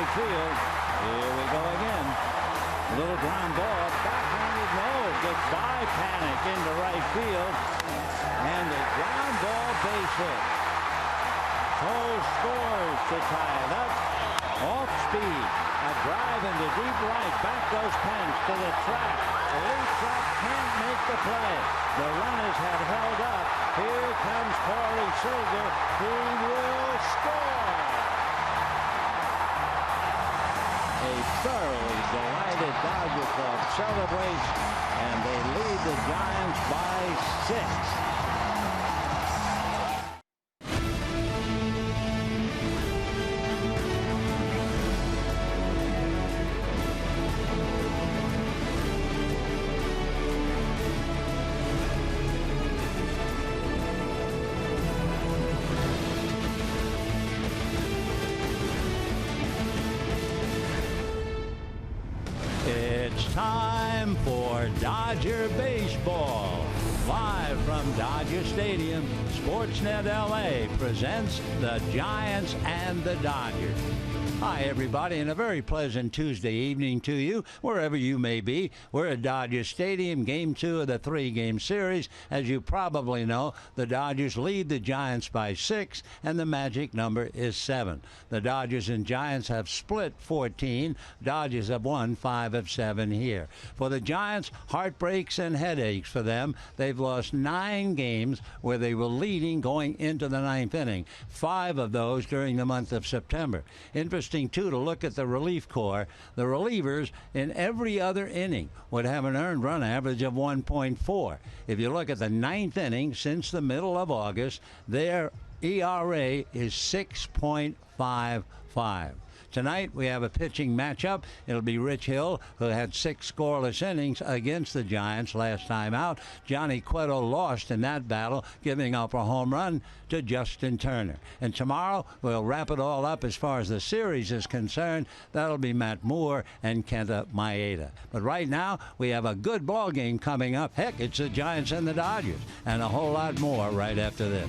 right field. Here we go again. A little ground ball, backhanded, no, goodbye panic into right field, and a ground ball base hit. Cole scores to tie it up. Off speed, a drive into deep right. Back goes Pence to the track. The lead track can't make the play. The runners had held up. Here comes Corey Seager. He will score. A thoroughly delighted Dodger club celebrates, and they lead the Giants by 6. It's time for Dodger Baseball. Live from Dodger Stadium, Sportsnet LA presents the Giants and the Dodgers. Hi, everybody, and a very pleasant Tuesday evening to you, wherever you may be. We're at Dodger Stadium, Game 2 of the 3-game series. As you probably know, the Dodgers lead the Giants by 6, and the magic number is 7. The Dodgers and Giants have split 14. Dodgers have won 5 of 7 here. For the Giants, heartbreaks and headaches for them. They've lost 9 games where they were leading going into the 9th inning, 5 of those during the month of September. Interesting, too, to look at the relief corps. The relievers in every other inning would have an earned run average of 1.4. If you look at the 9th inning since the middle of August, their ERA is 6.55. Tonight, we have a pitching matchup. It'll be Rich Hill, who had 6 scoreless innings against the Giants last time out. Johnny Cueto lost in that battle, giving up a home run to Justin Turner. And tomorrow, we'll wrap it all up as far as the series is concerned. That'll be Matt Moore and Kenta Maeda. But right now, we have a good ball game coming up. Heck, it's the Giants and the Dodgers, and a whole lot more right after this.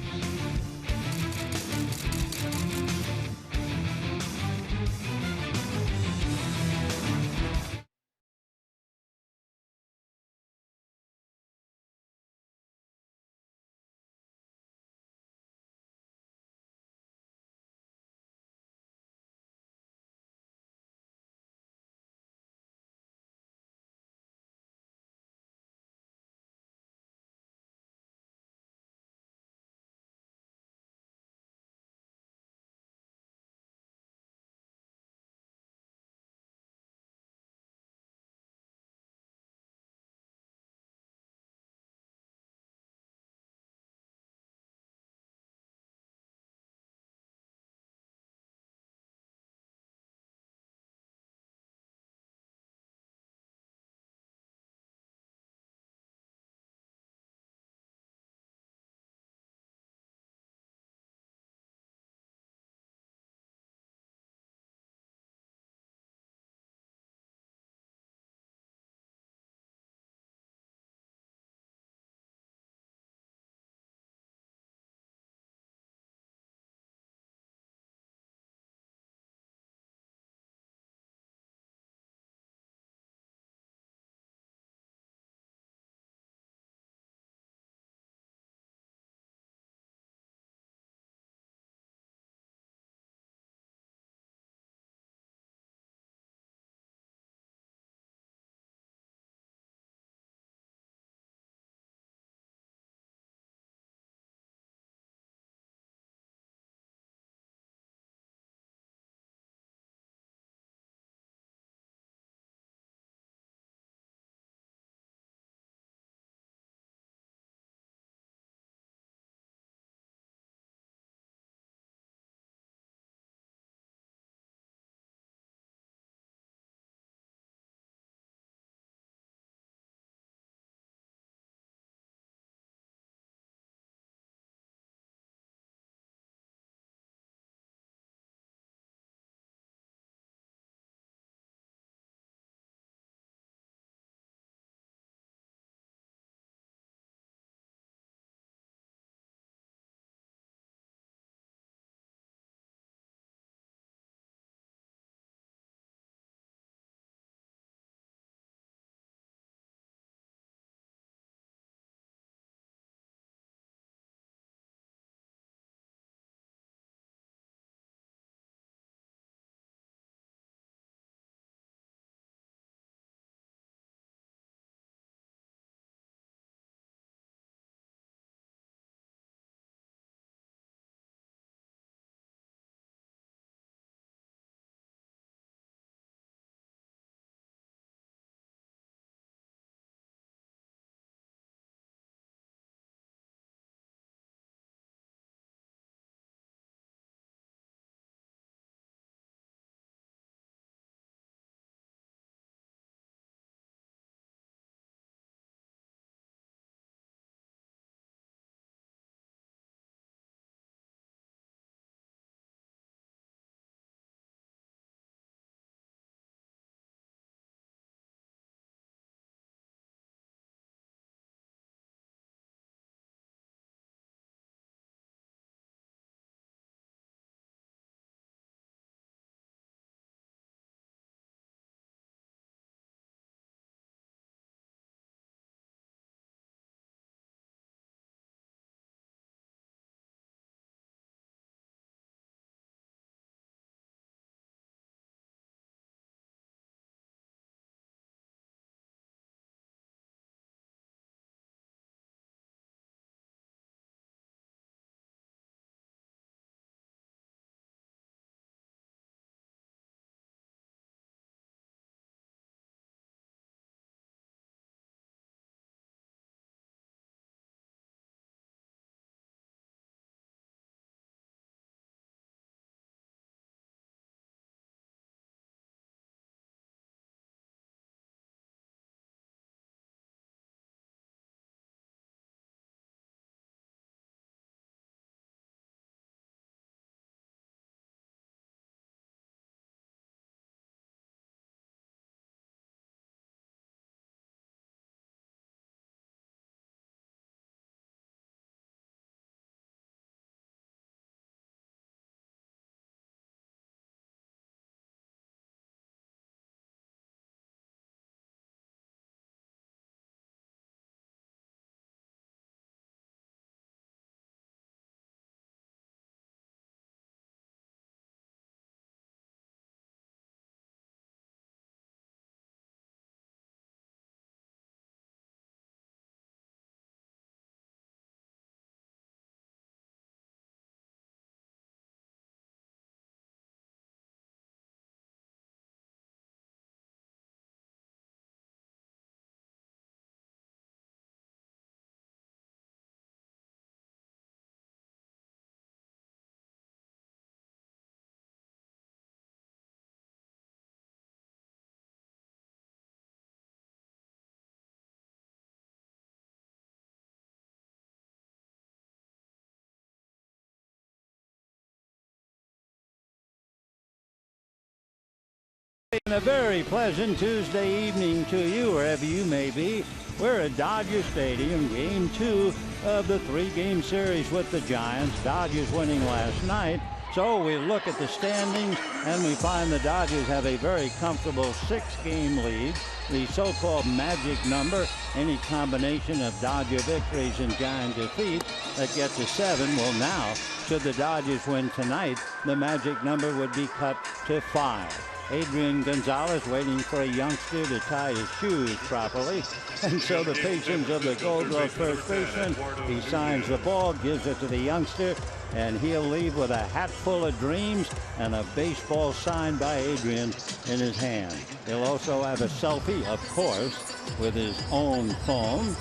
And a very pleasant Tuesday evening to you, wherever you may be. We're at Dodger Stadium, Game 2 of the 3-game series with the Giants. Dodgers winning last night. So we look at the standings, and we find the Dodgers have a very comfortable 6-game lead. The so-called magic number, any combination of Dodger victories and Giant defeats that get to 7. Well, now, should the Dodgers win tonight, the magic number would be cut to 5. Adrian Gonzalez waiting for a youngster to tie his shoes properly. And so the patience of the Gold Glove first baseman, he signs the ball, gives it to the youngster, and he'll leave with a hat full of dreams and a baseball signed by Adrian in his hand. He'll also have a selfie, of course, with his own phone.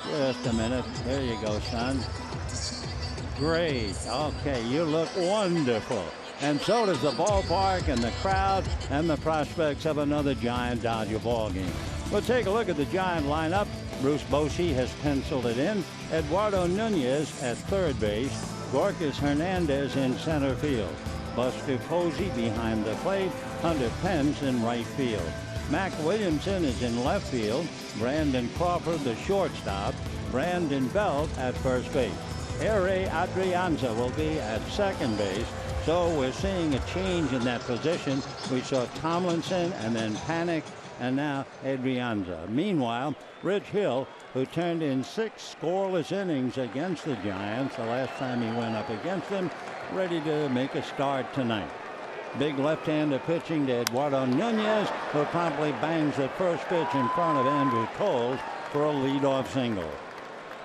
Just a minute. There you go, son. Great. Okay, you look wonderful. And so does the ballpark and the crowd and the prospects of another Giant Dodger ball game. We'll take a look at the Giant lineup. Bruce Bochy has penciled it in. Eduardo Nunez at third base. Gorkis Hernandez in center field. Buster Posey behind the plate. Hunter Pence in right field. Mac Williamson is in left field. Brandon Crawford, the shortstop. Brandon Belt at first base. Ere Adrianza will be at second base. So we're seeing a change in that position. We saw Tomlinson and then Panic and now Adrianza. Meanwhile, Rich Hill, who turned in 6 scoreless innings against the Giants the last time he went up against them, ready to make a start tonight. Big left-hander pitching to Eduardo Nunez, who promptly bangs the first pitch in front of Andrew Toles for a leadoff single.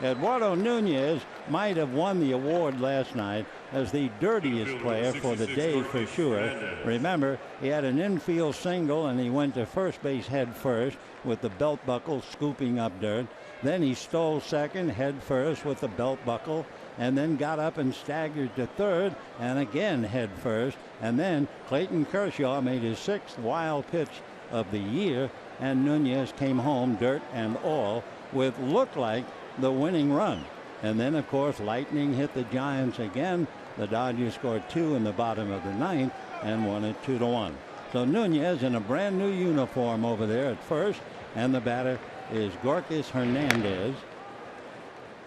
Eduardo Nunez might have won the award last night as the dirtiest player for the day for sure. Remember, he had an infield single and he went to first base head first with the belt buckle scooping up dirt. Then he stole second head first with the belt buckle and then got up and staggered to third and again head first. And then Clayton Kershaw made his 6th wild pitch of the year and Nunez came home dirt and all with looked like the winning run. And then, of course, lightning hit the Giants again. The Dodgers scored 2 in the bottom of the 9th and won it 2-1. So Nunez in a brand new uniform over there at first, and the batter is Gorkis Hernandez.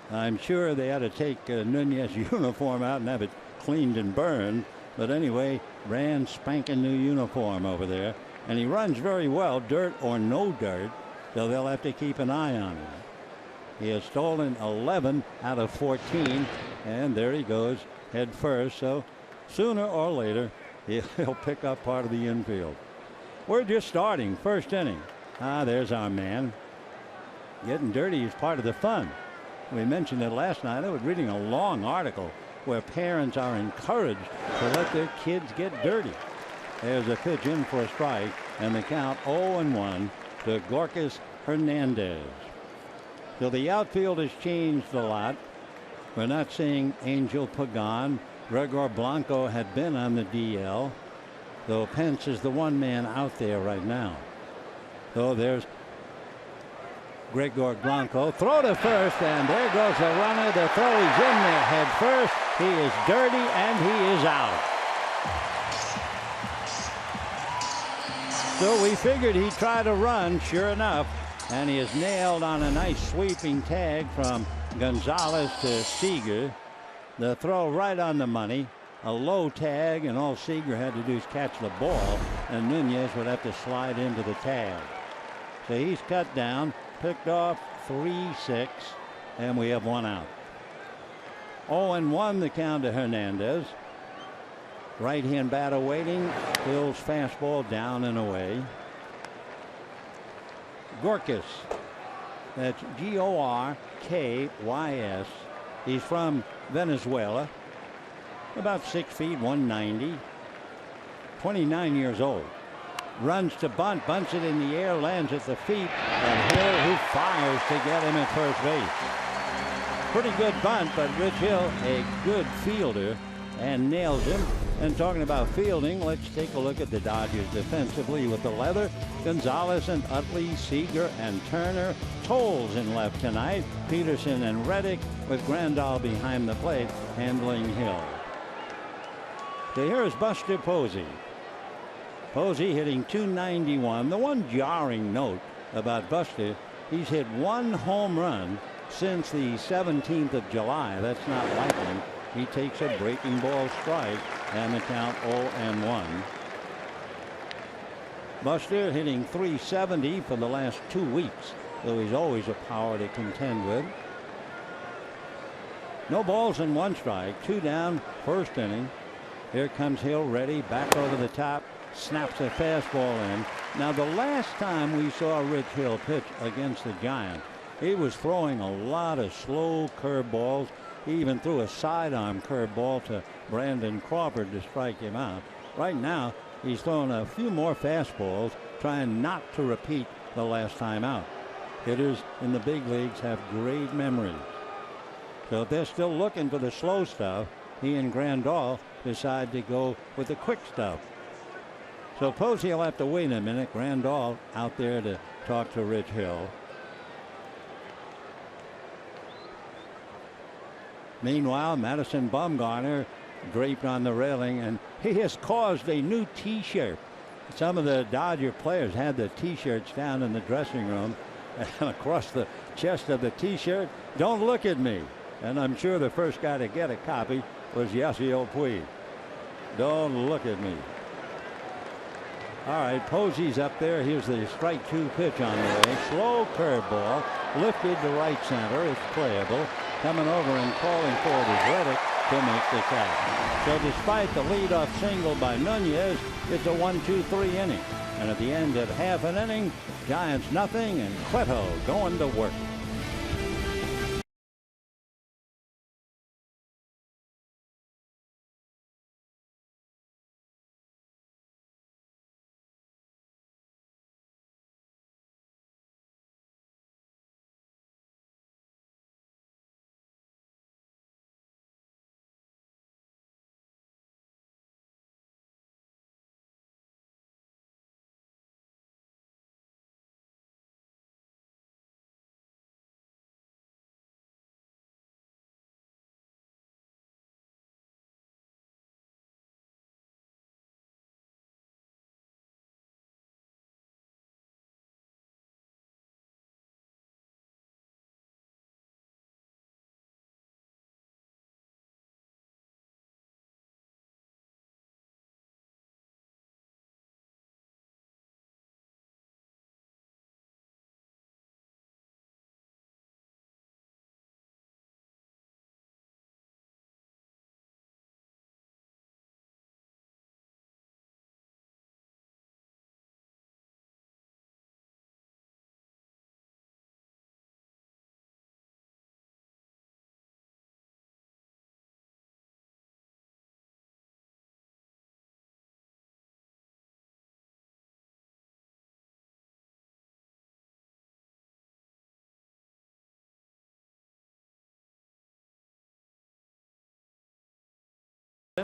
I'm sure they had to take Nunez's uniform out and have it cleaned and burned. But anyway, brand spanking new uniform over there. And he runs very well, dirt or no dirt, so they'll have to keep an eye on him. He has stolen 11 out of 14, and there he goes, head first. So sooner or later, he'll pick up part of the infield. We're just starting, first inning. There's our man. Getting dirty is part of the fun. We mentioned it last night. I was reading a long article where parents are encouraged to let their kids get dirty. There's a pitch in for a strike, and the count 0-1 to Gorkis Hernandez. So the outfield has changed a lot. We're not seeing Angel Pagan. Gregor Blanco had been on the DL, though Pence is the one man out there right now. So there's Gregor Blanco. Throw to first, and there goes the runner. The throw is in there head first. He is dirty, and he is out. So we figured he'd try to run, sure enough. And he is nailed on a nice sweeping tag from Gonzalez to Seager. The throw right on the money. A low tag, and all Seager had to do is catch the ball, and Nunez would have to slide into the tag. So he's cut down, picked off 3-6, and we have 1 out. 0-1 the count to Hernandez. Right-hand batter waiting. Hill's fastball down and away. Gorkis. That's Gorkys. He's from Venezuela. About 6 feet, 190. 29 years old. Runs to bunt, bunts it in the air, lands at the feet, and Hill, who fires to get him at first base. Pretty good bunt, but Rich Hill, a good fielder, and nails him. And talking about fielding, let's take a look at the Dodgers defensively with the leather. Gonzalez and Utley, Seager and Turner. Toles in left tonight. Peterson and Reddick with Grandal behind the plate handling Hill. So here is Buster Posey. Posey hitting .291. The one jarring note about Buster, he's hit one home run since the 17th of July. That's not likely. He takes a breaking ball strike and the count 0-1. Buster hitting .370 for the last 2 weeks, though he's always a power to contend with. No balls and 1 strike. 2 down, first inning. Here comes Hill, ready, back over the top, snaps a fastball in. Now, the last time we saw Rich Hill pitch against the Giants, he was throwing a lot of slow curveballs. He even threw a sidearm curveball to Brandon Crawford to strike him out. Right now, he's throwing a few more fastballs, trying not to repeat the last time out. Hitters in the big leagues have great memories. So if they're still looking for the slow stuff, he and Grandal decide to go with the quick stuff. So Posey will have to wait a minute. Grandal out there to talk to Rich Hill. Meanwhile, Madison Bumgarner draped on the railing, and he has caused a new T-shirt. Some of the Dodger players had the T-shirts down in the dressing room, and across the chest of the T-shirt, "Don't look at me." And I'm sure the first guy to get a copy was Yasiel Puig. Don't look at me. All right, Posey's up there. Here's the strike 2 pitch on the way. Slow curveball, lifted to right center. It's playable. Coming over and calling for it is Reddick to make the catch. So despite the leadoff single by Nunez, it's a 1-2-3 inning. And at the end of half an inning, Giants nothing and Cueto going to work.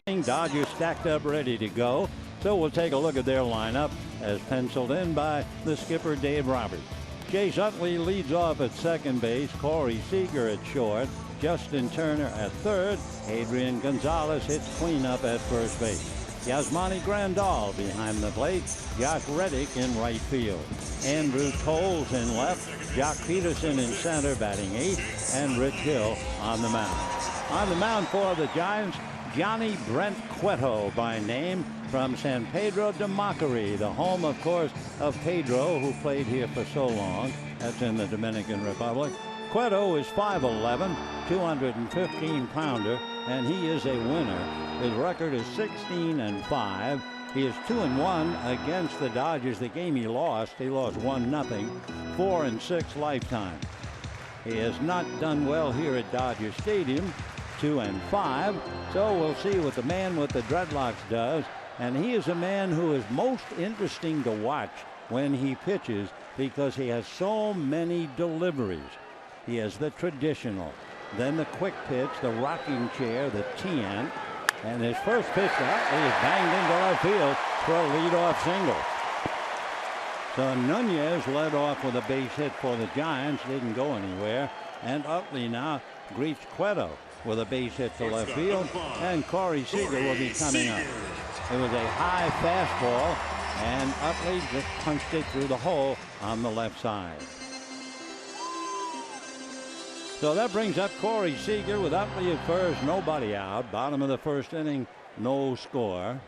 Dodgers stacked up ready to go. So we'll take a look at their lineup as penciled in by the skipper Dave Roberts. Chase Utley leads off at second base. Corey Seager at short. Justin Turner at third. Adrian Gonzalez hits cleanup at first base. Yasmani Grandal behind the plate. Josh Reddick in right field. Andrew Toles in left. Jock Peterson in center batting eighth. And Rich Hill on the mound. On the mound for the Giants, Johnny Brent Cueto by name from San Pedro de Macorís, the home, of course, of Pedro, who played here for so long. That's in the Dominican Republic. Cueto is 5'11", 215-pounder, and he is a winner. His record is 16-5. He is 2-1 against the Dodgers. The game he lost 1-0, 4-6 lifetime. He has not done well here at Dodger Stadium, 2-5. So we'll see what the man with the dreadlocks does. And he is a man who is most interesting to watch when he pitches because he has so many deliveries. He has the traditional, then the quick pitch, the rocking chair, the T-ant, and his first pitch is banged into left field for a leadoff single. So Nunez led off with a base hit for the Giants, didn't go anywhere, and Utley now greets Cueto with a base hit to left field, and Corey Seager will be coming up. It was a high fastball and Utley just punched it through the hole on the left side. So that brings up Corey Seager with Utley at first, nobody out. Bottom of the first inning, no score.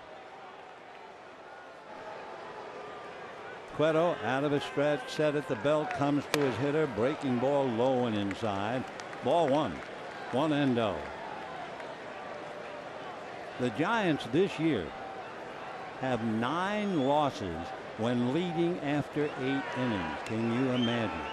Cueto out of his stretch, set at the belt, comes to his hitter, breaking ball low and inside. Ball one, 1-0. The Giants this year have 9 losses when leading after 8 innings. Can you imagine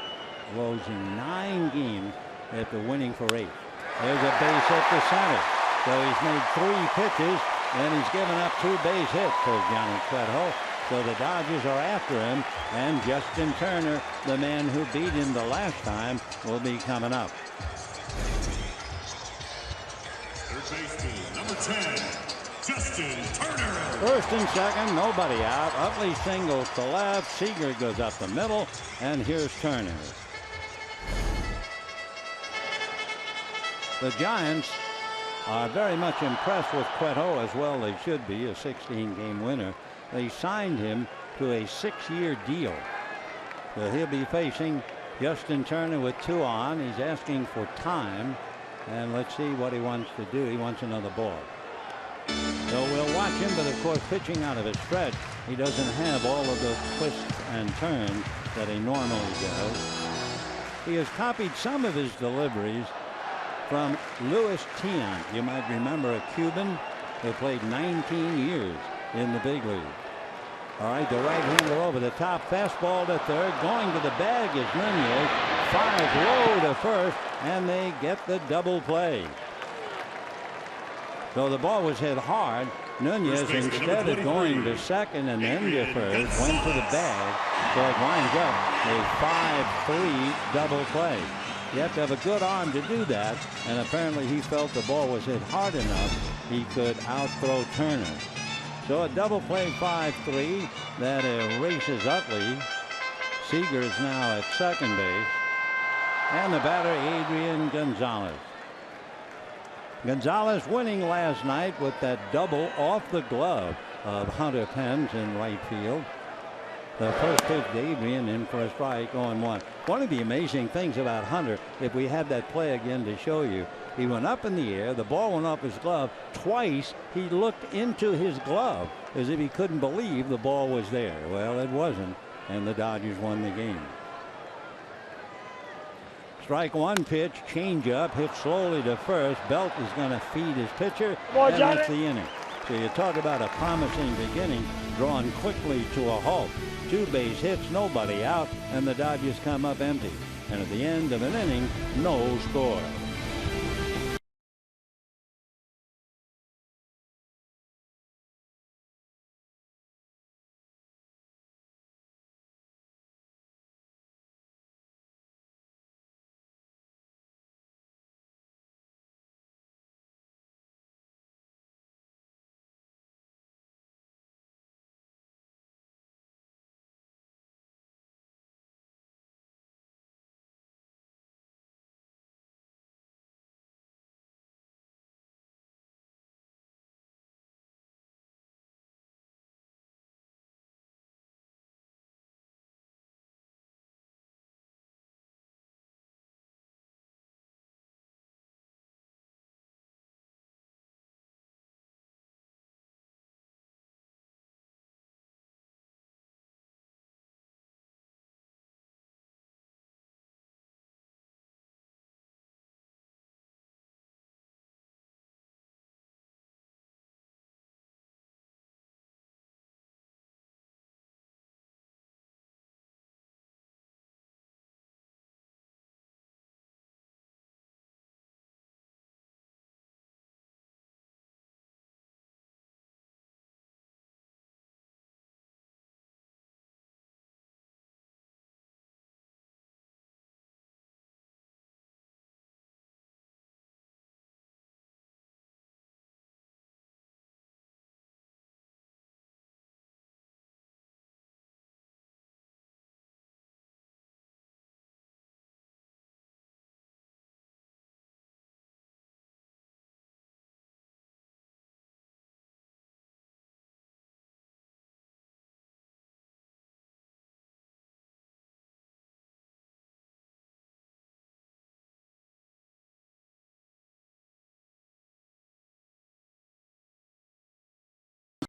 losing 9 games after winning for 8? There's a base hit to center. So he's made 3 pitches and he's given up 2 base hits for Johnny Cueto. So the Dodgers are after him, and Justin Turner, the man who beat him the last time, will be coming up. Third baseman, number 10, Justin Turner. First and second, nobody out. Utley singles to left. Seager goes up the middle, and here's Turner. The Giants are very much impressed with Cueto, as well they should be, a 16-game winner. They signed him to a 6-year deal. So he'll be facing Justin Turner with 2 on. He's asking for time, and let's see what he wants to do. He wants another ball. So we'll watch him, but of course pitching out of his stretch, he doesn't have all of the twists and turns that he normally does. He has copied some of his deliveries from Luis Tiant. You might remember a Cuban who played 19 years in the big league. All right, the right-hander over the top, fastball to third, going to the bag is Nunez, fires low to first, and they get the double play. So the ball was hit hard. Nunez, instead of going to second and then to first, went to the bag, so it winds up a 5-3 double play. You have to have a good arm to do that, and apparently he felt the ball was hit hard enough he could outthrow Turner. So a double play 5-3 that erases Utley. Seager is now at second base, and the batter Adrian Gonzalez. Gonzalez winning last night with that double off the glove of Hunter Pence in right field. The first pitch to Adrian in for a strike on 1. One of the amazing things about Hunter, if we had that play again to show you, he went up in the air, the ball went off his glove. Twice he looked into his glove as if he couldn't believe the ball was there. Well, it wasn't, and the Dodgers won the game. Strike 1 pitch, change up, hit slowly to first. Belt is going to feed his pitcher, and that's the inning. So you talk about a promising beginning drawn quickly to a halt. 2 base hits, nobody out, and the Dodgers come up empty. And at the end of an inning, no score.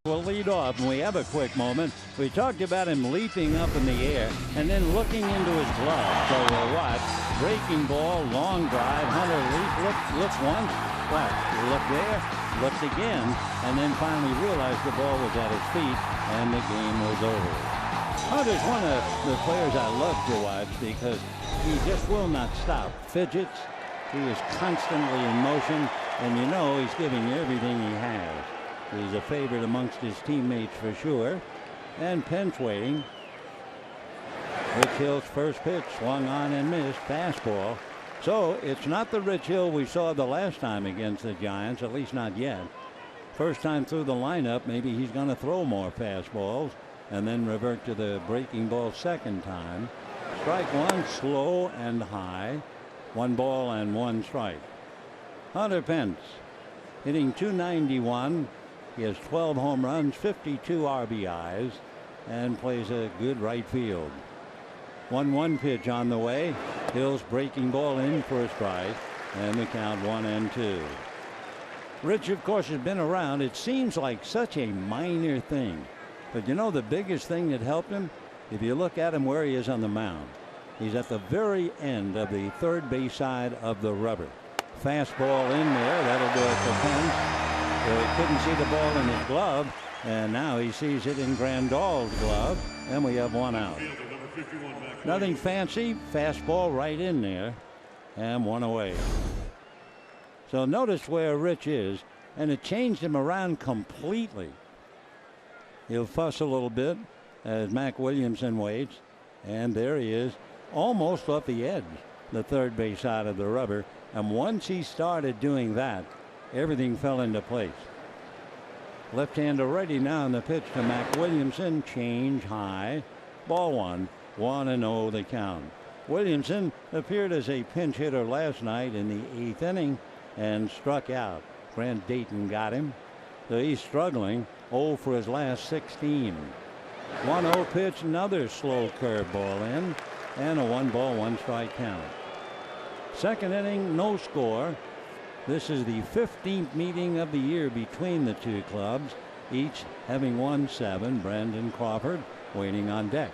will lead off, and we have a quick moment. We talked about him leaping up in the air and then looking into his glove. So we'll watch. Breaking ball, long drive. Hunter looks once, well, looked there, looked again, and then finally realized the ball was at his feet, and the game was over. Hunter's one of the players I love to watch because he just will not stop. Fidgets. He is constantly in motion, and you know he's giving everything he has. He's a favorite amongst his teammates for sure. And pinch waiting. Rich Hill's first pitch swung on and missed. Fastball. So it's not the Rich Hill we saw the last time against the Giants, at least not yet. First time through the lineup, maybe he's going to throw more fastballs and then revert to the breaking ball second time. Strike one, slow and high. 1 ball and 1 strike. Hunter Pence hitting .291. He has 12 home runs, 52 RBIs, and plays a good right field. 1-1 pitch on the way. Hill's breaking ball in for a strike, and the count 1-2. Rich, of course, has been around. It seems like such a minor thing, but you know the biggest thing that helped him? If you look at him where he is on the mound, he's at the very end of the third base side of the rubber. Fastball in there. That'll do it for Pence. So he couldn't see the ball in his glove, and now he sees it in Grandal's glove, and we have 1 out. Nothing fancy. Fastball right in there, and 1 away. So notice where Rich is, and it changed him around completely. He'll fuss a little bit as Mac Williamson waits, and there he is, almost off the edge, the third base side of the rubber. And once he started doing that, everything fell into place. Left-hander ready now in the pitch to Mac Williamson. Change high. Ball 1. 1-0 the count. Williamson appeared as a pinch hitter last night in the 8th inning and struck out. Grant Dayton got him. So he's struggling. 0 for his last 16. 1-0 pitch. Another slow curveball in. And a 1 ball, 1 strike count. Second inning, no score. This is the 15th meeting of the year between the two clubs, each having won 7. Brandon Crawford waiting on deck.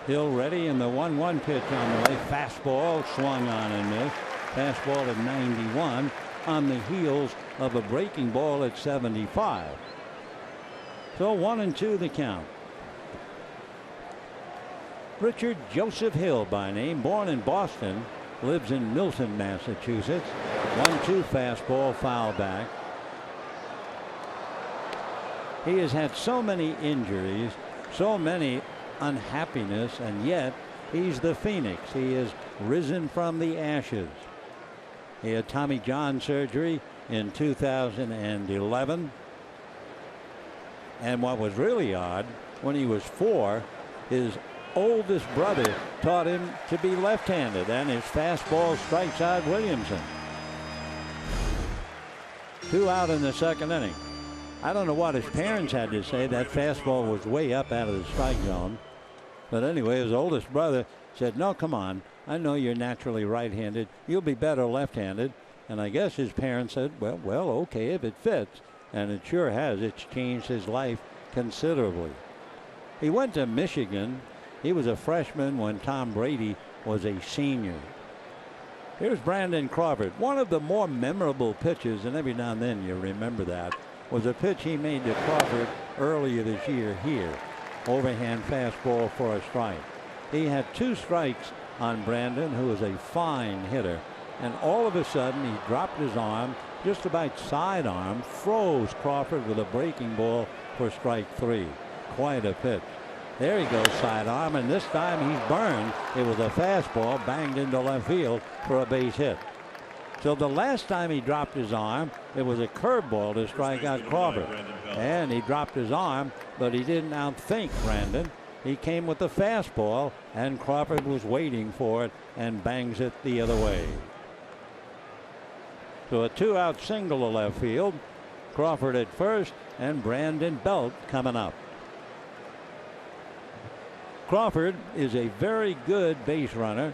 Hill ready, and the 1-1 pitch on the way. Fastball swung on and missed. Fastball at 91 on the heels of a breaking ball at 75. So 1-2 the count. Richard Joseph Hill by name, born in Boston, lives in Milton, Massachusetts. 1-2 fastball, foul back. He has had so many injuries, so many unhappiness, and yet he's the Phoenix. He has risen from the ashes. He had Tommy John surgery in 2011. And what was really odd, when he was 4, his oldest brother taught him to be left-handed, and his fastball strikes out Williamson. 2 out in the second inning. I don't know what his parents had to say. That fastball was way up out of the strike zone. But anyway, his oldest brother said, no, come on. I know you're naturally right-handed. You'll be better left-handed. And I guess his parents said, well, okay, if it fits. And it sure has. It's changed his life considerably. He went to Michigan. He was a freshman when Tom Brady was a senior. Here's Brandon Crawford. One of the more memorable pitches, and every now and then you remember that, was a pitch he made to Crawford earlier this year here. Overhand fastball for a strike. He had 2 strikes on Brandon, who is a fine hitter. And all of a sudden he dropped his arm, just about sidearm, froze Crawford with a breaking ball for strike 3. Quite a pitch. There he goes, sidearm, and this time he's burned. It was a fastball banged into left field for a base hit. So the last time he dropped his arm, it was a curveball to strike out Crawford. And he dropped his arm, but he didn't outthink Brandon. He came with the fastball, and Crawford was waiting for it and bangs it the other way. So a 2-out single to left field. Crawford at first, and Brandon Belt coming up. Crawford is a very good base runner.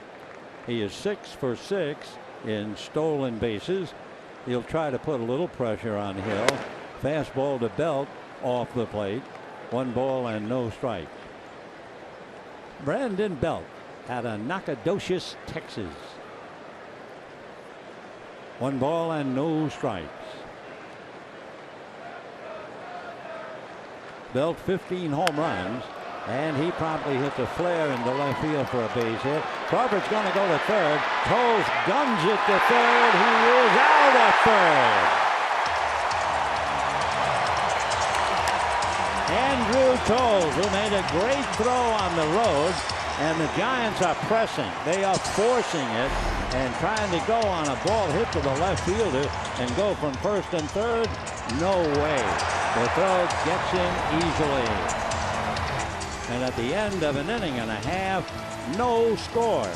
He is 6 for 6 in stolen bases. He'll try to put a little pressure on Hill. Fastball to Belt off the plate. 1 ball and no strikes. Brandon Belt out of Nacogdoches, Texas. 1 ball and no strikes. Belt 15 home runs, and he promptly hits a flare into left field for a base hit. Crawford's going to go to third. Toles guns it to third. He is out at third. Andrew Toles, who made a great throw on the road, and the Giants are pressing. They are forcing it and trying to go on a ball hit to the left fielder and go from first and third. No way. The throw gets in easily. And at the end of an inning and a half, no score.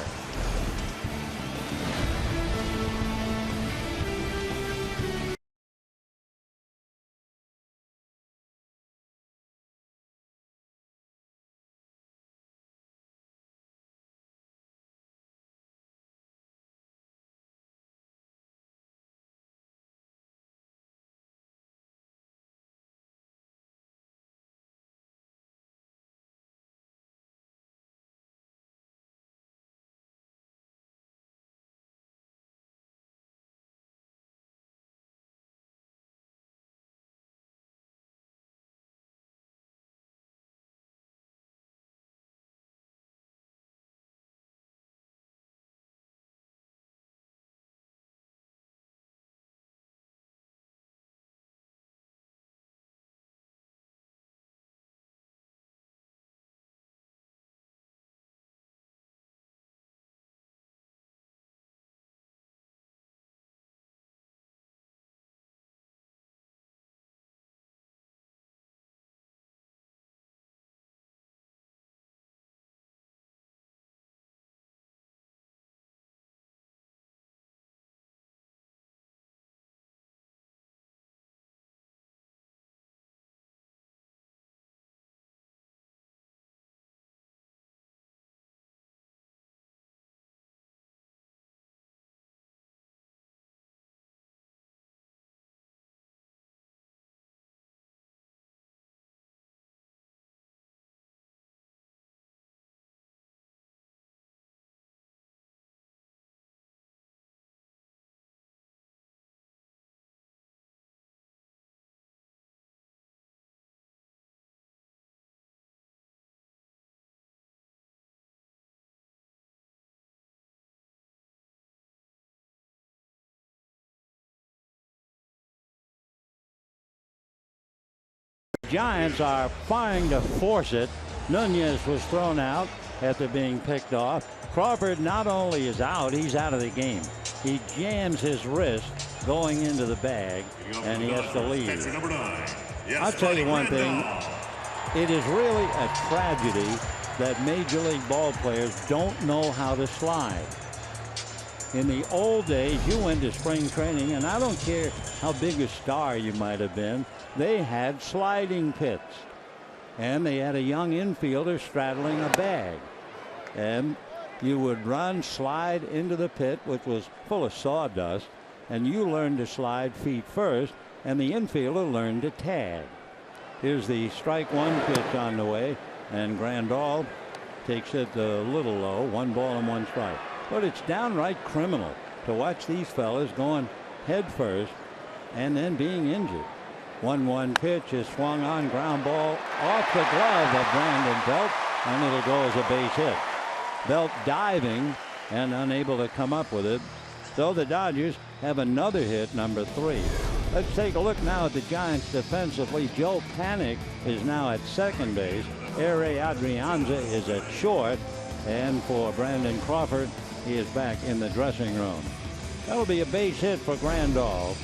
Giants are trying to force it. Nunez was thrown out after being picked off. Crawford not only is out, he's out of the game. He jams his wrist going into the bag, and he has to leave. I'll tell you one thing. It is really a tragedy that Major League ball players don't know how to slide. In the old days, you went to spring training, and I don't care how big a star you might have been, they had sliding pits. And they had a young infielder straddling a bag. And you would run, slide into the pit, which was full of sawdust, and you learned to slide feet first, and the infielder learned to tag. Here's the strike one pitch on the way, and Grandal takes it a little low, 1 ball and 1 strike. But it's downright criminal to watch these fellas going head first and then being injured. 1-1 pitch is swung on, ground ball off the glove of Brandon Belt, and it'll go as a base hit. Belt diving and unable to come up with it. So the Dodgers have another hit, number 3. Let's take a look now at the Giants defensively. Joe Panik is now at second base. Ere Adrianza is at short. And for Brandon Crawford, he is back in the dressing room. That'll be a base hit for Grandal.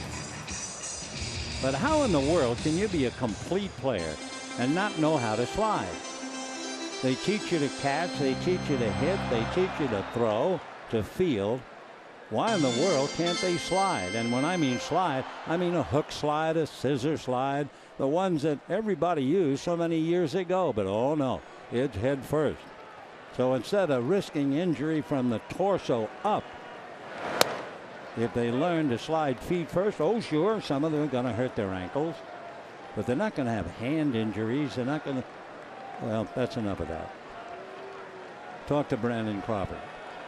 But how in the world can you be a complete player and not know how to slide? They teach you to catch, they teach you to hit, they teach you to throw, to field. Why in the world can't they slide? And when I mean slide, I mean a hook slide, a scissor slide, the ones that everybody used so many years ago. But oh no, it's head first. So instead of risking injury from the torso up, if they learn to slide feet first, oh sure, some of them are going to hurt their ankles. but they're not going to have hand injuries. They're not going to. Well, that's enough of that. Talk to Brandon Crawford.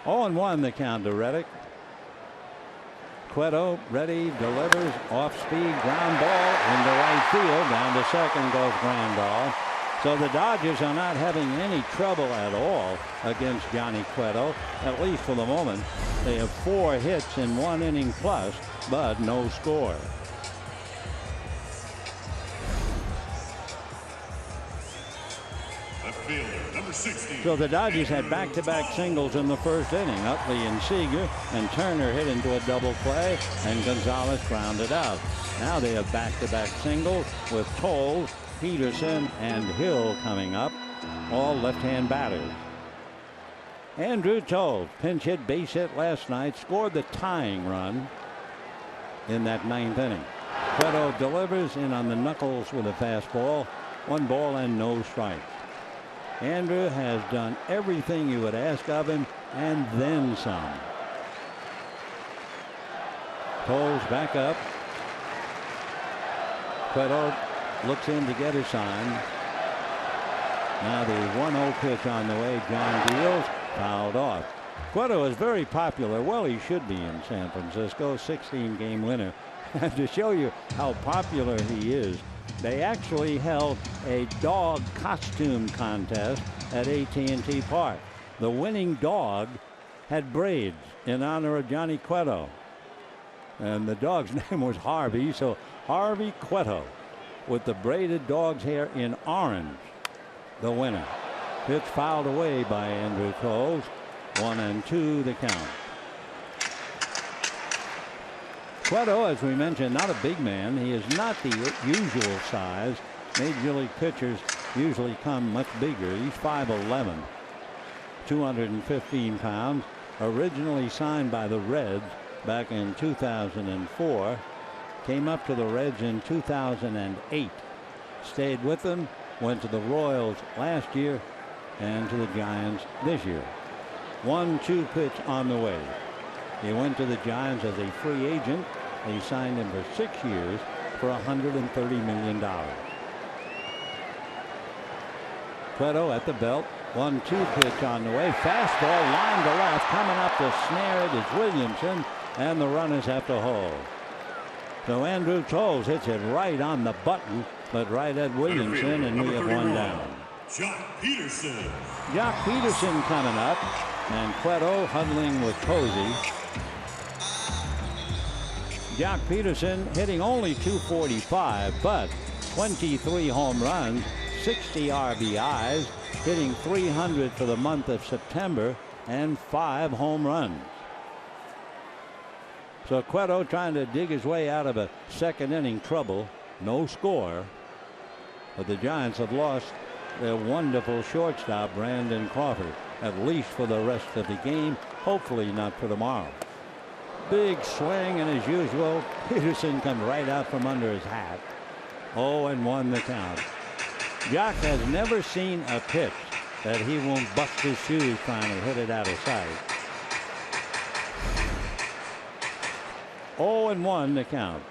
0-1 the count to Reddick. Cueto ready, delivers, off speed, ground ball into right field. Down to second goes Grandal. So the Dodgers are not having any trouble at all against Johnny Cueto, at least for the moment. They have 4 hits in 1 inning plus, but no score. Number 60. So the Dodgers had back-to-back singles in the first inning. Utley and Seager, and Turner hit into a double play, and Gonzalez grounded out. Now they have back-to-back singles with Toll, Peterson, and Hill coming up, all left-hand batters. Andrew Toll, pinch hit, base hit last night, scored the tying run in that 9th inning. Cueto delivers in on the knuckles with a fastball. 1 ball and no strikes. Andrew has done everything you would ask of him and then some. Toll's back up. Cueto looks in to get a sign. Now the 1-0 pitch on the way. John deals, fouled off. Cueto is very popular. Well, he should be in San Francisco. 16-game winner. And to show you how popular he is, they actually held a dog costume contest at AT&T Park. The winning dog had braids in honor of Johnny Cueto. And the dog's name was Harvey, so Harvey Cueto with the braided dog's hair in orange, the winner. Pitch fouled away by Andrew Toles. 1-2 the count. Cueto, as we mentioned, not a big man. He is not the usual size. Major league pitchers usually come much bigger. He's 5'11", 215 pounds. Originally signed by the Reds back in 2004. Came up to the Reds in 2008. Stayed with them. Went to the Royals last year and to the Giants this year. 1-2 pitch on the way. He went to the Giants as a free agent. They signed him for 6 years for $130 million. Cueto at the belt. 1-2 pitch on the way. Fastball line to left. Coming up to snare it is Williamson, and the runners have to hold. So Andrew Toles hits it right on the button, but right at Williamson, and we have 1 down. Jock Peterson. Jock Peterson coming up, and Cueto huddling with Posey. Jock Peterson hitting only .245, but 23 home runs, 60 RBIs, hitting .300 for the month of September, and 5 home runs. So Cueto trying to dig his way out of a 2nd inning trouble. No score. But the Giants have lost their wonderful shortstop, Brandon Crawford, at least for the rest of the game. Hopefully not for tomorrow. Big swing, and as usual, Peterson comes right out from under his hat. 0-1 the count. Jock has never seen a pitch that he won't bust his shoes trying to hit it out of sight. 0-1 the count.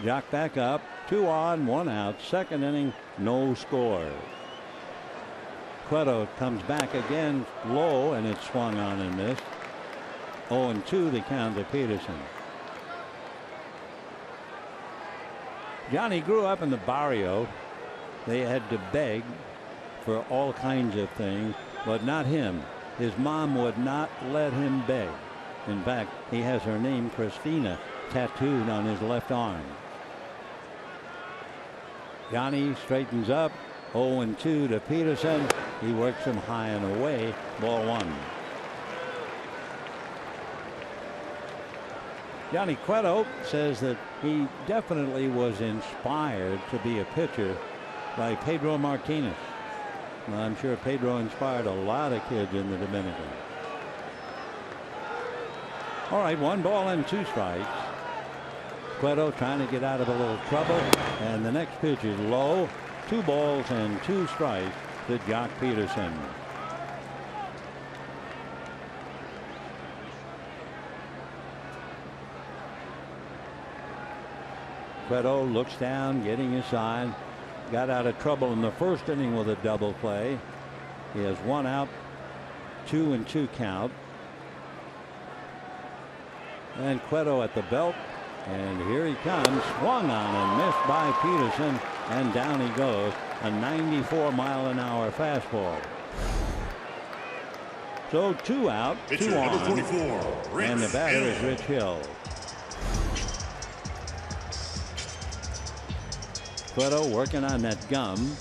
Jock back up. 2 on, 1 out. 2nd inning, no score. Cueto comes back again low, and it's swung on and missed. 0-2 the count to Peterson. Johnny grew up in the barrio. They had to beg for all kinds of things, but not him. His mom would not let him beg. In fact, he has her name, Christina, tattooed on his left arm. Johnny straightens up. 0-2 to Peterson. He works him high and away. Ball 1. Johnny Cueto says that he definitely was inspired to be a pitcher by Pedro Martinez. Well, I'm sure Pedro inspired a lot of kids in the Dominican. All right, 1 ball and 2 strikes. Cueto trying to get out of a little trouble, and the next pitch is low. 2 balls and 2 strikes to Jock Peterson. Cueto looks down, getting his sign. Got out of trouble in the first inning with a double play. He has 1 out, 2-2 count. And Cueto at the belt. And here he comes. Swung on and missed by Peterson. And down he goes. A 94-mile-an-hour fastball. So 2 out, 2 on. 24, And the batter is Rich Hill. Cueto working on that gum.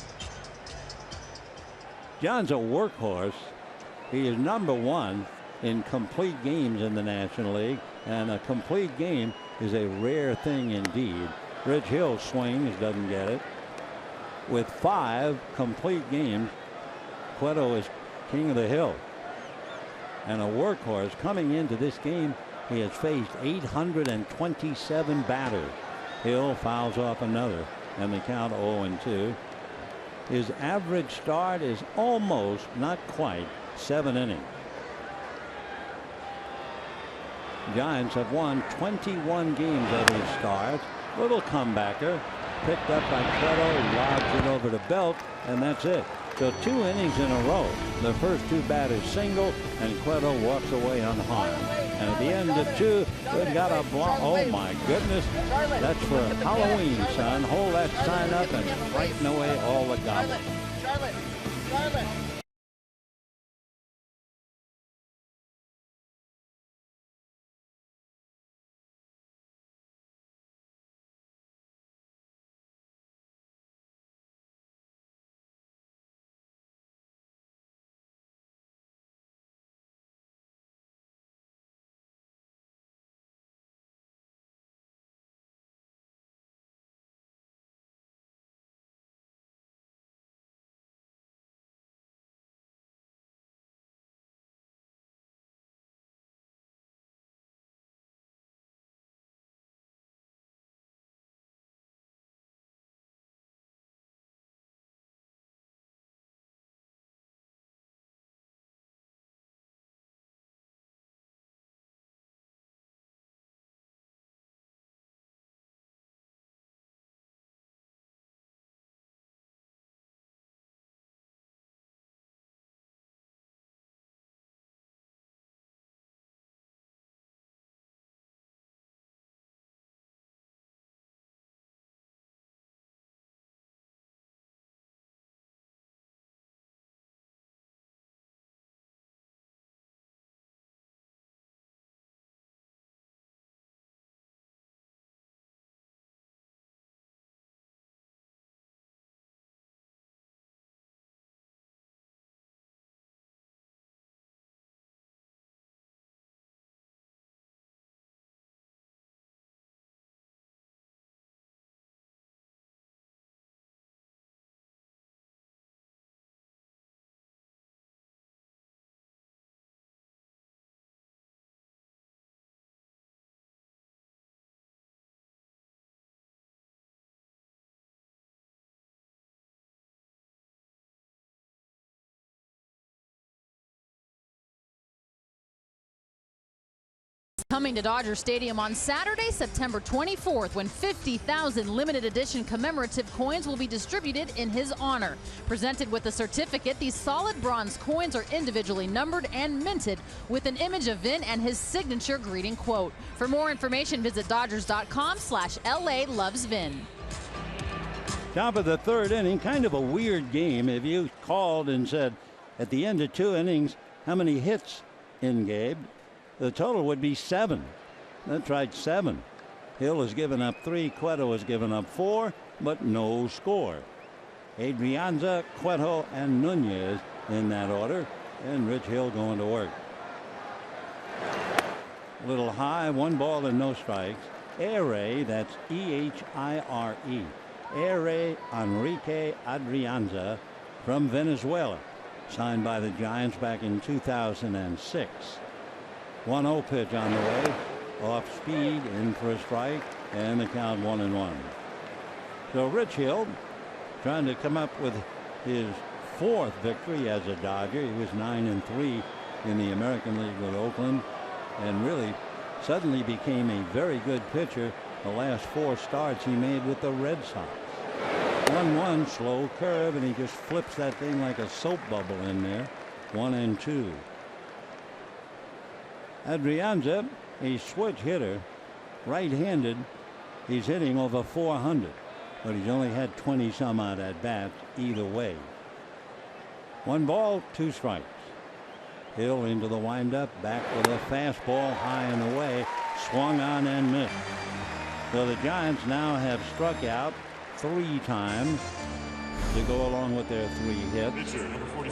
John's a workhorse. He is #1 in complete games in the National League, and a complete game is a rare thing indeed. Rich Hill swings, doesn't get it. With 5 complete games, Cueto is king of the hill. And a workhorse. Coming into this game, he has faced 827 batters. Hill fouls off another, and the count 0-2. His average start is almost, not quite, 7 innings. Giants have won 21 games at his start. Little comebacker, picked up by Cueto, lobs it over the belt, and that's it. So 2 innings in a row. The first 2 batters single, and Cueto walks away unharmed. And at the end of 2, we've got a block. Oh my goodness, that's for Halloween, son. Hold that sign up and frighten away all the goblins. Charlotte. Coming to Dodger Stadium on Saturday, September 24th, when 50,000 limited edition commemorative coins will be distributed in his honor. Presented with a certificate, these solid bronze coins are individually numbered and minted with an image of Vin and his signature greeting quote. For more information, visit Dodgers.com/LA-loves-Vin. Top of the 3rd inning, kind of a weird game. If you called and said at the end of 2 innings, how many hits in Gabe? The total would be 7. That's right, 7. Hill has given up 3. Cueto has given up 4, but no score. Adrianza, Cueto, and Nunez in that order, and Rich Hill going to work. A little high, 1 ball and no strikes. Ehire, that's E-H-I-R-E. Ehire Enrique Adrianza from Venezuela, signed by the Giants back in 2006. 1-0 pitch on the way. Off speed, in for a strike, and the count 1-1. So Rich Hill trying to come up with his 4th victory as a Dodger. He was 9-3 in the American League with Oakland, and really suddenly became a very good pitcher the last 4 starts he made with the Red Sox. 1-1, slow curve, and he just flips that thing like a soap bubble in there. 1-2. Adrianza, a switch hitter, right-handed. He's hitting over 400, but he's only had 20 some odd at bats either way. 1 ball, 2 strikes. Hill into the windup, back with a fastball high and away, swung on and missed. So the Giants now have struck out 3 times to go along with their 3 hits.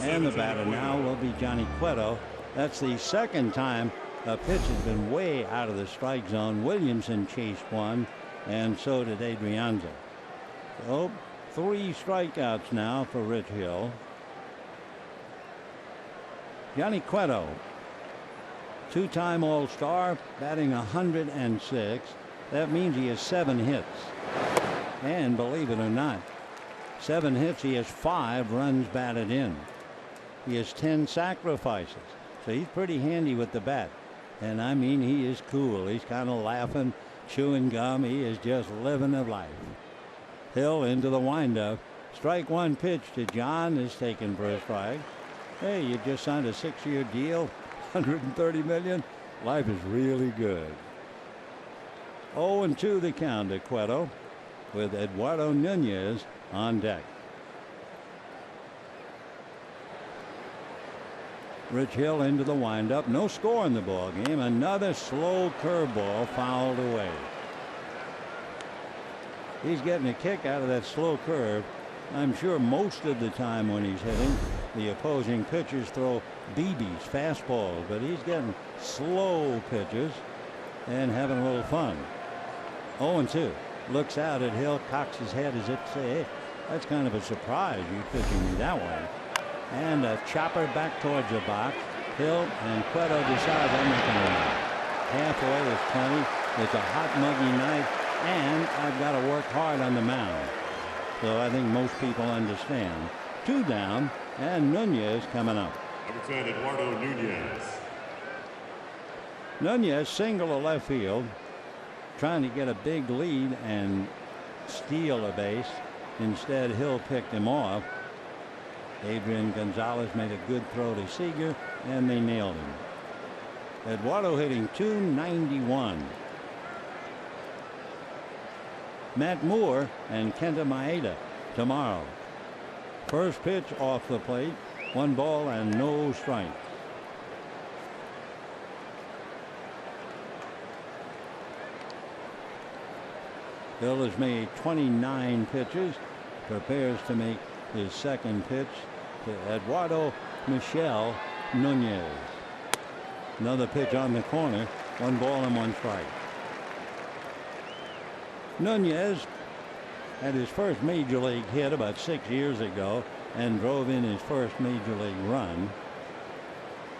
And the batter now will be Johnny Cueto. That's the second time a pitch has been way out of the strike zone. Williamson chased one, and so did Adrianza. So 3 strikeouts now for Rich Hill. Johnny Cueto, 2-time All-Star, batting 106. That means he has 7 hits. And believe it or not, 7 hits, he has 5 runs batted in. He has 10 sacrifices. So he's pretty handy with the bat. And I mean, he is cool. He's kind of laughing, chewing gum. He is just living a life. Hill into the windup. Strike 1 pitch to John is taken for a strike. Hey, you just signed a 6-year deal, $130 million. Life is really good. 0-2 the count to Cueto, with Eduardo Nunez on deck. Rich Hill into the windup. No score in the ball game. Another slow curveball fouled away. He's getting a kick out of that slow curve. I'm sure most of the time when he's hitting, the opposing pitchers throw BBs, fastballs, but he's getting slow pitches and having a little fun. 0-2. Looks out at Hill, cocks his head as if to say, hey, that's kind of a surprise, you pitching me that way. And a chopper back towards the box. Hill and Cueto decide they're making a run. Halfway is 20. It's a hot, muggy night, and I've got to work hard on the mound. So I think most people understand. 2 down, and Nunez coming up. Number 10, Eduardo Nunez. Nunez single to left field, trying to get a big lead and steal a base. Instead, Hill picked him off. Adrian Gonzalez made a good throw to Seager, and they nailed him. Eduardo hitting .291. Matt Moore and Kenta Maeda tomorrow. First pitch off the plate, 1 ball and no strikes. Hill has made 29 pitches, prepares to make his second pitch to Eduardo Michel Nunez. Another pitch on the corner, 1 ball and 1 strike. Nunez had his first major league hit about 6 years ago and drove in his first major league run.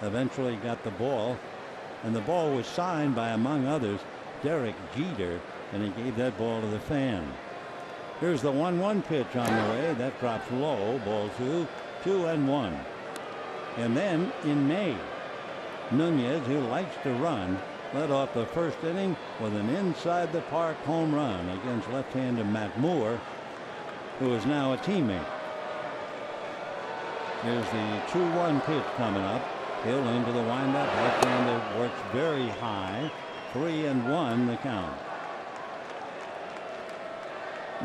Eventually got the ball, and the ball was signed by, among others, Derek Jeter, and he gave that ball to the fan. Here's the 1-1 pitch on the way. That drops low. Ball 2, 2-1. And then in May, Nunez, who likes to run, led off the first inning with an inside the park home run against left-hander Matt Moore, who is now a teammate. Here's the 2-1 pitch coming up. Hill into the windup. Left-hander works very high. 3-1 the count.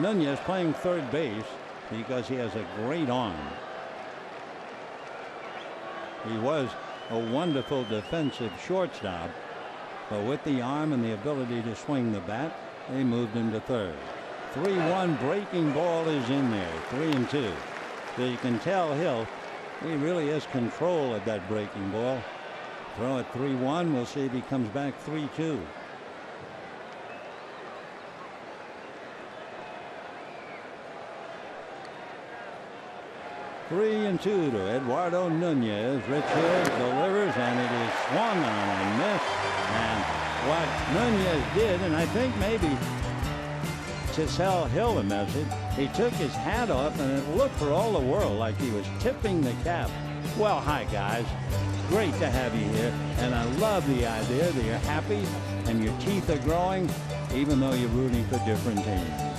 Nunez playing third base because he has a great arm. He was a wonderful defensive shortstop, but with the arm and the ability to swing the bat, they moved him to third. 3-1 breaking ball is in there. 3-2. So you can tell Hill, he really has control of that breaking ball. Throw it 3-1. We'll see if he comes back 3-2. Three and 2 to Eduardo Nunez. Rich Hill delivers, and it is swung on and missed. And what Nunez did, and I think maybe to tell Hill a message, he took his hat off, and it looked for all the world like he was tipping the cap. Well, hi guys, great to have you here, and I love the idea that you're happy and your teeth are growing. even though you're rooting for different teams.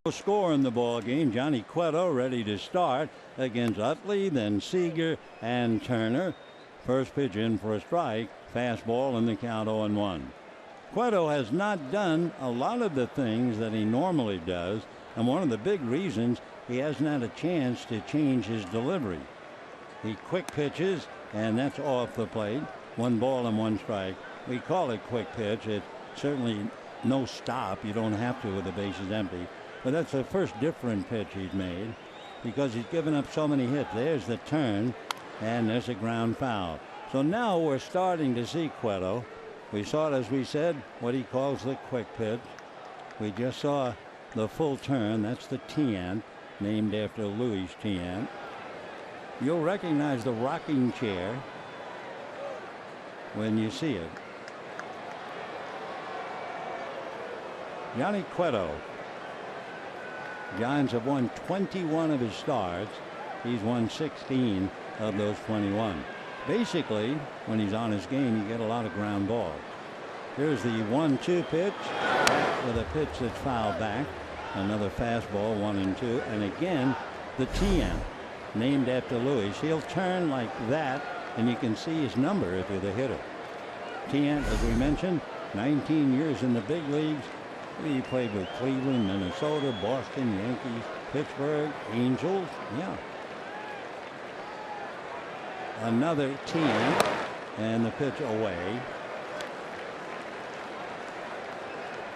No score in the ball game. Johnny Cueto ready to start against Utley, then Seager and Turner. First pitch in for a strike. Fastball in the count 0-1. Cueto has not done a lot of the things that he normally does, and one of the big reasons he hasn't had a chance to change his delivery. He quick pitches, and that's off the plate. 1 ball and 1 strike. We call it quick pitch. It's certainly no stop. You don't have to with the bases empty. But that's the first different pitch he's made because he's given up so many hits. There's the turn, and there's a ground foul. So now we're starting to see Cueto. We saw it, as we said, what he calls the quick pitch. We just saw the full turn. That's the Tiant, named after Louis Tiant. You'll recognize the rocking chair when you see it. Johnny Cueto. Giants have won 21 of his starts. He's won 16 of those 21. Basically, when he's on his game, you get a lot of ground balls. Here's the 1-2 pitch with a pitch that's fouled back. Another fastball, 1-2. And again, the Tiant, named after Louis. He'll turn like that, and you can see his number if you're the hitter. Tiant, as we mentioned, 19 years in the big leagues. He played with Cleveland, Minnesota, Boston, Yankees, Pittsburgh, Angels. Yeah. Another Tiant, and the pitch away.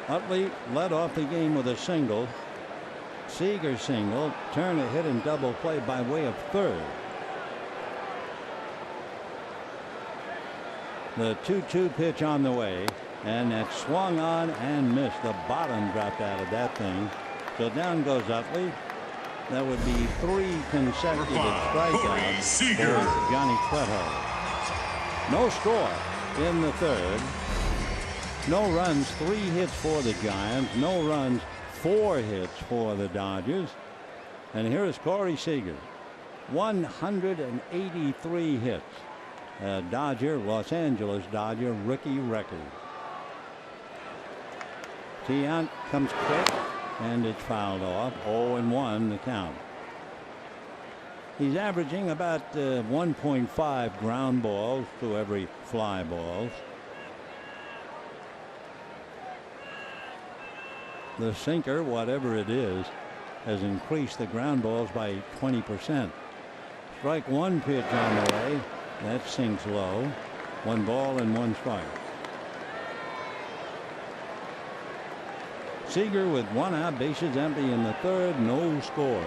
Utley led off the game with a single. Seager single. Turner hit in double play by way of third. The 2-2 pitch on the way. And that swung on and missed. The bottom dropped out of that thing. So down goes Utley. That would be 3 consecutive strikeouts for Johnny Cueto. No score in the third. No runs, 3 hits for the Giants. No runs, 4 hits for the Dodgers. And here is Corey Seager. 183 hits. Los Angeles Dodger rookie record. Tiant comes quick, and it's fouled off. 0-1 the count. He's averaging about 1.5 ground balls to every fly balls. The sinker, whatever it is, has increased the ground balls by 20%. Strike one pitch on the way. That sinks low. 1 ball and 1 strike. Seager with 1 out, bases empty in the 3rd, no score.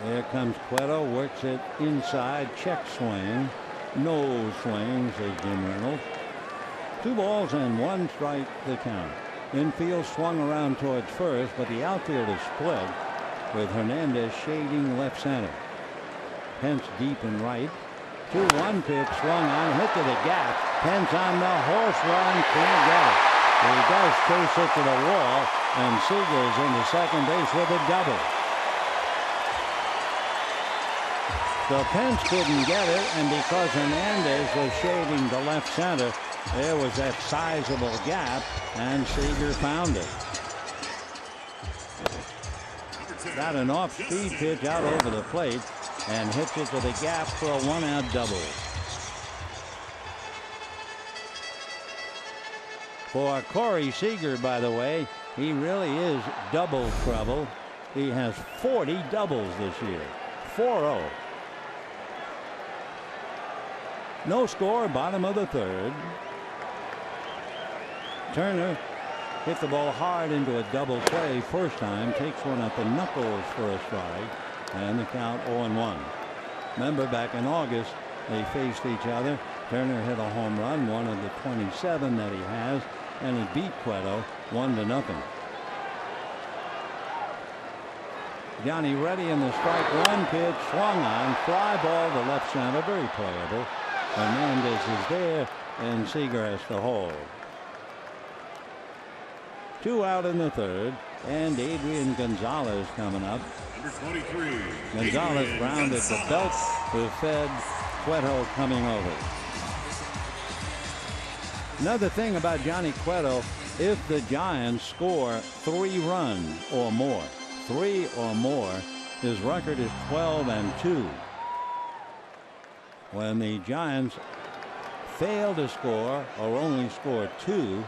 There comes Cueto, works it inside, check swing, no swing, says Jim Reynolds. 2 balls and 1 strike the count. Infield swung around towards first, but the outfield is split with Hernandez shading left center. Pence deep in right. 2-1 pitch swung on, hit to the gap. Pence on the horse run, can't get it. He does chase it to the wall, and Seager's into second base with a double. So Pence couldn't get it, and because Hernandez was shading to left center, there was that sizable gap, and Seager found it. Got an off-speed pitch out over the plate and hits it to the gap for a 1-out double. For Corey Seager, by the way, he really is double trouble. He has 40 doubles this year. 4-0. No score, bottom of the 3rd. Turner hit the ball hard into a double play first time, takes one at the knuckles for a strike, and the count 0-1. Remember, back in August, they faced each other. Turner hit a home run, one of the 27 that he has, and he beat Cueto 1-0. Johnny Reddy in the strike one pitch, swung on, fly ball to left center, very playable. Hernandez is there, and Seager has to hold. 2 out in the 3rd, and Adrian Gonzalez coming up. Number 23. Gonzalez grounded the belt, who fed Cueto coming over. Another thing about Johnny Cueto, if the Giants score 3 runs or more, 3 or more, his record is 12-2. When the Giants fail to score or only score 2,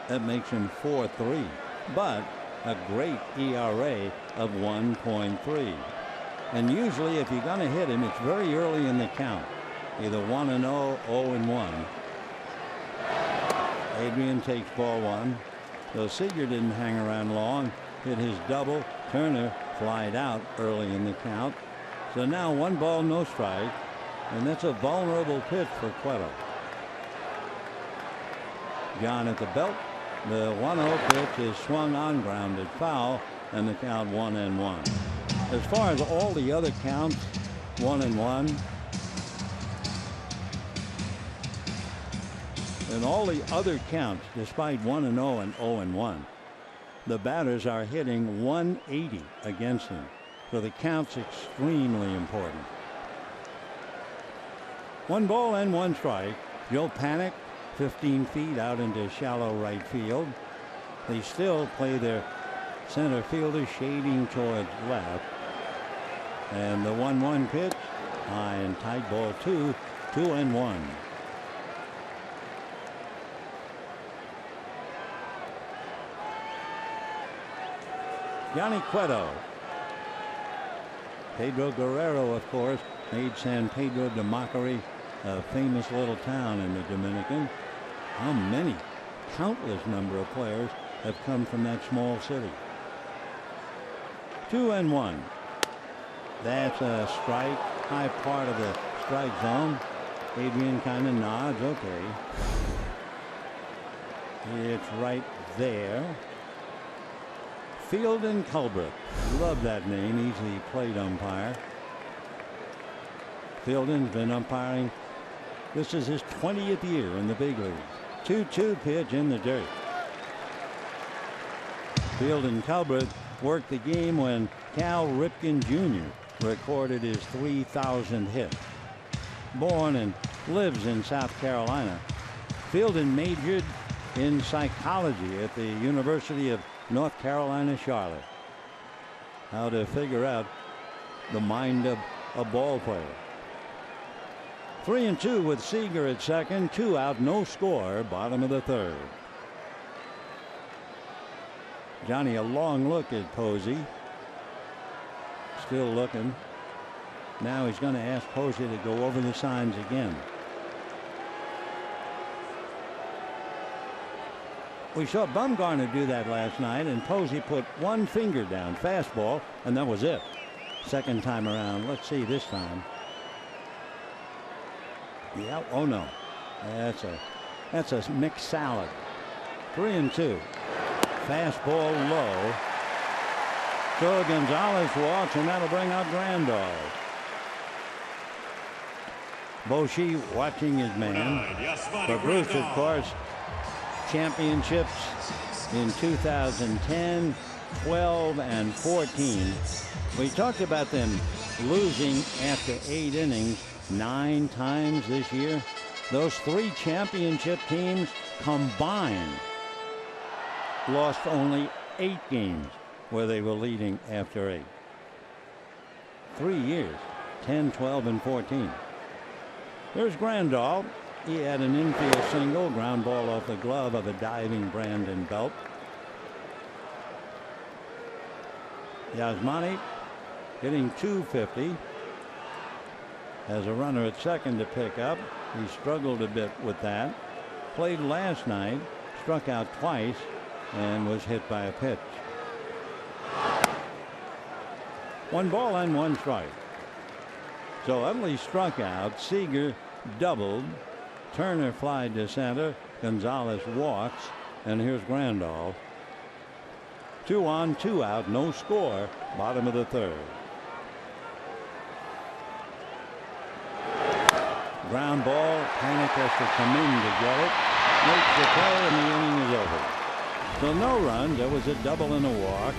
that makes him 4-3, but a great ERA of 1.3. And usually if you're going to hit him, it's very early in the count, either 1-0, 0-1. Adrian takes ball 1. So Seager didn't hang around long, hit his double. Turner flied out early in the count. So now 1 ball, no strike, and that's a vulnerable pitch for Cueto. John at the belt. The 1-0 pitch is swung on, grounded foul, and the count 1-1. As far as all the other counts, 1-1. And all the other counts, despite 1-0 and 0-1, the batters are hitting 180 against them. So the count's extremely important. 1 ball and 1 strike. Joe Panik, 15 feet out into shallow right field. They still play their center fielder shading towards left. And the 1-1 pitch, high and tight, ball 2, 2-1. Johnny Cueto. Pedro Guerrero, of course, made San Pedro de Macorís a famous little town in the Dominican. How many, countless number of players have come from that small city. 2-1. That's a strike, high part of the strike zone. Adrian kind of nods, okay. It's right there. Fielding Culbreth. Love that name. He's the plate umpire. Fielding's been umpiring. This is his 20th year in the big leagues. 2-2 pitch in the dirt. Fielding Culbreth worked the game when Cal Ripken Jr. recorded his 3,000th hit. Born and lives in South Carolina, Fielding majored in psychology at the University of North Carolina, Charlotte. How to figure out the mind of a ball player. 3-2 with Seager at second, 2 out, no score, bottom of the 3rd. Johnny, a long look at Posey. still looking. Now he's going to ask Posey to go over the signs again. We saw Bumgarner do that last night, and Posey put one finger down, fastball, and that was it. Second time around. Let's see this time. Yeah. Oh no. That's a mixed salad. 3-2. Fastball low. So Gonzalez walks, and that'll bring up Grandal. Bochy watching his man. But Bruce, of course, championships in 2010, 12, and 14. We talked about them losing after 8 innings 9 times this year. Those 3 championship teams combined lost only 8 games where they were leading after 8. 3 years, 10, 12, and 14. There's Grandal. He had an infield single, ground ball off the glove of a diving Brandon Belt. Yasmani hitting .250. Has a runner at second to pick up. He struggled a bit with that. Played last night, struck out twice, and was hit by a pitch. 1 ball and 1 strike. So Utley struck out. Seager doubled. Turner flied to center. Gonzalez walks. And here's Grandal. 2 on, 2 out, no score. Bottom of the 3rd. Ground ball. Panik has to come in to get it. Makes the play, and the inning is over. So no runs. There was a double and a walk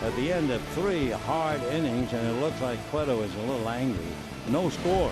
at the end of 3 hard innings, and it looks like Cueto is a little angry. No score.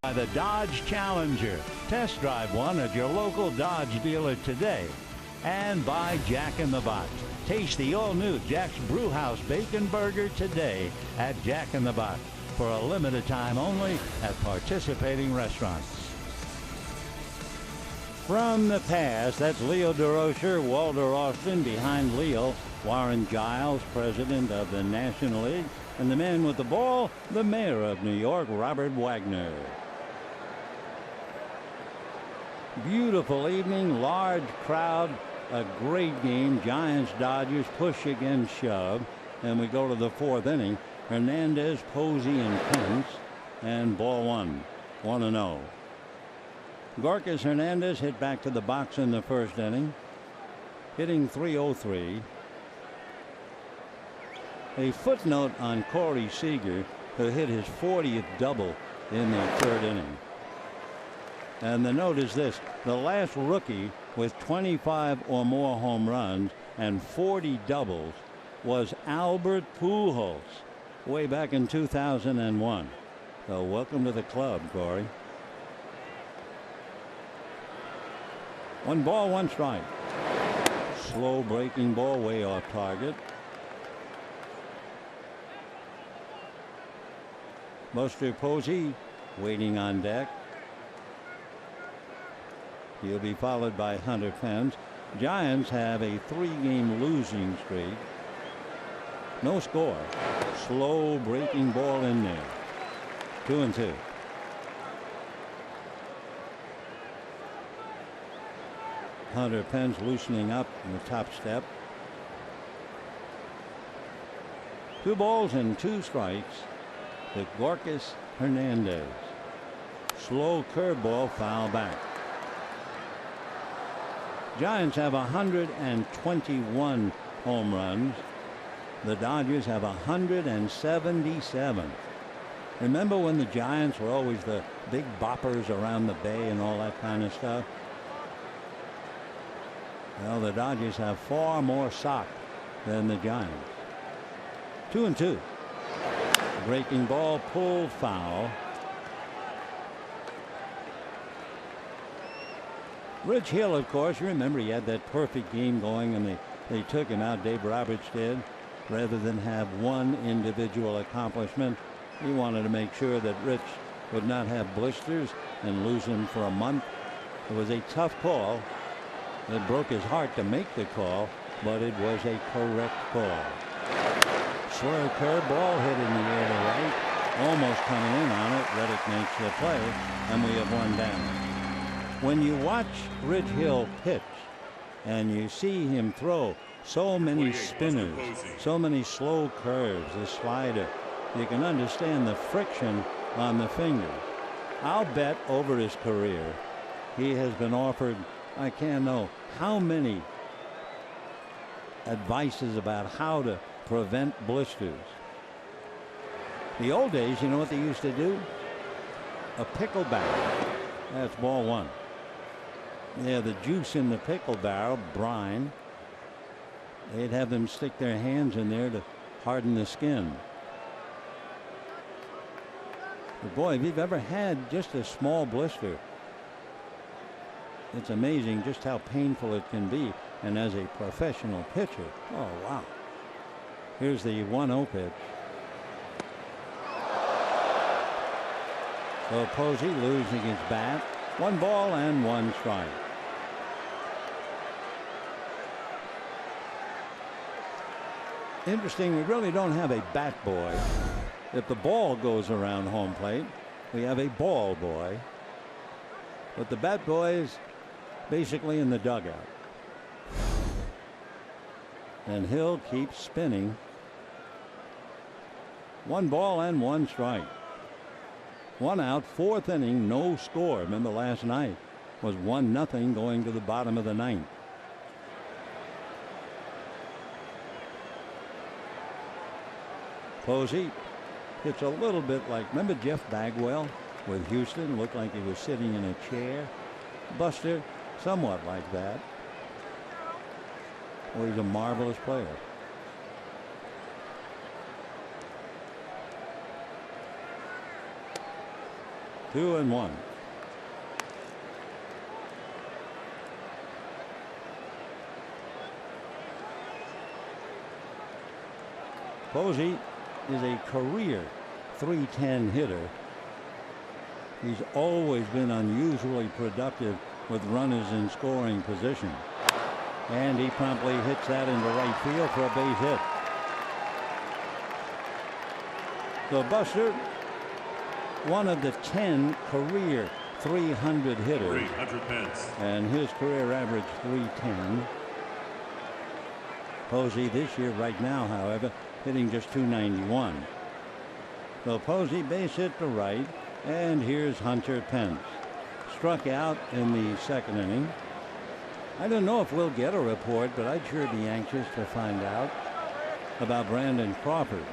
By the Dodge Challenger. Test drive one at your local Dodge dealer today. And by Jack in the Box. Taste the all-new Jack's Brewhouse Bacon Burger today at Jack in the Box for a limited time only at participating restaurants. From the past, that's Leo DeRocher, Walter Austin behind Leo, Warren Giles, president of the National League, and the man with the ball, the mayor of New York, Robert Wagner. Beautiful evening, large crowd, a great game. Giants, Dodgers, push against shove. And we go to the 4th inning. Hernandez, Posey, and Pence. And ball 1, 1-0. Gorkas Hernandez hit back to the box in the first inning, hitting .303. A footnote on Corey Seager, who hit his 40th double in the third inning. And the note is this: the last rookie with 25 or more home runs and 40 doubles was Albert Pujols way back in 2001. So welcome to the club, Corey. 1 ball, 1 strike. Slow breaking ball way off target. Buster Posey waiting on deck. He'll be followed by Hunter Pence. Giants have a 3-game losing streak. No score. Slow breaking ball in there. 2-2. Hunter Pence loosening up in the top step. 2 balls and 2 strikes to Gorkas Hernandez. Slow curveball, foul back. Giants have 121 home runs. The Dodgers have 177. Remember when the Giants were always the big boppers around the Bay and all that kind of stuff? Well, the Dodgers have far more sock than the Giants. 2-2. Breaking ball, pulled foul. Rich Hill, of course, you remember he had that perfect game going, and they took him out. Dave Roberts did, rather than have one individual accomplishment. He wanted to make sure that Rich would not have blisters and lose him for a month. It was a tough call. It broke his heart to make the call, but it was a correct call. Slur curveball hit in the air to right, almost coming in on it. Reddick makes the play, and we have 1 down. When you watch Rich Hill pitch and you see him throw so many spinners, so many slow curves, the slider, you can understand the friction on the fingers. I'll bet over his career he has been offered, I can't know how many advices about how to prevent blisters. The old days, you know what they used to do? A pickle barrel. That's ball 1. Yeah, the juice in the pickle barrel, brine. They'd have them stick their hands in there to harden the skin. But boy, if you've ever had just a small blister, it's amazing just how painful it can be. And as a professional pitcher, oh wow. Here's the 1-0 pitch. So Posey losing his bat. 1 ball and 1 strike. Interesting, we really don't have a bat boy. If the ball goes around home plate, we have a ball boy. But the bat boy is basically in the dugout. And Hill keeps spinning. 1 ball and 1 strike. 1 out, 4th inning, no score. Remember last night was 1-0 going to the bottom of the 9th. Posey hits a little bit like, remember Jeff Bagwell with Houston? Looked like he was sitting in a chair. Buster, somewhat like that. Well, he's a marvelous player. Two and one. Posey is a career .310 hitter. He's always been unusually productive with runners in scoring position. And he promptly hits that into right field for a base hit. So Buster, one of the 10 career .300 hitters. 300 pence. And his career average .310. Posey this year right now, however, hitting just .291. So Posey base hit to right, and here's Hunter Pence. struck out in the second inning. I don't know if we'll get a report, but I'd sure be anxious to find out about Brandon Crawford.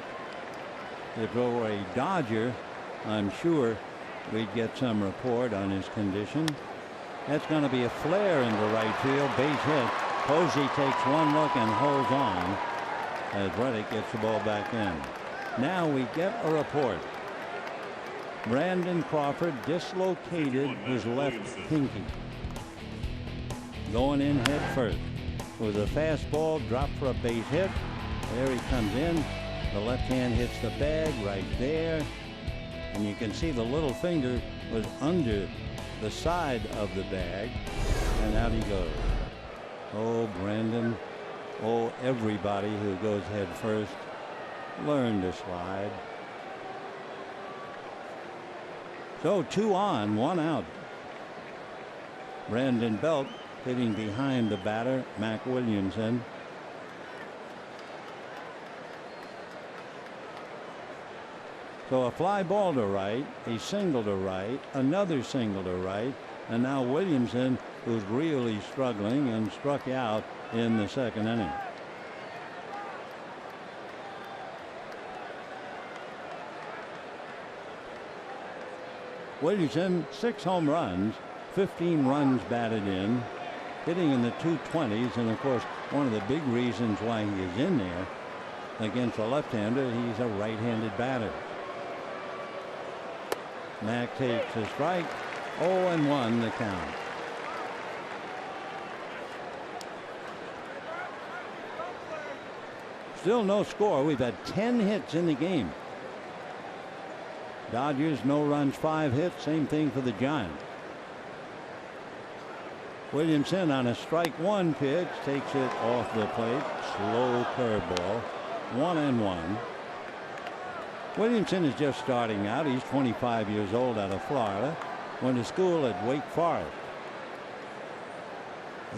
If it were a Dodger, I'm sure we'd get some report on his condition. That's going to be a flare into right field. Base hit. Posey takes one look and holds on as Reddick gets the ball back in. Now we get a report. Brandon Crawford dislocated his left pinky. Going in head first. It was a fastball, dropped for a base hit. There he comes in. The left hand hits the bag right there. And you can see the little finger was under the side of the bag. And out he goes. Oh, Brandon. Oh, everybody who goes head first, learn to slide. So 2 on, 1 out. Brandon Belt hitting behind the batter, Mac Williamson. So a fly ball to right, a single to right, another single to right, and now Williamson, who's really struggling and struck out in the second inning. Williamson, 6 home runs, 15 runs batted in, hitting in the 220s, and of course one of the big reasons why he is in there against a left-hander, he's a right-handed batter. Mac takes a strike. 0-1 the count. Still no score. We've had 10 hits in the game. Dodgers, no runs, 5 hits. Same thing for the Giants. Williamson on a strike 1 pitch takes it off the plate. Slow curveball. 1-1. Williamson is just starting out. He's 25 years old, out of Florida. Went to school at Wake Forest.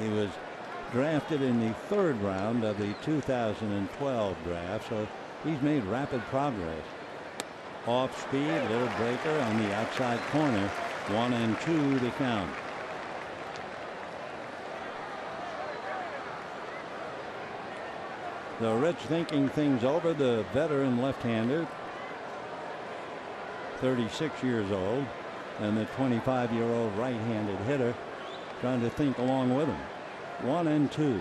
He was drafted in the 3rd round of the 2012 draft, so he's made rapid progress. Off speed, little breaker on the outside corner. 1-2 the count. The Rich thinking things over, the veteran left-hander, 36 years old, and the 25-year-old right-handed hitter trying to think along with him. 1-2.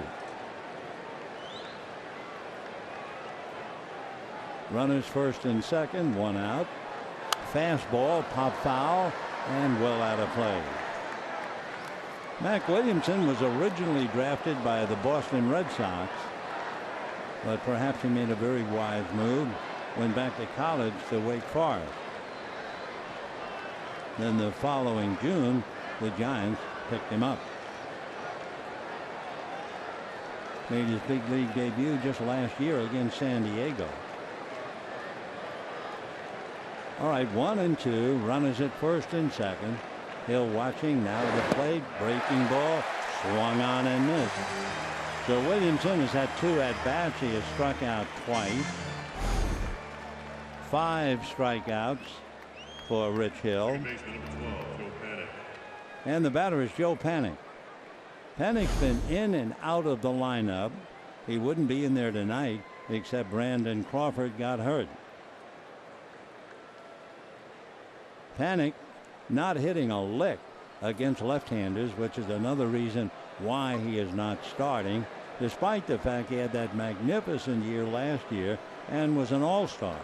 Runners first and second, 1 out. Fastball, pop foul, and well out of play. Mac Williamson was originally drafted by the Boston Red Sox, but perhaps he made a very wise move. Went back to college to Wake Forest. Then the following June, the Giants picked him up. Made his big league debut just last year against San Diego. All right, 1-2. Runners at first and second. Hill watching, now to the plate. Breaking ball. Swung on and missed. So Williamson has had 2 at-bats. He has struck out twice. 5 strikeouts for Rich Hill. And the batter is Joe Panik. Panik's been in and out of the lineup. He wouldn't be in there tonight, except Brandon Crawford got hurt. Panik not hitting a lick against left-handers, which is another reason why he is not starting, despite the fact he had that magnificent year last year and was an all-star.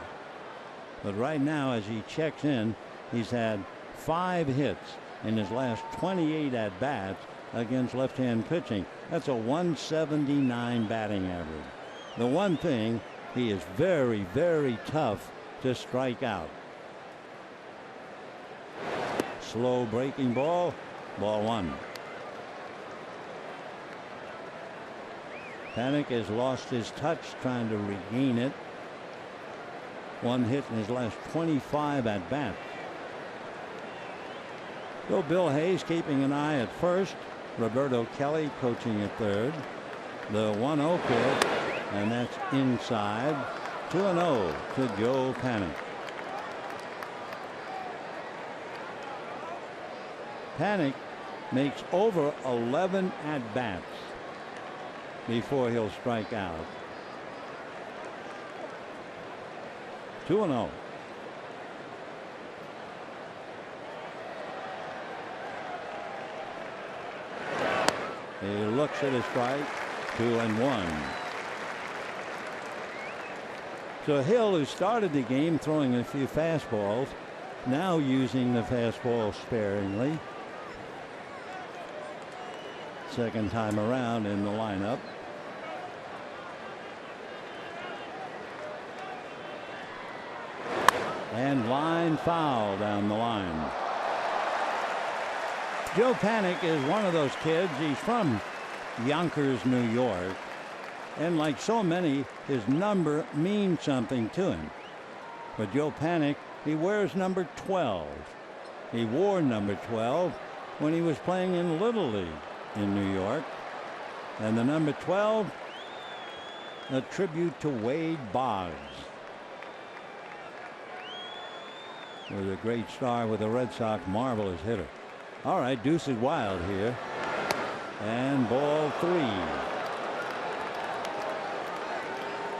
But right now, as he checks in, he's had 5 hits in his last 28 at-bats against left-hand pitching. That's a 179 batting average. The one thing, he is very, very tough to strike out. Slow breaking ball. Ball 1. Panik has lost his touch trying to regain it. 1 hit in his last 25 at bats. So Bill Hayes keeping an eye at first. Roberto Kelly coaching at third. The 1-0 pitch, and that's inside. 2-0 to Joe Panik. Panik makes over 11 at-bats before he'll strike out. 2-0. He looks at his strike. 2-1. So Hill, who started the game throwing a few fastballs, now using the fastball sparingly. Second time around in the lineup. And line foul down the line. Joe Panik is one of those kids. He's from Yonkers, New York. And like so many, his number means something to him. But Joe Panik, he wears number 12. He wore number 12 when he was playing in Little League in New York. And the number 12, a tribute to Wade Boggs, was a great star with the Red Sox, marvelous hitter. All right, deuce is wild here. And ball 3.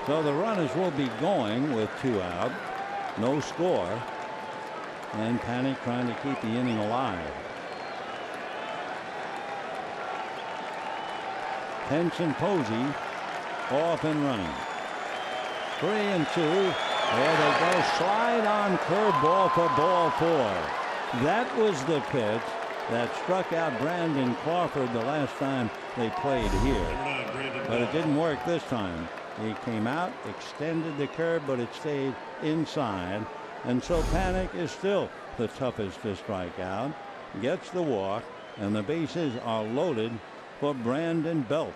So the runners will be going with 2 out. No score. And Panik trying to keep the inning alive. Pence and Posey off and running. 3-2. There they go. Slide on curveball for ball 4. That was the pitch that struck out Brandon Crawford the last time they played here. But it didn't work this time. He came out, extended the curve, but it stayed inside. And so Panik is still the toughest to strike out. Gets the walk, and the bases are loaded for Brandon Belt.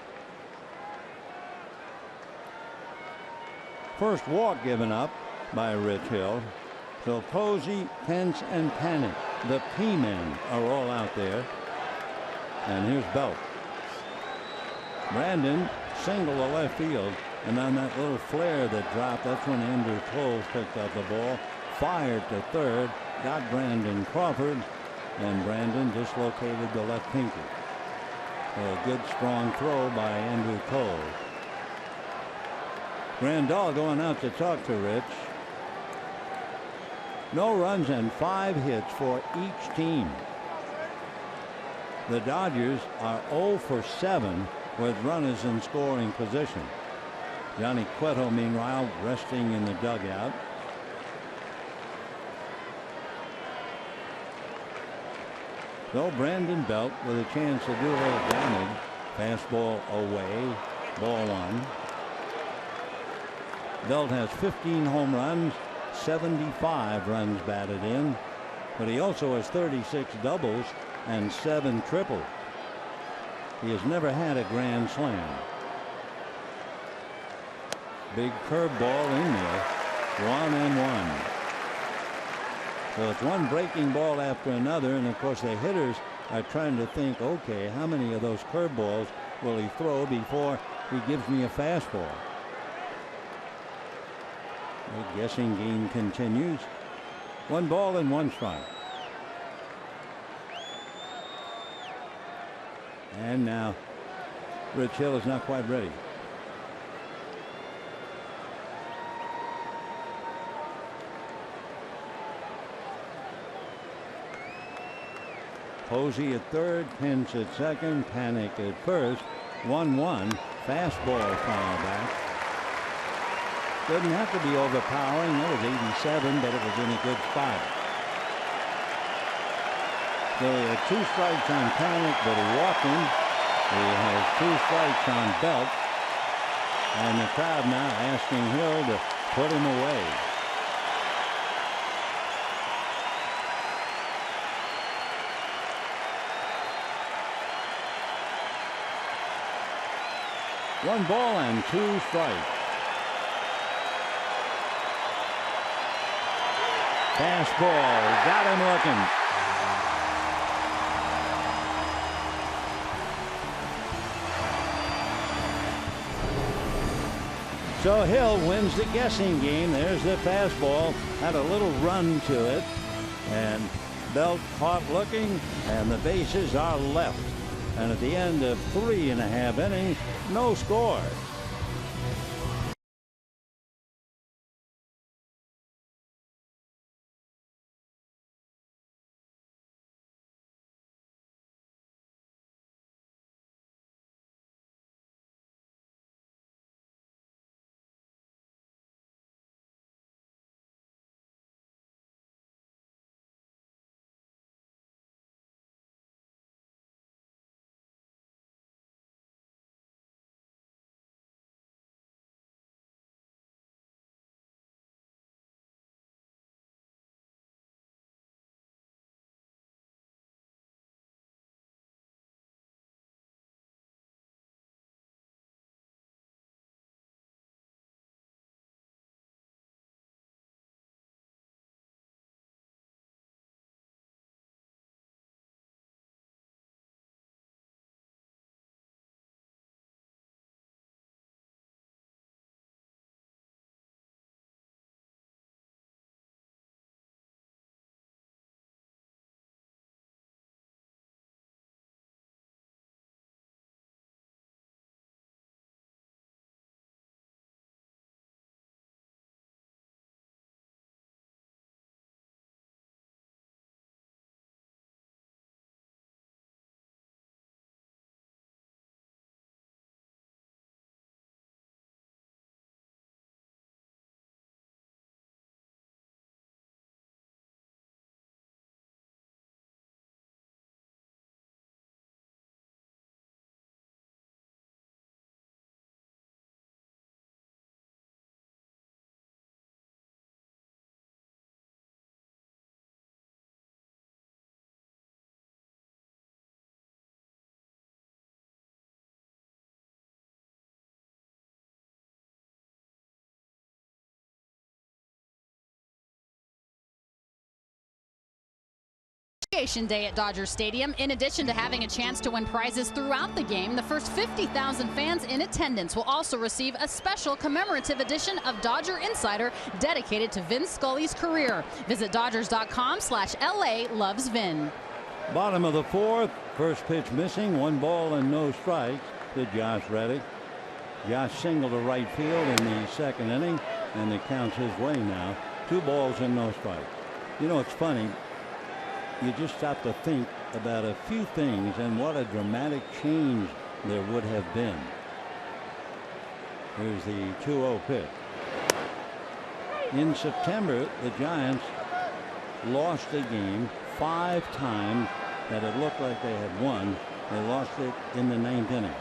First walk given up by Rich Hill. So Posey, Pence, and Panik, the P-men, are all out there. And here's Belt. Brandon single to left field. And on that little flare that dropped, that's when Andrew Close picked up the ball, fired to third, got Brandon Crawford, and Brandon dislocated the left pinky. A good strong throw by Andrew Cole. Grandal going out to talk to Rich. No runs and 5 hits for each team. The Dodgers are 0 for 7 with runners in scoring position. Johnny Cueto, meanwhile, resting in the dugout. So Brandon Belt with a chance to do a little damage. Fastball away. Ball 1. Belt has 15 home runs, 75 runs batted in, but he also has 36 doubles and 7 triples. He has never had a grand slam. Big curveball in there. 1-1. So it's one breaking ball after another, and of course the hitters are trying to think, okay, how many of those curveballs will he throw before he gives me a fastball? The guessing game continues. 1 ball and 1 strike. And now Rich Hill is not quite ready. Posey at third, Pence at second, Panik at first. 1-1. Fastball foul back. Didn't have to be overpowering. That was 87, but it was in a good spot. So he had 2 strikes on Panik, but he walked him. He has 2 strikes on Belt. And the crowd now asking Hill to put him away. One ball and 2 strikes. Fastball, got him looking. So Hill wins the guessing game. There's the fastball. Had a little run to it. And Belt caught looking, and the bases are left. And at the end of 3.5 innings, no score. Day at Dodger Stadium. In addition to having a chance to win prizes throughout the game, the first 50,000 fans in attendance will also receive a special commemorative edition of Dodger Insider dedicated to Vin Scully's career. Visit Dodgers.com/LA loves Vin. Bottom of the fourth, first pitch missing, 1 ball and no strikes to Josh Reddick. Josh singled to right field in the second inning, and it counts his way now. 2 balls and no strikes. You know, it's funny. You just stop to think about a few things and what a dramatic change there would have been. Here's the 2-0 pitch. In September, the Giants lost a game 5 times that it looked like they had won. They lost it in the 9th inning.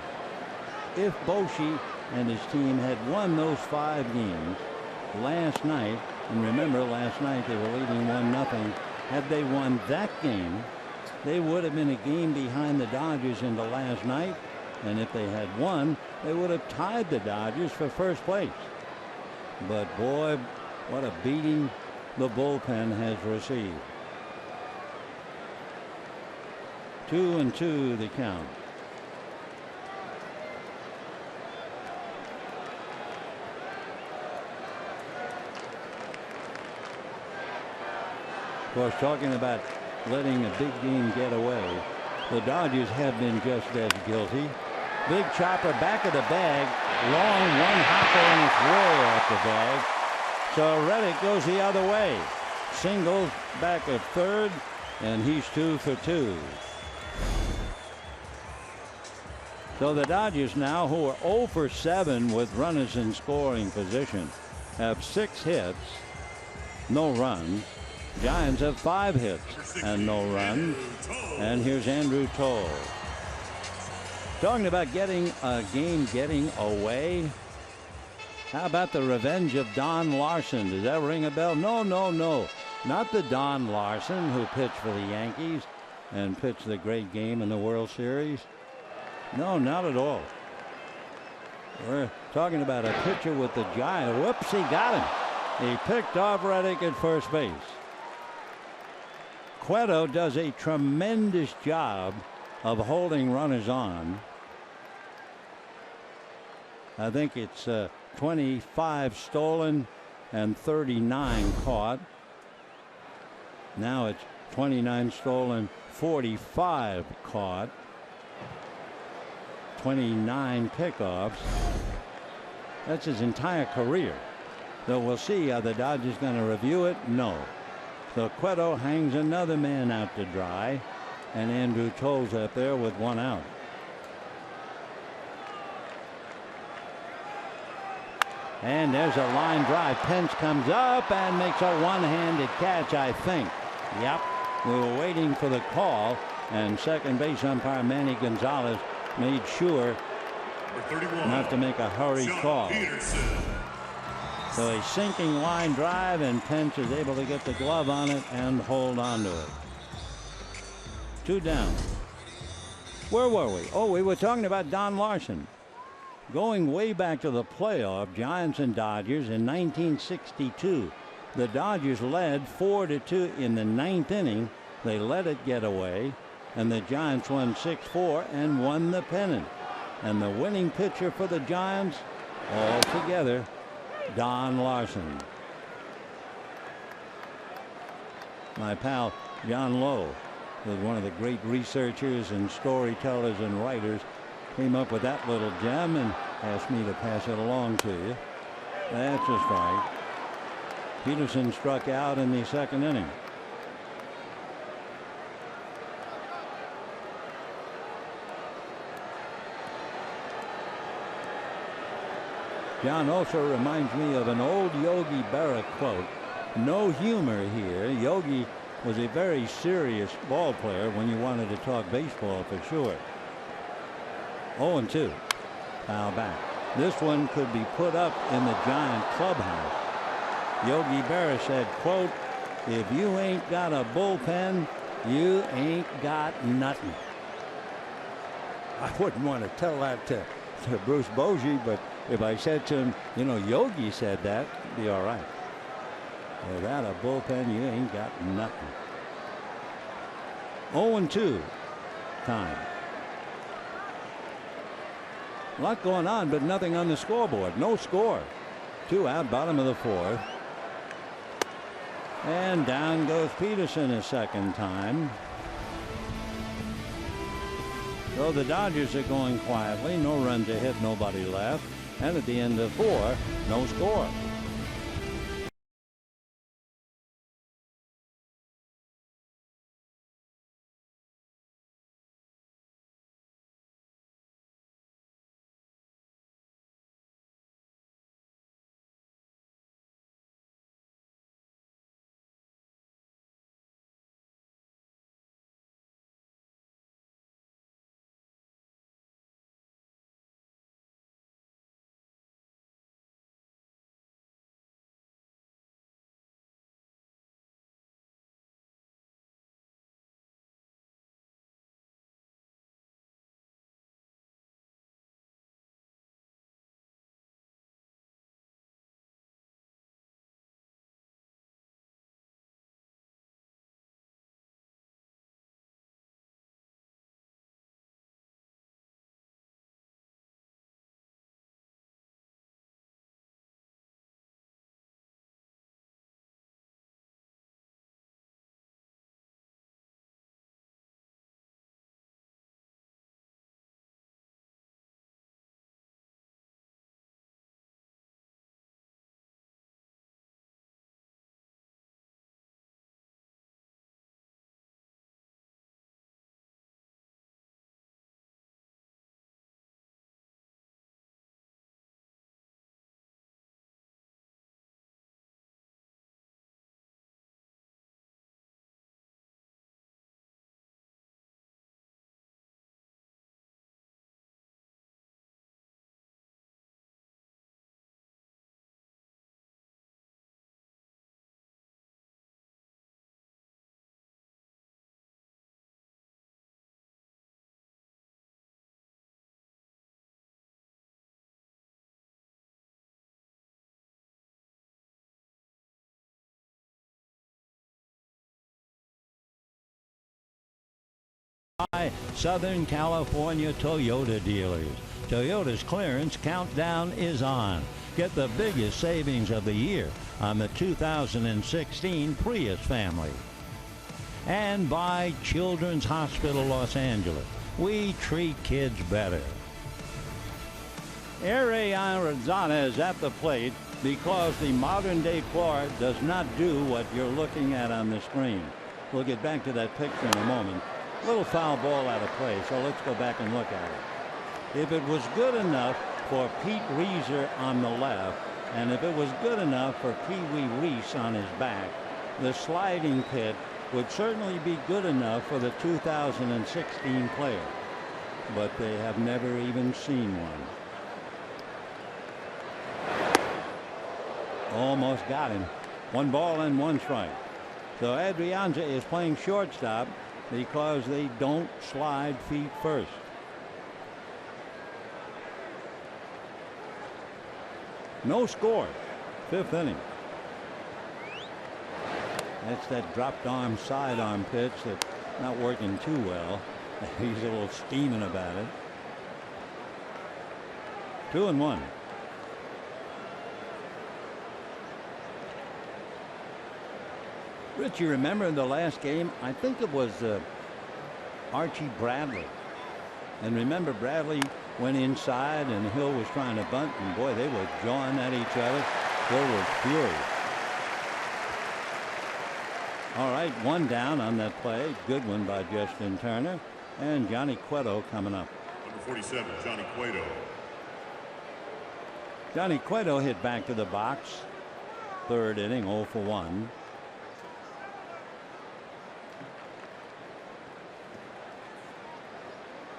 If Bochy and his team had won those 5 games last night, and remember last night they were leading 1-0. Had they won that game, they would have been a game behind the Dodgers into last night. And if they had won, they would have tied the Dodgers for first place. But boy, what a beating the bullpen has received. 2-2 the count. Of course, talking about letting a big game get away, the Dodgers have been just as guilty. Big chopper back of the bag, long one-hopper and it's way off the bag. So Reddick goes the other way. Singles back at third, and he's 2 for 2. So the Dodgers now, who are 0 for 7 with runners in scoring position, have 6 hits, no runs. Giants have 5 hits and no runs. And here's Andrew Toll. Talking about getting a game getting away. How about the revenge of Don Larson? Does that ring a bell? No. Not the Don Larson who pitched for the Yankees and pitched the great game in the World Series. No, not at all. We're talking about a pitcher with the Giants. Whoops, he got him. He picked off Reddick at first base. Cueto does a tremendous job of holding runners on. I think it's 25 stolen and 39 caught. Now it's 29 stolen, 45 caught, 29 pickoffs. That's his entire career. So we'll see. Are the Dodgers going to review it? No. So Cueto hangs another man out to dry, and Andrew Toll's up there with one out. And there's a line drive. Pence comes up and makes a one-handed catch, I think. Yep. We were waiting for the call, and second base umpire Manny Gonzalez made sure not to make a hurried call. So a sinking line drive, and Pence is able to get the glove on it and hold on to it. 2 down. Where were we? Oh, we were talking about Don Larson. Going way back to the playoff, Giants and Dodgers in 1962. The Dodgers led 4-2 in the 9th inning. They let it get away, and the Giants won 6-4 and won the pennant. And the winning pitcher for the Giants, altogether, Don Larson. My pal John Lowe was one of the great researchers and storytellers and writers. Came up with that little gem and asked me to pass it along to you. That's a strike. Peterson struck out in the 2nd inning. John also reminds me of an old Yogi Berra quote. No humor here. Yogi was a very serious ball player when you wanted to talk baseball for sure. 0-2. Foul back. This one could be put up in the Giant clubhouse. Yogi Berra said, quote, "If you ain't got a bullpen, you ain't got nothing." I wouldn't want to tell that to Bruce Bochy, but if I said to him, you know, Yogi said that, it'd be all right. Without a bullpen, you ain't got nothing. 0-2 time. A lot going on, but nothing on the scoreboard. No score. 2 out, bottom of the 4th. And down goes Peterson a second time. So the Dodgers are going quietly. No runs are hit, nobody left. And at the end of 4, no score. Southern California Toyota dealers. Toyota's clearance countdown is on. Get the biggest savings of the year on the 2016 Prius family. and by Children's Hospital Los Angeles. We treat kids better. Ray Arizona is at the plate because the modern-day Clark does not do what you're looking at on the screen. We'll get back to that picture in a moment. Little foul ball out of play, so let's go back and look at it. If it was good enough for Pete Reiser on the left, and if it was good enough for Pee Wee Reese on his back, the sliding pit would certainly be good enough for the 2016 player. But they have never even seen one. Almost got him. 1 ball and 1 strike. So Adrianza is playing shortstop because they don't slide feet first. No score. 5th inning. That's that dropped arm sidearm pitch that's not working too well. He's a little steaming about it. 2-1. Rich, you remember in the last game, I think it was Archie Bradley. And remember, Bradley went inside and Hill was trying to bunt, and boy, they were jawing at each other. Hill was furious. All right, 1 down on that play. Good one by Justin Turner. And Johnny Cueto coming up. Number 47, Johnny Cueto. Johnny Cueto hit back to the box. 3rd inning, 0 for 1.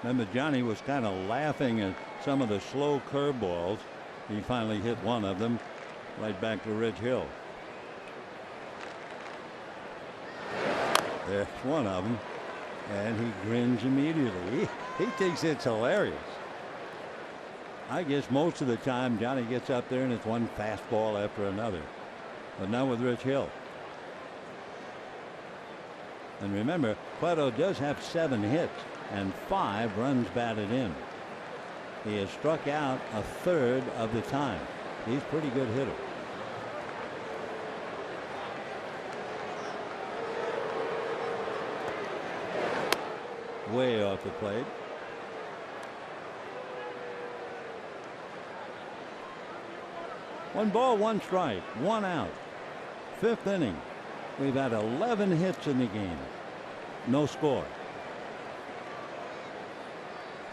Remember, Johnny was kind of laughing at some of the slow curveballs. He finally hit one of them right back to Rich Hill. There's one of them, and he grins immediately. He thinks it's hilarious. I guess most of the time Johnny gets up there and it's one fastball after another, but not with Rich Hill. And remember, Cueto does have 7 hits and 5 runs batted in. He has struck out 1/3 of the time. He's a pretty good hitter. Way off the plate. One ball, 1 strike, 1 out. 5th inning. We've had 11 hits in the game. No score.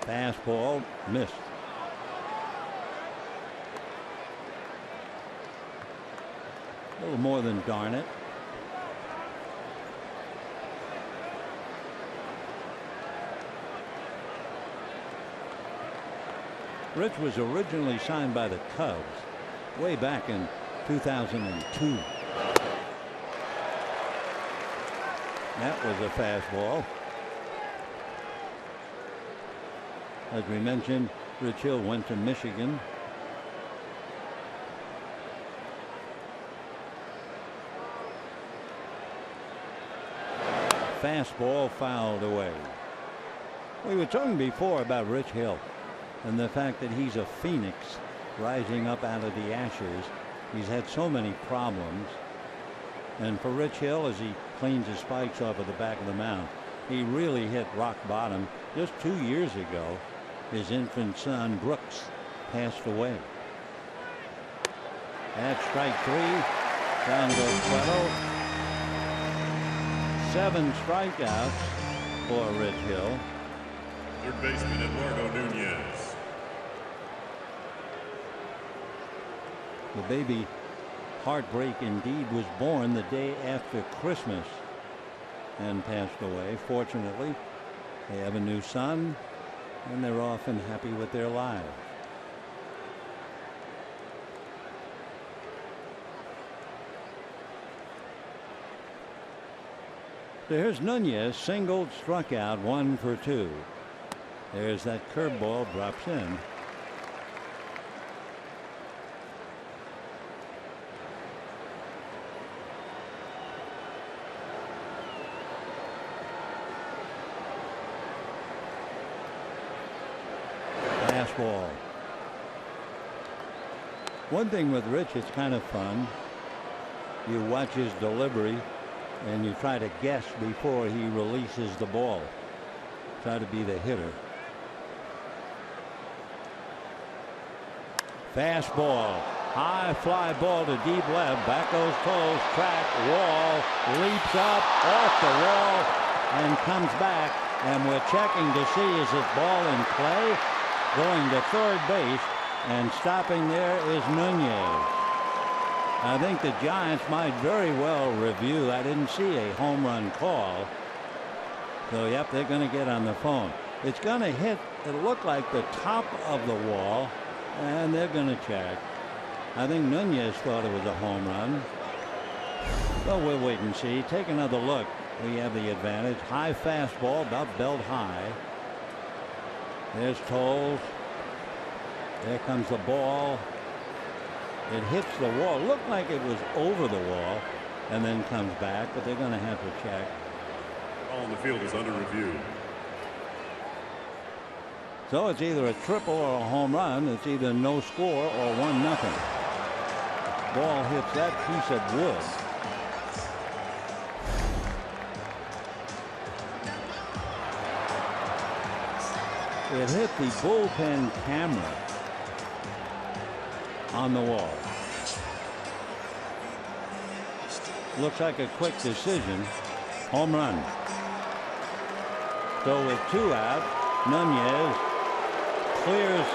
Fastball missed. A little more than darn it. Rich was originally signed by the Cubs way back in 2002. That was a fastball. As we mentioned, Rich Hill went to Michigan. Fastball fouled away. We were talking before about Rich Hill and the fact that he's a phoenix rising up out of the ashes. He's had so many problems. And for Rich Hill, as he cleans his spikes off of the back of the mound, he really hit rock bottom. Just 2 years ago, his infant son, Brooks, passed away. That's strike 3. Down goes Cueto. 7 strikeouts for Rich Hill. Third baseman, Eduardo Nunez. The baby heartbreak indeed was born the day after Christmas and passed away. Fortunately, they have a new son and they're off and happy with their lives. There's Nunez, singled, struck out, 1 for 2. There's that curveball, drops in. Fastball. One thing with Rich, it's kind of fun. You watch his delivery and you try to guess before he releases the ball. Try to be the hitter. Fastball. High fly ball to deep left. Back goes Toles. Track. Wall. Leaps up off the wall and comes back. And we're checking to see is this ball in play. Going to third base. And stopping there is Nunez. I think the Giants might very well review. I didn't see a home run call. So, yep, they're going to get on the phone. It's going to hit, it looked like the top of the wall, and they're going to check. I think Nunez thought it was a home run. Well, we'll wait and see. Take another look. We have the advantage. High fastball, about belt high. There's Toles. There comes the ball. It hits the wall. Looked like it was over the wall and then comes back, but they're going to have to check. Ball in the field is under review. So it's either a triple or a home run. It's either no score or 1-0. Ball hits that piece of wood. It hit the bullpen camera on the wall. Looks like a quick decision. Home run. So with 2 out, Nunez clears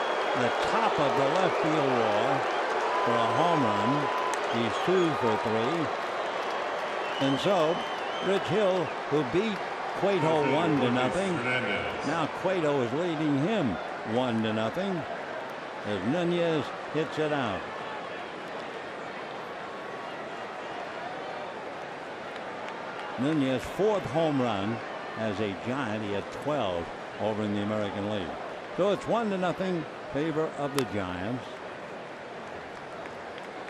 the top of the left field wall for a home run. He's 2 for 3. And so Rich Hill, who beat Cueto 1-0. Now Cueto is leading him 1-0 as Nunez hits it out. Nunez's 4th home run as a Giant. He had 12 over in the American League. So it's 1-0 favor of the Giants.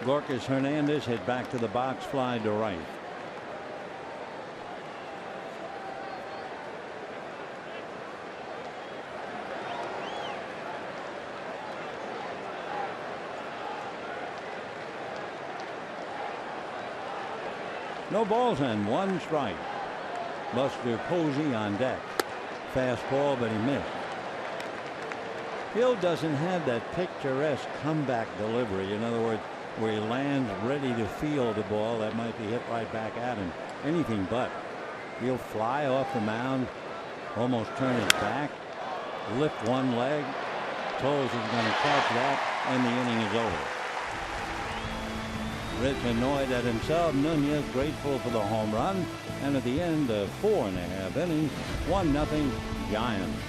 Gorkas Hernandez hit back to the box, fly to right. No balls and 1 strike. Buster Posey on deck. Fastball, but he missed. Hill doesn't have that picturesque comeback delivery. In other words, where he lands ready to field the ball that might be hit right back at him. Anything but. He'll fly off the mound, almost turn his back, lift one leg. Toles is going to catch that, and the inning is over. Rich annoyed at himself. Nunez grateful for the home run. And at the end of 4.5 innings, 1-0 Giants.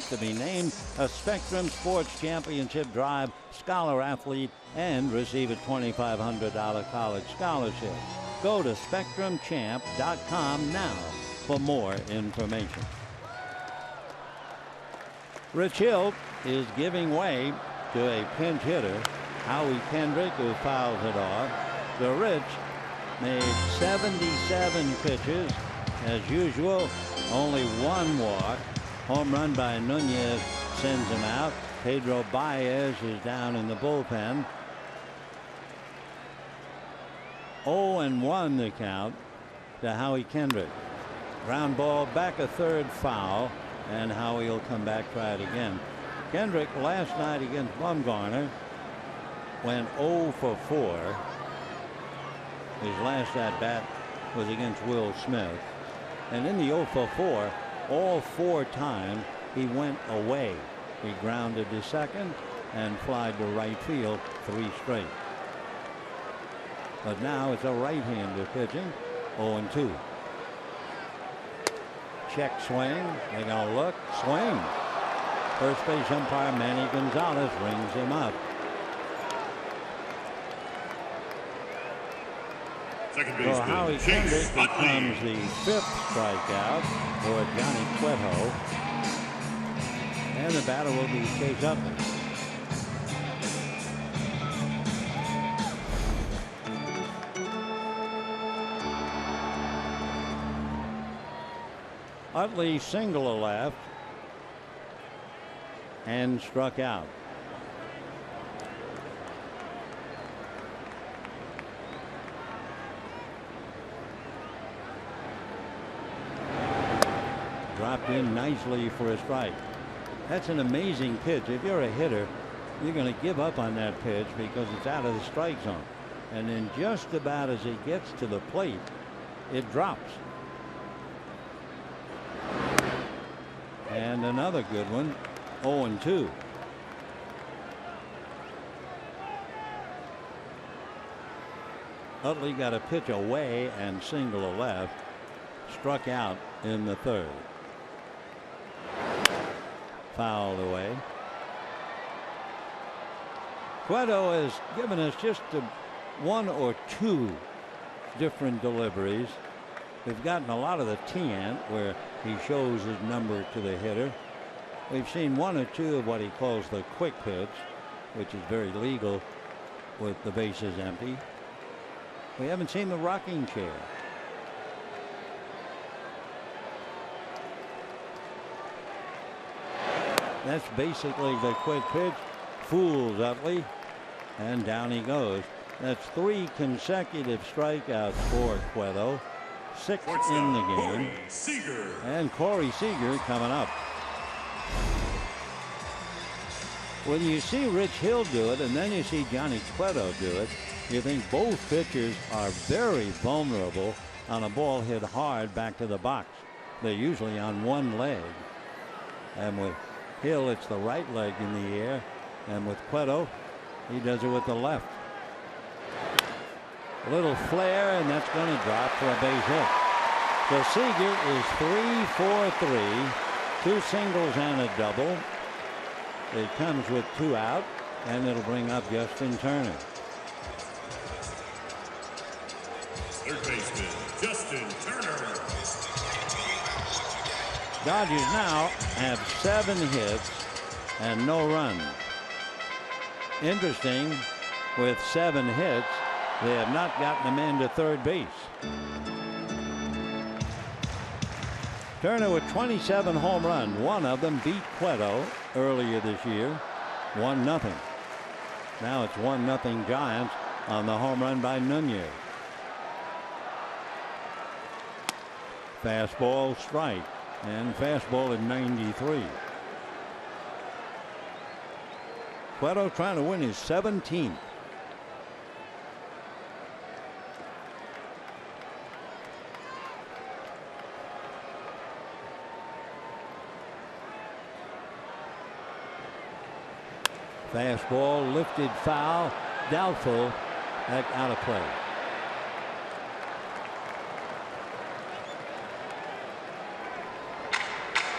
chance to be named a Spectrum Sports Championship Drive Scholar Athlete and receive a $2,500 college scholarship. Go to SpectrumChamp.com now for more information. Rich Hill is giving way to a pinch hitter, Howie Kendrick, who fouls it off. The Rich made 77 pitches. As usual, only one walk. Home run by Nunez sends him out. Pedro Baez is down in the bullpen. 0-1 the count to Howie Kendrick. Ground ball back a third, foul, and Howie will come back, try it again. Kendrick last night against Bumgarner went 0 for 4. His last at bat was against Will Smith. And in the 0 for 4, all 4 times he went away. He grounded to second and flied to right field 3 straight. But now it's a right-hander pitching, 0-2. Check swing. They're going to look. Swing. First base umpire Manny Gonzalez rings him up. Second So baseman, Howie Kendrick becomes the 5th strikeout for Johnny Cueto. And the batter will be Chase Utley. Utley single left and struck out. Dropped in nicely for a strike. That's an amazing pitch. If you're a hitter, you're going to give up on that pitch because it's out of the strike zone. And then just about as it gets to the plate, it drops. And another good one, 0-2. Utley got a pitch away and single left. Struck out in the 3rd. Fouled away. Cueto has given us just 1 or 2 different deliveries. We've gotten a lot of the T-ant where he shows his number to the hitter. We've seen 1 or 2 of what he calls the quick pitch, which is very legal with the bases empty. We haven't seen the rocking chair. That's basically the quick pitch. Fools Utley, and down he goes. That's 3 consecutive strikeouts for Cueto. 6 in the game. And Corey Seager coming up. When you see Rich Hill do it and then you see Johnny Cueto do it, you think both pitchers are very vulnerable on a ball hit hard back to the box. They're usually on one leg. And with Hill, it's the right leg in the air. And with Cueto, he does it with the left. A little flare, and that's going to drop for a base hit. So Seager is 3 for 3, 2 singles and a double. It comes with 2 out, and it'll bring up Justin Turner. Third baseman, Justin Turner. Dodgers now have 7 hits and no runs. Interesting, with 7 hits, they have not gotten a man to third base. Turner with 27 home runs. 1 of them beat Cueto earlier this year. 1-0. Now it's 1-0 Giants on the home run by Nunez. Fastball strike, and fastball at 93. Cueto trying to win his 17th. Fastball lifted foul, doubtful, back out of play.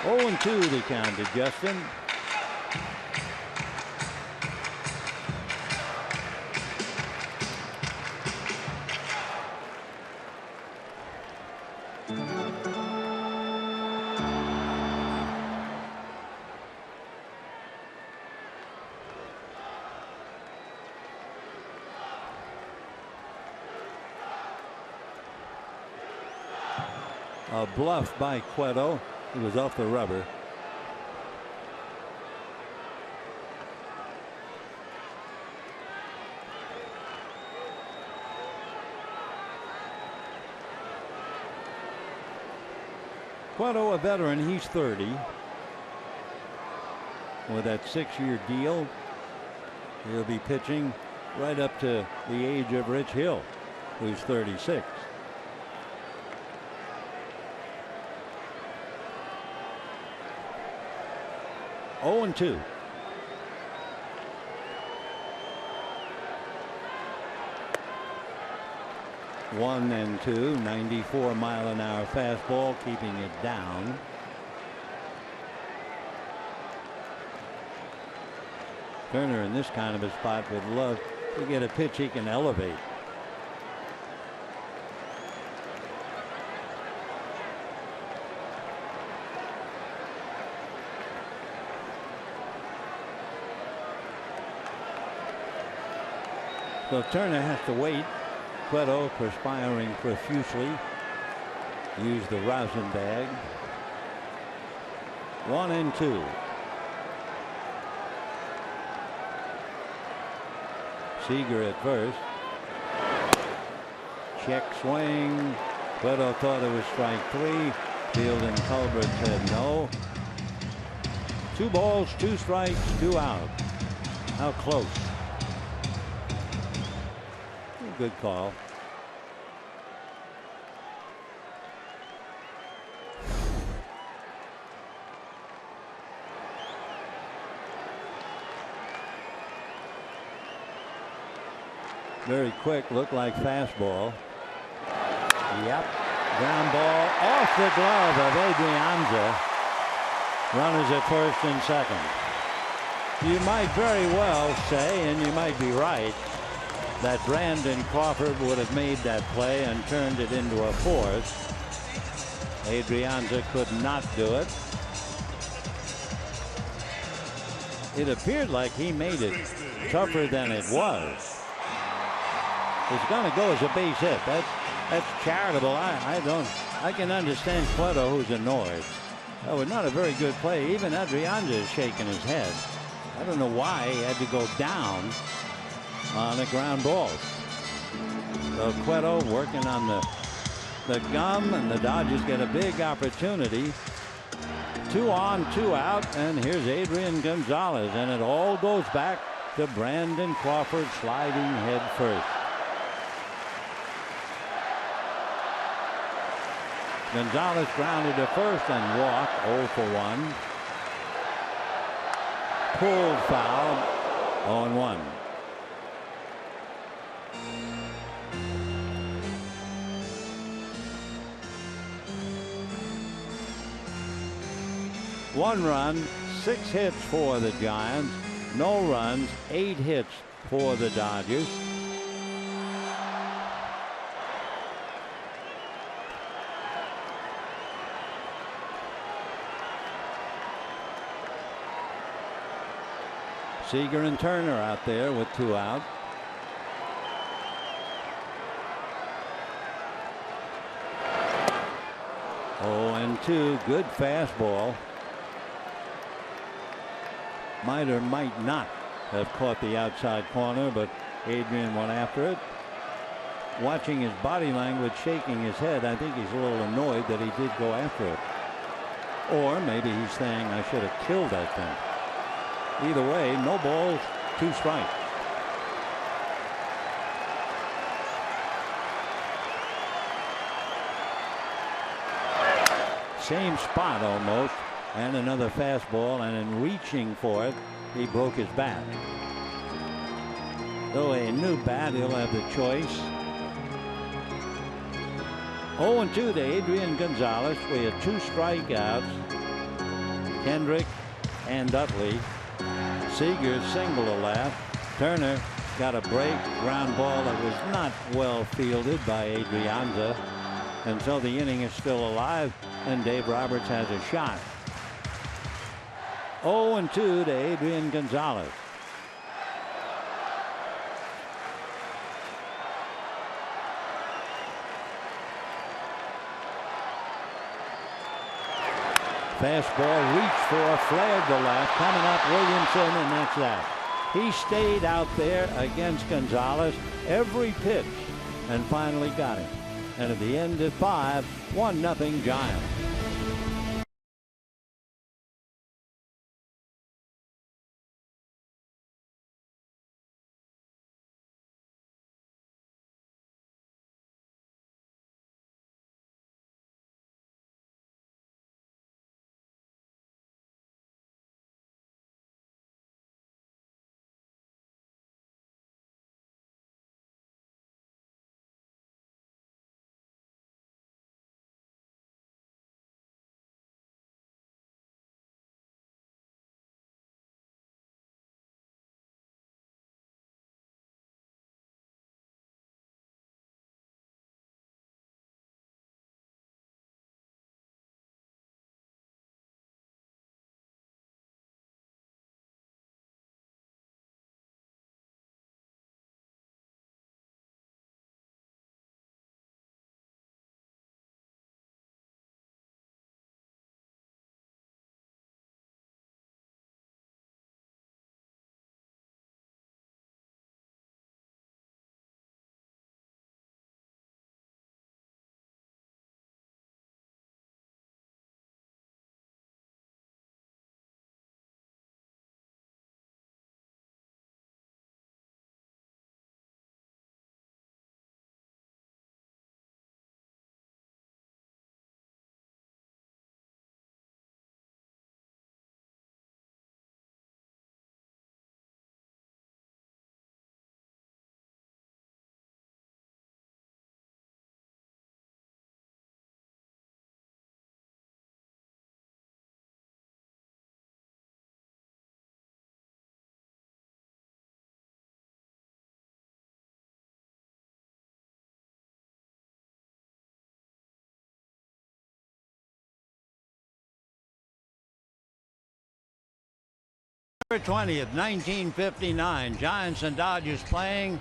0-2 the count to Justin. A bluff by Cueto. He was off the rubber. Cueto, a veteran, he's 30. With that 6-year deal, he'll be pitching right up to the age of Rich Hill, who's 36. Oh, 2. One and 2, 94-mile-an-hour fastball, keeping it down. Turner in this kind of a spot would love to get a pitch he can elevate. So Turner has to wait. Cueto perspiring profusely. Use the rosin bag. 1-2. Seager at first. Check swing. Cueto thought it was strike 3. Field and Culbert said no. 2 balls, 2 strikes, 2 out. How close. Good call. Very quick, looked like fastball. Yep. Ground ball off the glove of Adrianza. Runners at first and second. You might very well say, and you might be right, that Brandon Crawford would have made that play and turned it into a fourth. Adrianza could not do it. It appeared like he made it tougher than it was. It's going to go as a base hit. That's charitable. I can understand Cueto, who's annoyed. That was not a very good play. Even Adrianza is shaking his head. I don't know why he had to go down on a ground ball. So Cueto working on the gum, and the Dodgers get a big opportunity. 2 on, 2 out, and here's Adrian Gonzalez, and it all goes back to Brandon Crawford sliding head first. Gonzalez grounded to first and walked. 0 for 1. Pulled foul. 0-1. One run, 6 hits for the Giants. No runs, 8 hits for the Dodgers. Seager and Turner out there with 2 out. Oh, and 2, good fastball. Might or might not have caught the outside corner, but Adrian went after it. Watching his body language, shaking his head, I think he's a little annoyed that he did go after it. Or maybe he's saying, I should have killed that thing. Either way, no balls, 2 strikes. Same spot almost, and another fastball, and in reaching for it, he broke his bat. Though a new bat, he'll have the choice. 0-2 to Adrian Gonzalez. We had 2 strikeouts Kendrick and Utley. Seager single to left. Turner got a break ground ball that was not well fielded by Adrianza. And so the inning is still alive, and Dave Roberts has a shot. 0-2 to Adrian Gonzalez. Fastball reached for, flared to left, coming up Williamson, and that's that. He stayed out there against Gonzalez every pitch and finally got him. And at the end of 5, 1-0 Giants. November 20th, 1959, Giants and Dodgers playing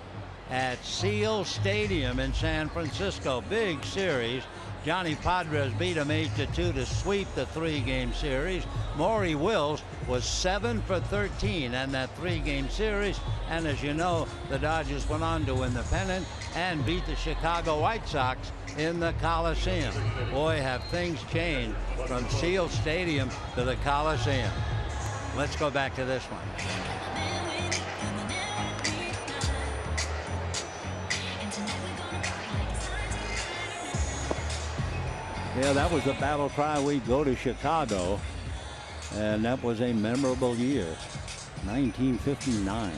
at Seal Stadium in San Francisco. Big series. Johnny Padres beat him 8-2 to sweep the 3-game series. Maury Wills was 7 for 13 in that 3-game series. And as you know, the Dodgers went on to win the pennant and beat the Chicago White Sox in the Coliseum. Boy, have things changed from Seal Stadium to the Coliseum. Let's go back to this one. Yeah, that was the battle cry. We go to Chicago, and that was a memorable year, 1959.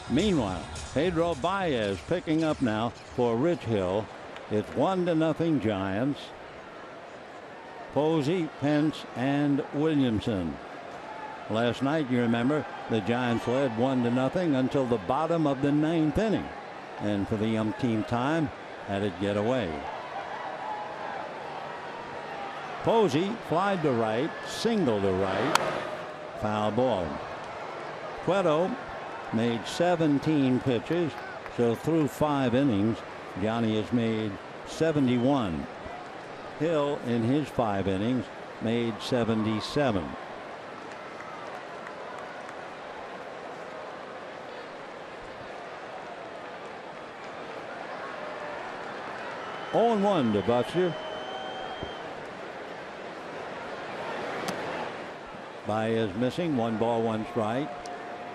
Meanwhile, Pedro Baez picking up now for Rich Hill. It's 1-0 Giants. Posey, Pence, and Williamson. Last night, you remember, the Giants led 1-0 until the bottom of the 9th inning, and for the umpteenth time, had it get away. Posey flied to right, single to right, foul ball. Cueto made 17 pitches, so through 5 innings, Johnny has made 71. Hill, in his 5 innings, made 77. (0-1) to Butcher. Baez missing, 1 ball, 1 strike.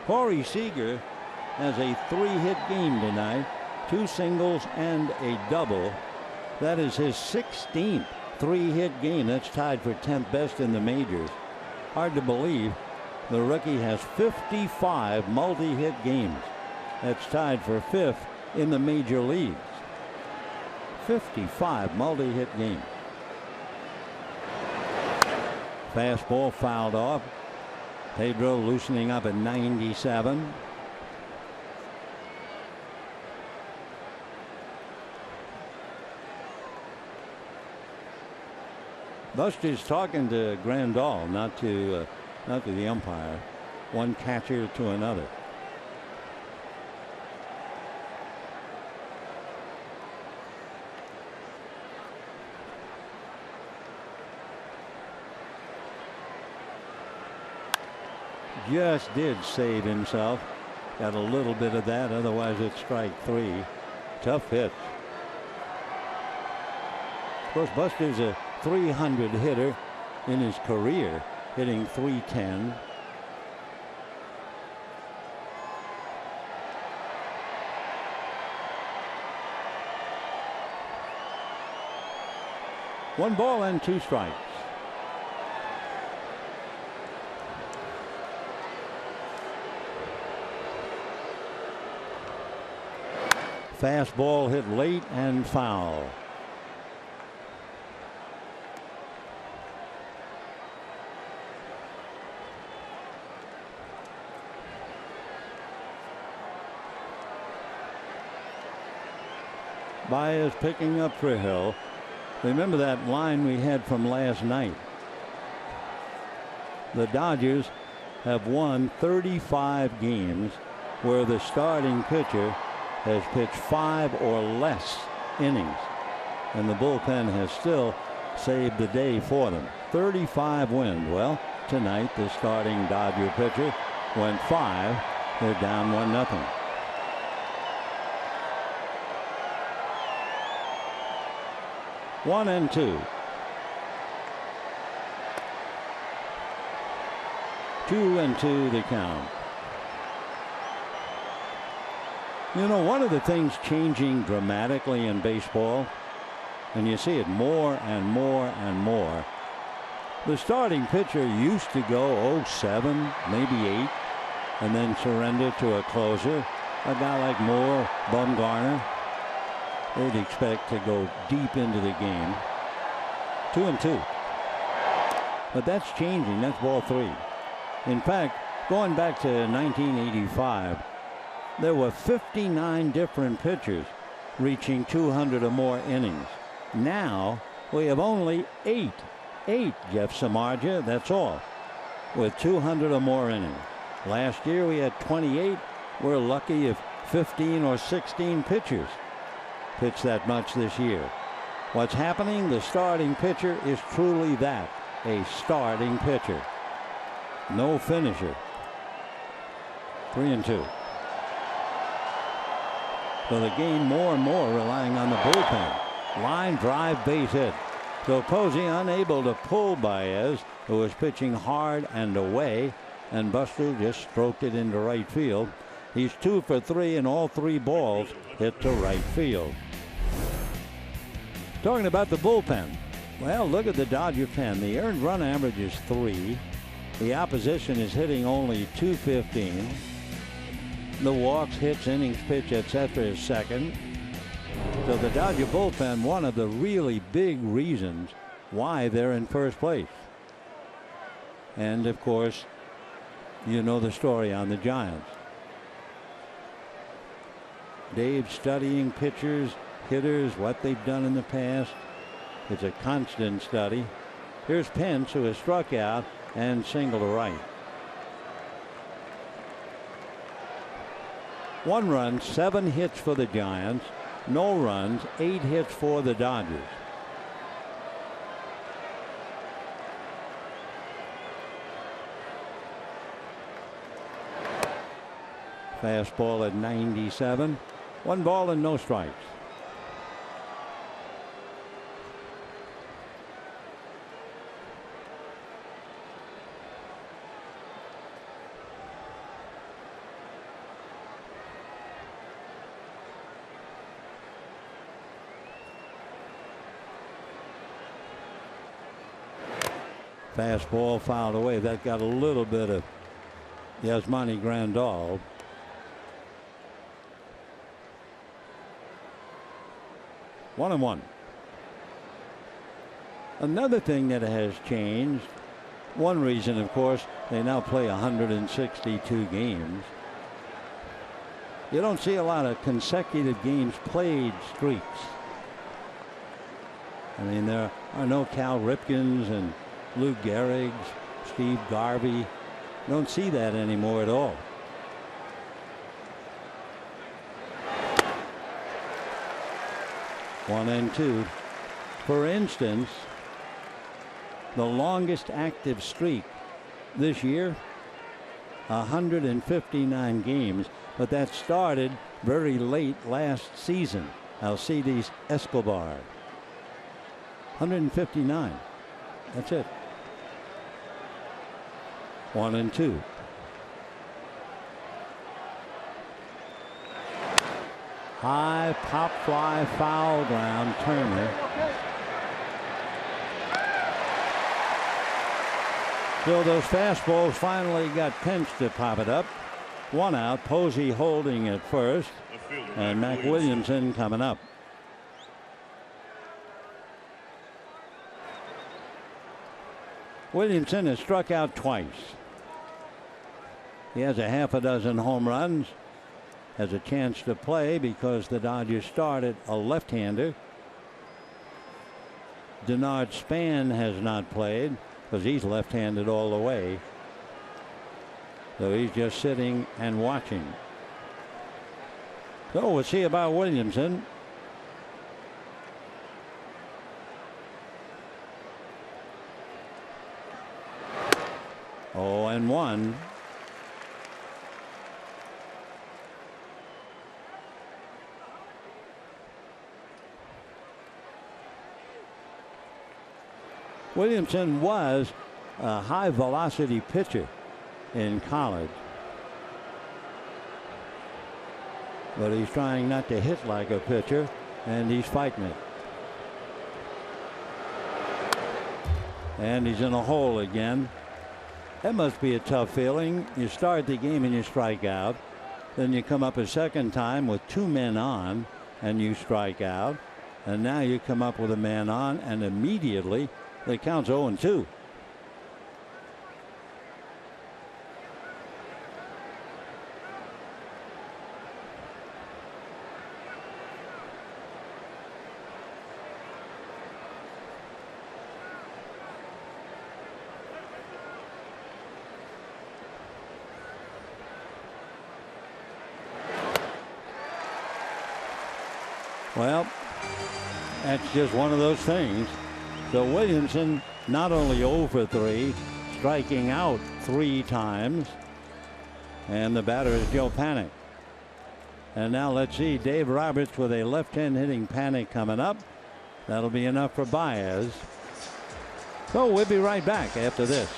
Corey Seager has a 3-hit game tonight, 2 singles and a double. That is his 16th 3-hit game. That's tied for 10th best in the majors. Hard to believe the rookie has 55 multi-hit games. That's tied for 5th in the major leagues. 55 multi-hit games. Fastball fouled off. Pedro loosening up at 97. Buster's talking to Grandal, not to the umpire. One catcher to another. Just did save himself. Got a little bit of that, otherwise it's strike 3. Tough pitch. Of course, Buster's a 300 hitter in his career, hitting .310. One ball and 2 strikes. Fastball hit late and foul. Baez picking up Trejo. Remember that line we had from last night. The Dodgers have won 35 games where the starting pitcher has pitched 5 or less innings, and the bullpen has still saved the day for them. 35 wins. Well, tonight the starting Dodger pitcher went 5. They're down 1-0. One and 2. 2-2 the count. You know, one of the things changing dramatically in baseball, and you see it more and more and more, the starting pitcher used to go 07, maybe 8, and then surrender to a closer, a guy like Moore, Bumgarner. They'd expect to go deep into the game. 2-2. But that's changing. That's ball 3. In fact, going back to 1985, there were 59 different pitchers reaching 200 or more innings. Now we have only 8. 8, Jeff Samardzija, that's all, with 200 or more innings. Last year we had 28. We're lucky if 15 or 16 pitchers pitch that much this year. What's happening? The starting pitcher is truly that, a starting pitcher. No finisher. 3-2. So the game more and more relying on the bullpen. Line drive, base hit. So Posey unable to pull Baez, who was pitching hard and away, and Buster just stroked it into right field. He's 2 for 3, and all 3 balls hit to right field. Talking about the bullpen. Well, look at the Dodger pen. The earned run average is 3. The opposition is hitting only .215. The walks, hits, innings pitched, etc. is second. So the Dodger bullpen, one of the really big reasons why they're in first place. And of course, you know the story on the Giants. Dave studying pitchers, hitters, what they've done in the past. It's a constant study. Here's Pence, who has struck out and singled to right. 1 run, 7 hits for the Giants. No runs, 8 hits for the Dodgers. Fastball at 97. 1 ball and no strikes. Fastball fouled away. That got a little bit of Yasmani Grandal. One and 1. Another thing that has changed One reason, of course, they now play 162 games. You don't see a lot of consecutive games played streaks. I mean, there are no Cal Ripkens and Lou Gehrig's, Steve Garvey. Don't see that anymore at all. One and two. For instance, the longest active streak this year, 159 games, but that started very late last season. Alcides Escobar. 159. That's it. 1 and 2. High pop fly, foul ground. Turner. So those fastballs finally got pinched to pop it up. 1 out. Posey holding at first, and Mac Williamson coming up. Williamson has struck out twice. He has a half a dozen home runs. Has a chance to play because the Dodgers started a left-hander. Denard Span has not played because he's left-handed all the way. So he's just sitting and watching. So we'll see about Williamson. Oh, and 1. Williamson was a high velocity pitcher in college, but he's trying not to hit like a pitcher, and he's fighting it. And he's in a hole again. That must be a tough feeling. You start the game and you strike out, then you come up a second time with 2 men on and you strike out, and now you come up with a man on and immediately the count's 0-2. Well, that's just one of those things. So Williamson not only 0 for 3, striking out 3 times, and the batter is Joe Panik. And now let's see, Dave Roberts with a left-hand hitting Panik coming up. That'll be enough for Baez. So we'll be right back after this.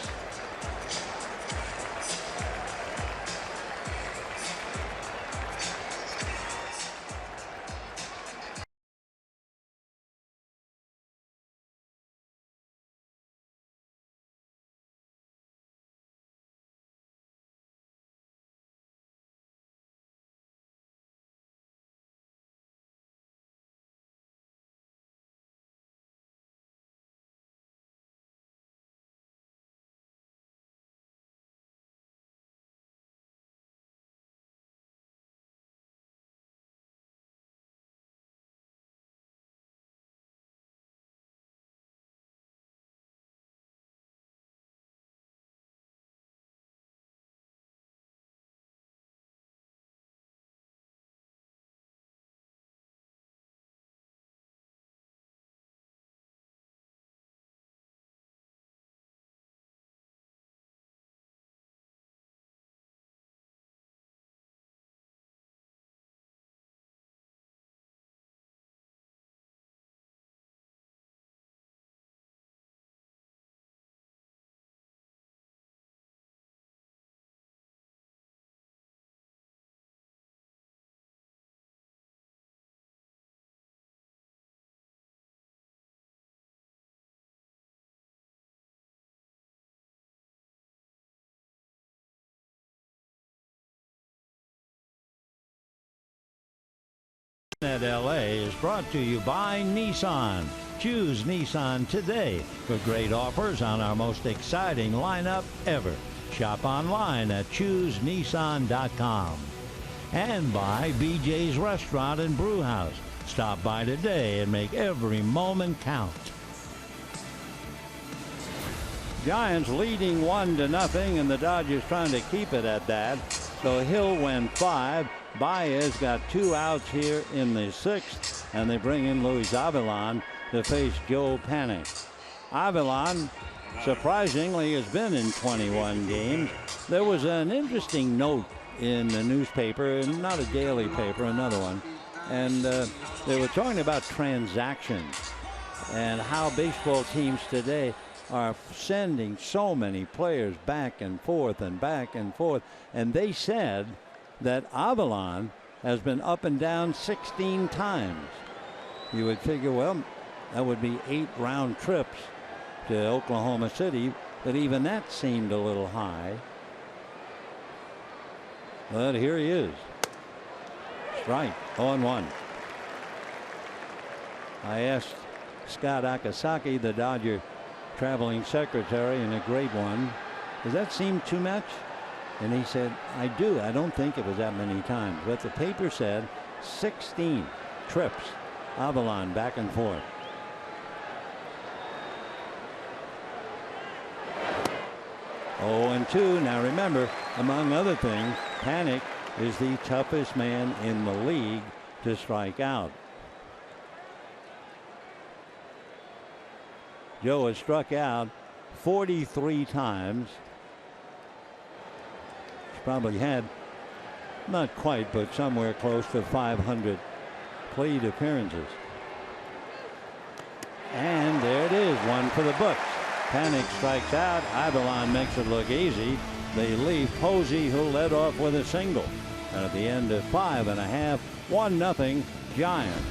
At LA is brought to you by Nissan. Choose Nissan today for great offers on our most exciting lineup ever. Shop online at choosenissan.com. And by BJ's Restaurant and Brew House. Stop by today and make every moment count. Giants leading 1-0, and the Dodgers trying to keep it at that. So Hill went 5. Baez got 2 outs here in the 6th, and they bring in Luis Avilan to face Joe Panik. Avilan, surprisingly, has been in 21 games. There was an interesting note in the newspaper, not a daily paper, another one, and they were talking about transactions and how baseball teams today are sending so many players back and forth and back and forth. And they said that Avilan has been up and down 16 times. You would figure, well, that would be 8 round trips to Oklahoma City, but even that seemed a little high. But here he is. Strike, 0-1. I asked Scott Akasaki, the Dodger traveling secretary, and a great one, does that seem too much? And he said, I do. I don't think it was that many times. But the paper said 16 trips. Avilan back and forth. Oh, and 2. Now remember, among other things, Panik is the toughest man in the league to strike out. Joe has struck out 43 times. He's probably had, not quite, but somewhere close to 500 plate appearances. And there it is, one for the books. Panik strikes out. Avilan makes it look easy. They leave Posey, who led off with a single. And at the end of 5 1/2, 1-0 Giants.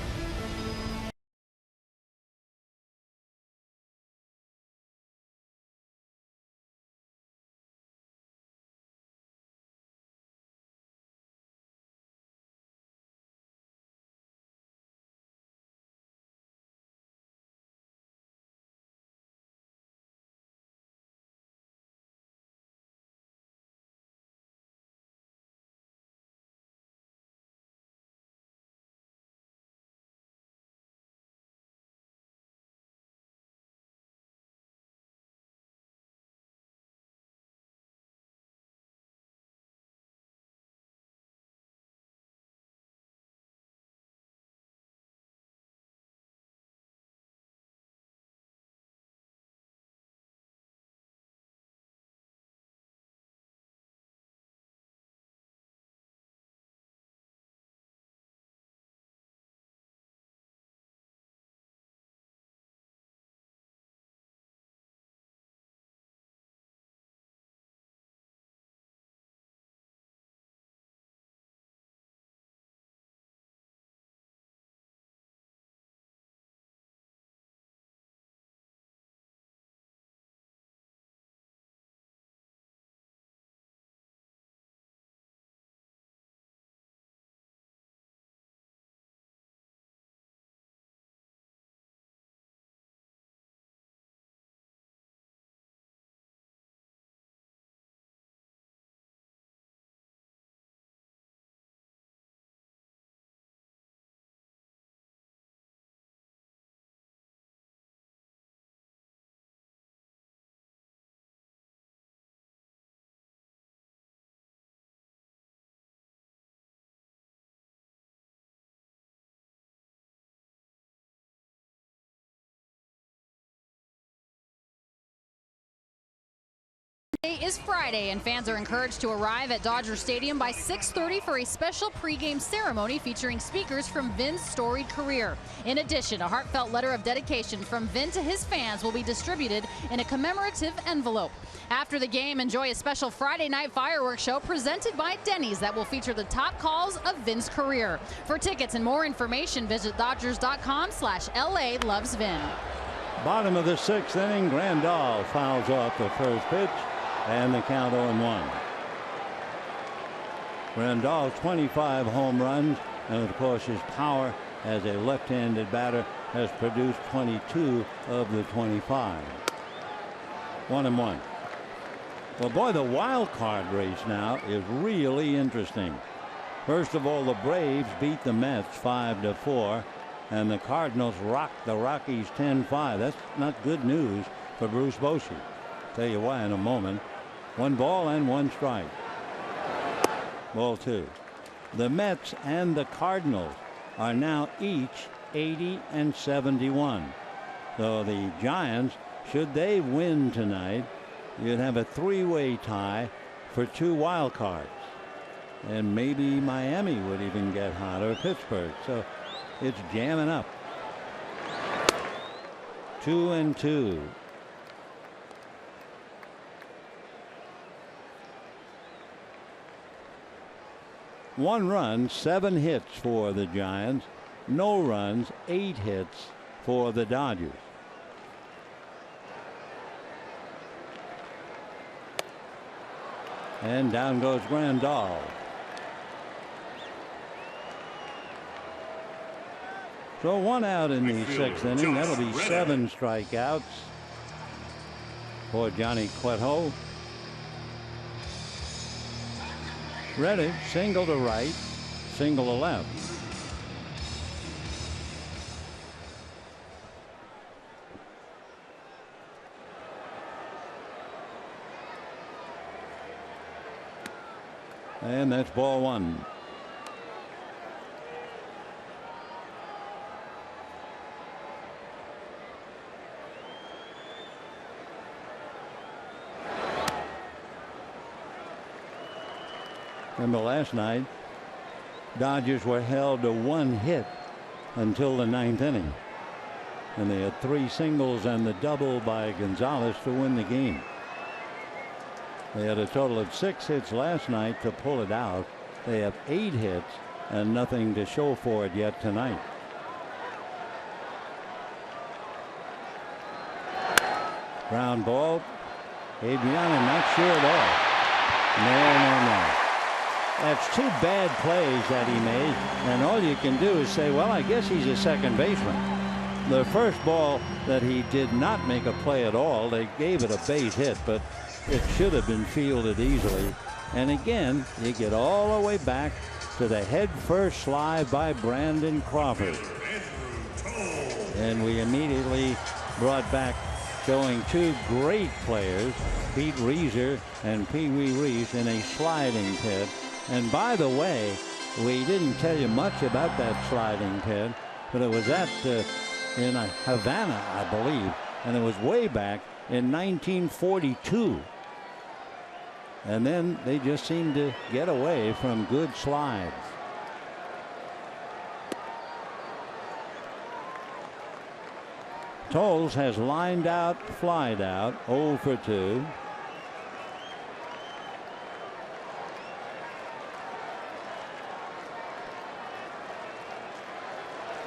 Today is Friday, and fans are encouraged to arrive at Dodger Stadium by 6:30 for a special pregame ceremony featuring speakers from Vin's storied career. In addition, a heartfelt letter of dedication from Vin to his fans will be distributed in a commemorative envelope. After the game, enjoy a special Friday night fireworks show presented by Denny's that will feature the top calls of Vin's career. For tickets and more information, visit Dodgers.com/LA loves Vin. Bottom of the 6th inning, Grandal fouls off the first pitch, and the count 0-1. Grandal, 25 home runs, and of course his power as a left-handed batter has produced 22 of the 25. 1-1. Well, boy, the wild card race now is really interesting. First of all, the Braves beat the Mets 5-4, and the Cardinals rocked the Rockies 10-5. That's not good news for Bruce Bochy. Tell you why in a moment. 1 ball and 1 strike. Ball 2. The Mets and the Cardinals are now each 80 and 71. So the Giants, should they win tonight, you'd have a 3-way tie for 2 wild cards. And maybe Miami would even get hot, or Pittsburgh. So it's jamming up. 2-2. One run, 7 hits for the Giants. No runs, 8 hits for the Dodgers. And down goes Grandal. So 1 out in the 6th inning. That'll be 7 strikeouts for Johnny Cueto. Reddick single to right, single to left. And that's ball 1. Remember last night, Dodgers were held to 1 hit until the 9th inning. And they had 3 singles and the double by Gonzalez to win the game. They had a total of 6 hits last night to pull it out. They have 8 hits and nothing to show for it yet tonight. Ground ball. Adriano not sure at all. No. That's 2 bad plays that he made, and all you can do is say, well, I guess he's a second baseman. The first ball that he did not make a play at all, they gave it a base hit, but it should have been fielded easily. And again, you get all the way back to the head first slide by Brandon Crawford. And we immediately brought back showing 2 great players, Pete Reiser and Pee Wee Reese, in a sliding pit. And by the way, we didn't tell you much about that sliding pit, but it was in Havana, I believe, and it was way back in 1942. And then they just seemed to get away from good slides. Tolles has lined out, flied out, 0 for 2.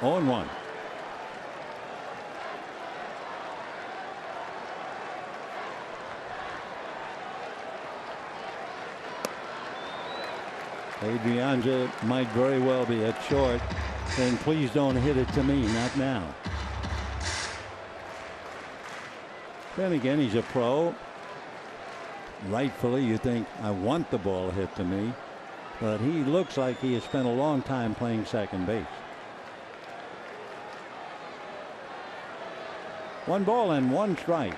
On 1. Adrianza might very well be at short. Then please don't hit it to me, not now. Then again, he's a pro. Rightfully, you think, I want the ball hit to me. But he looks like he has spent a long time playing second base. 1 ball and 1 strike.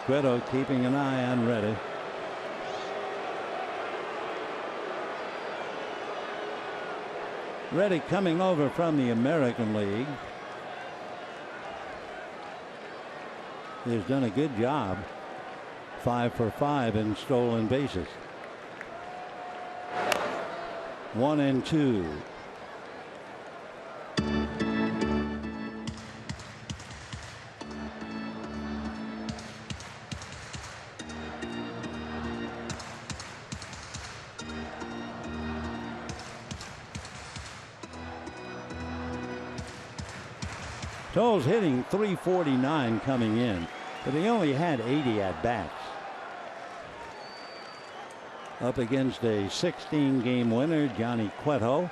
Cueto keeping an eye on Reddick. Reddick coming over from the American League. He has done a good job. 5 for 5 in stolen bases. 1-2. Tolles hitting .349 coming in, but he only had 80 at bats. Up against a 16-game winner, Johnny Cueto.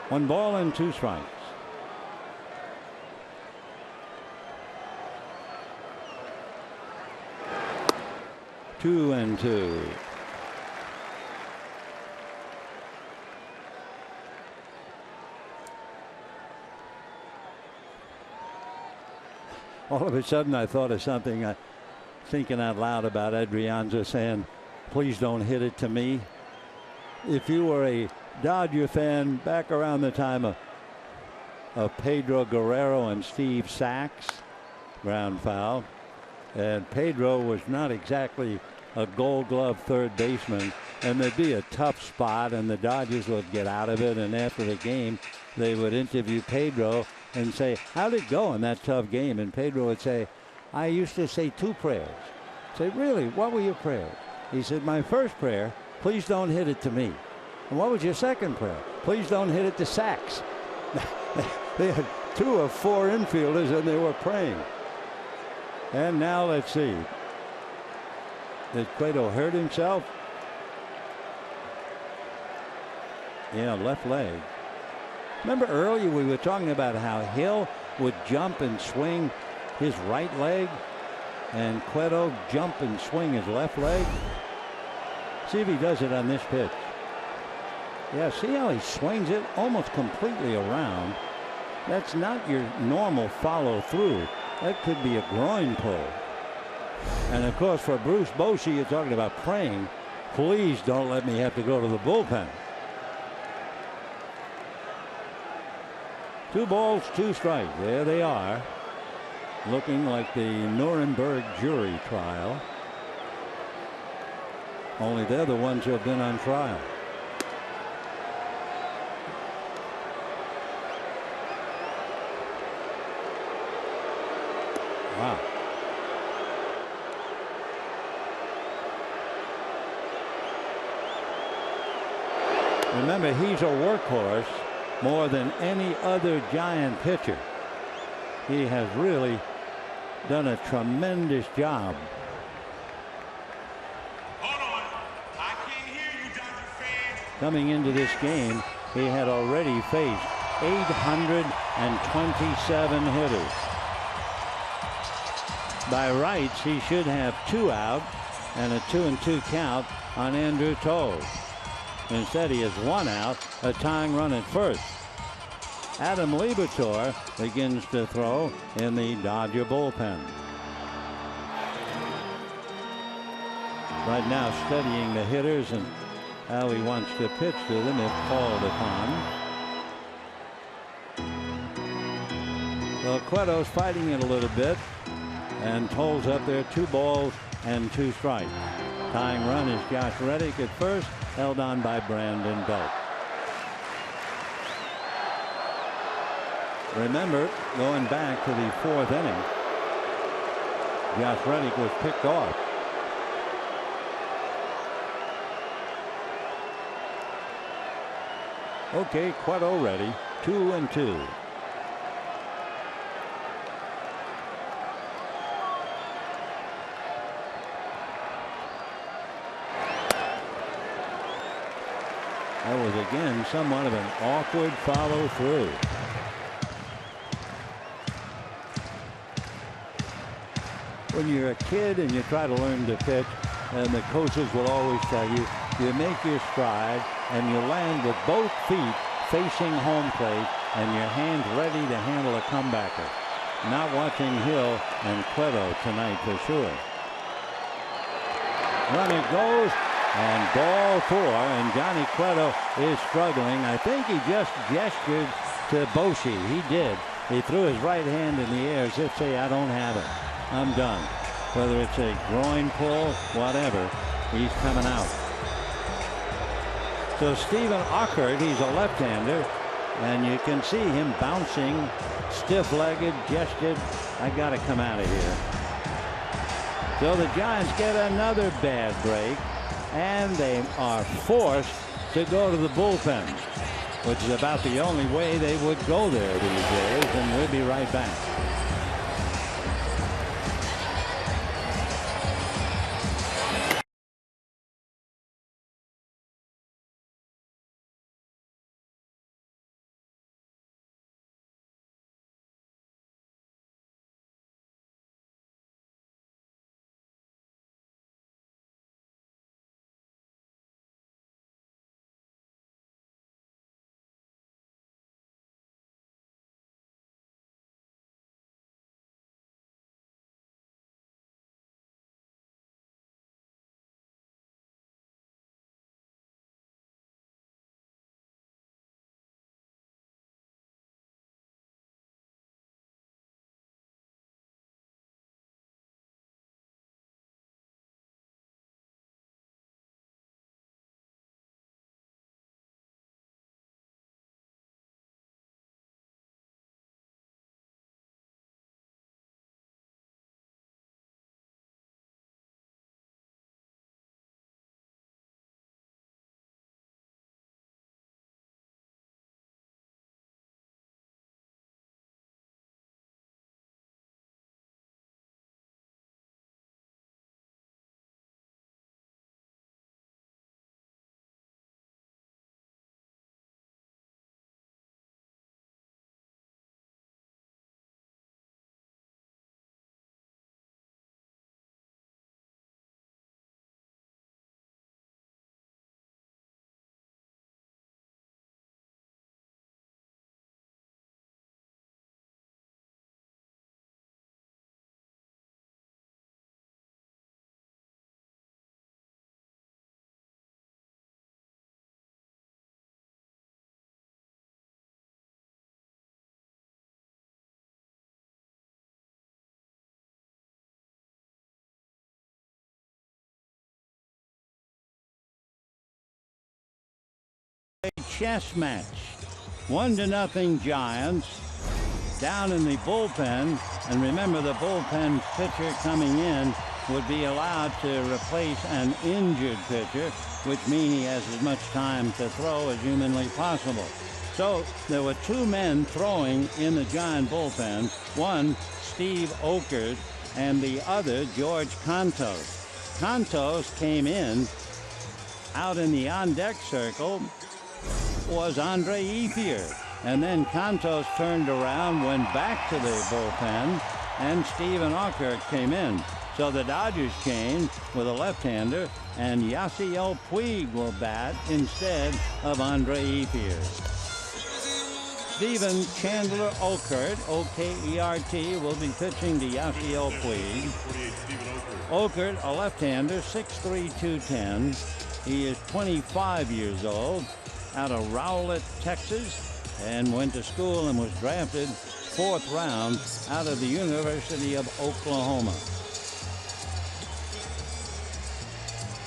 1 ball and 2 strikes. Two and two. All of a sudden I thought of something, thinking out loud about Adrianza saying, please don't hit it to me. If you were a Dodger fan back around the time of Pedro Guerrero and Steve Sachs, ground foul, and Pedro was not exactly a Gold Glove third baseman, and there'd be a tough spot and the Dodgers would get out of it, and after the game they would interview Pedro and say, how'd it go in that tough game? And Pedro would say, I used to say 2 prayers. Say, really, what were your prayers? He said, my first prayer, please don't hit it to me. And what was your second prayer? Please don't hit it to Sachs. They had 2 of 4 infielders and they were praying. And now let's see. Did Cueto hurt himself? Yeah, left leg. Remember earlier we were talking about how Hill would jump and swing his right leg and Cueto jump and swing his left leg? See if he does it on this pitch. Yeah, see how he swings it almost completely around. That's not your normal follow through. That could be a groin pull. And of course for Bruce Bochy, you're talking about praying, please don't let me have to go to the bullpen. 2 balls, 2 strikes. There they are, looking like the Nuremberg jury trial. Only they're the ones who have been on trial. Wow. Remember, he's a workhorse more than any other Giant pitcher. He has really done a tremendous job. Hold on. I can't hear you, Dodger fans. Coming into this game, he had already faced 827 hitters. By rights, he should have 2 out and a 2-2 count on Andrew Toll. Instead, he has 1 out, a tying run at first. Adam Liebertor begins to throw in the Dodger bullpen. Right now studying the hitters and how he wants to pitch to them if called upon. Well, Cueto's fighting it a little bit and Toll's up there, 2 balls and 2 strikes. Tying run is Josh Reddick at first, held on by Brandon Belt. Remember, going back to the 4th inning, Josh Reddick was picked off. Okay, Cueto ready, 2-2. That was again somewhat of an awkward follow through. When you're a kid and you try to learn to pitch, and the coaches will always tell you, you make your stride and you land with both feet facing home plate and your hands ready to handle a comebacker. Not watching Hill and Cueto tonight for sure. Runner goes. And ball 4, and Johnny Cueto is struggling. I think he just gestured to Bochy. He did. He threw his right hand in the air as if to say, I don't have it. I'm done. Whether it's a groin pull, whatever, he's coming out. So Stephen Ockert, he's a left-hander, and you can see him bouncing, stiff-legged, gestured, I got to come out of here. So the Giants get another bad break. And they are forced to go to the bullpen, which is about the only way they would go there these days. And we'll be right back. chess match. 1-0 Giants. Down in the bullpen. And remember, the bullpen pitcher coming in would be allowed to replace an injured pitcher, which means he has as much time to throw as humanly possible. So there were two men throwing in the Giant bullpen. One, Steve Oakert, and the other, George Contos. Contos came in. Out in the on-deck circle was Andre Ethier. And then Contos turned around, went back to the bullpen, and Stephen Oakert came in. So the Dodgers came with a left-hander, and Yasiel Puig will bat instead of Andre Ethier. Stephen Chandler Oakert, O-K-E-R-T, will be pitching to Yasiel Puig. Oakert, a left-hander, 6'3", 210. He is 25 years old, out of Rowlett, Texas, and went to school and was drafted 4th round out of the University of Oklahoma.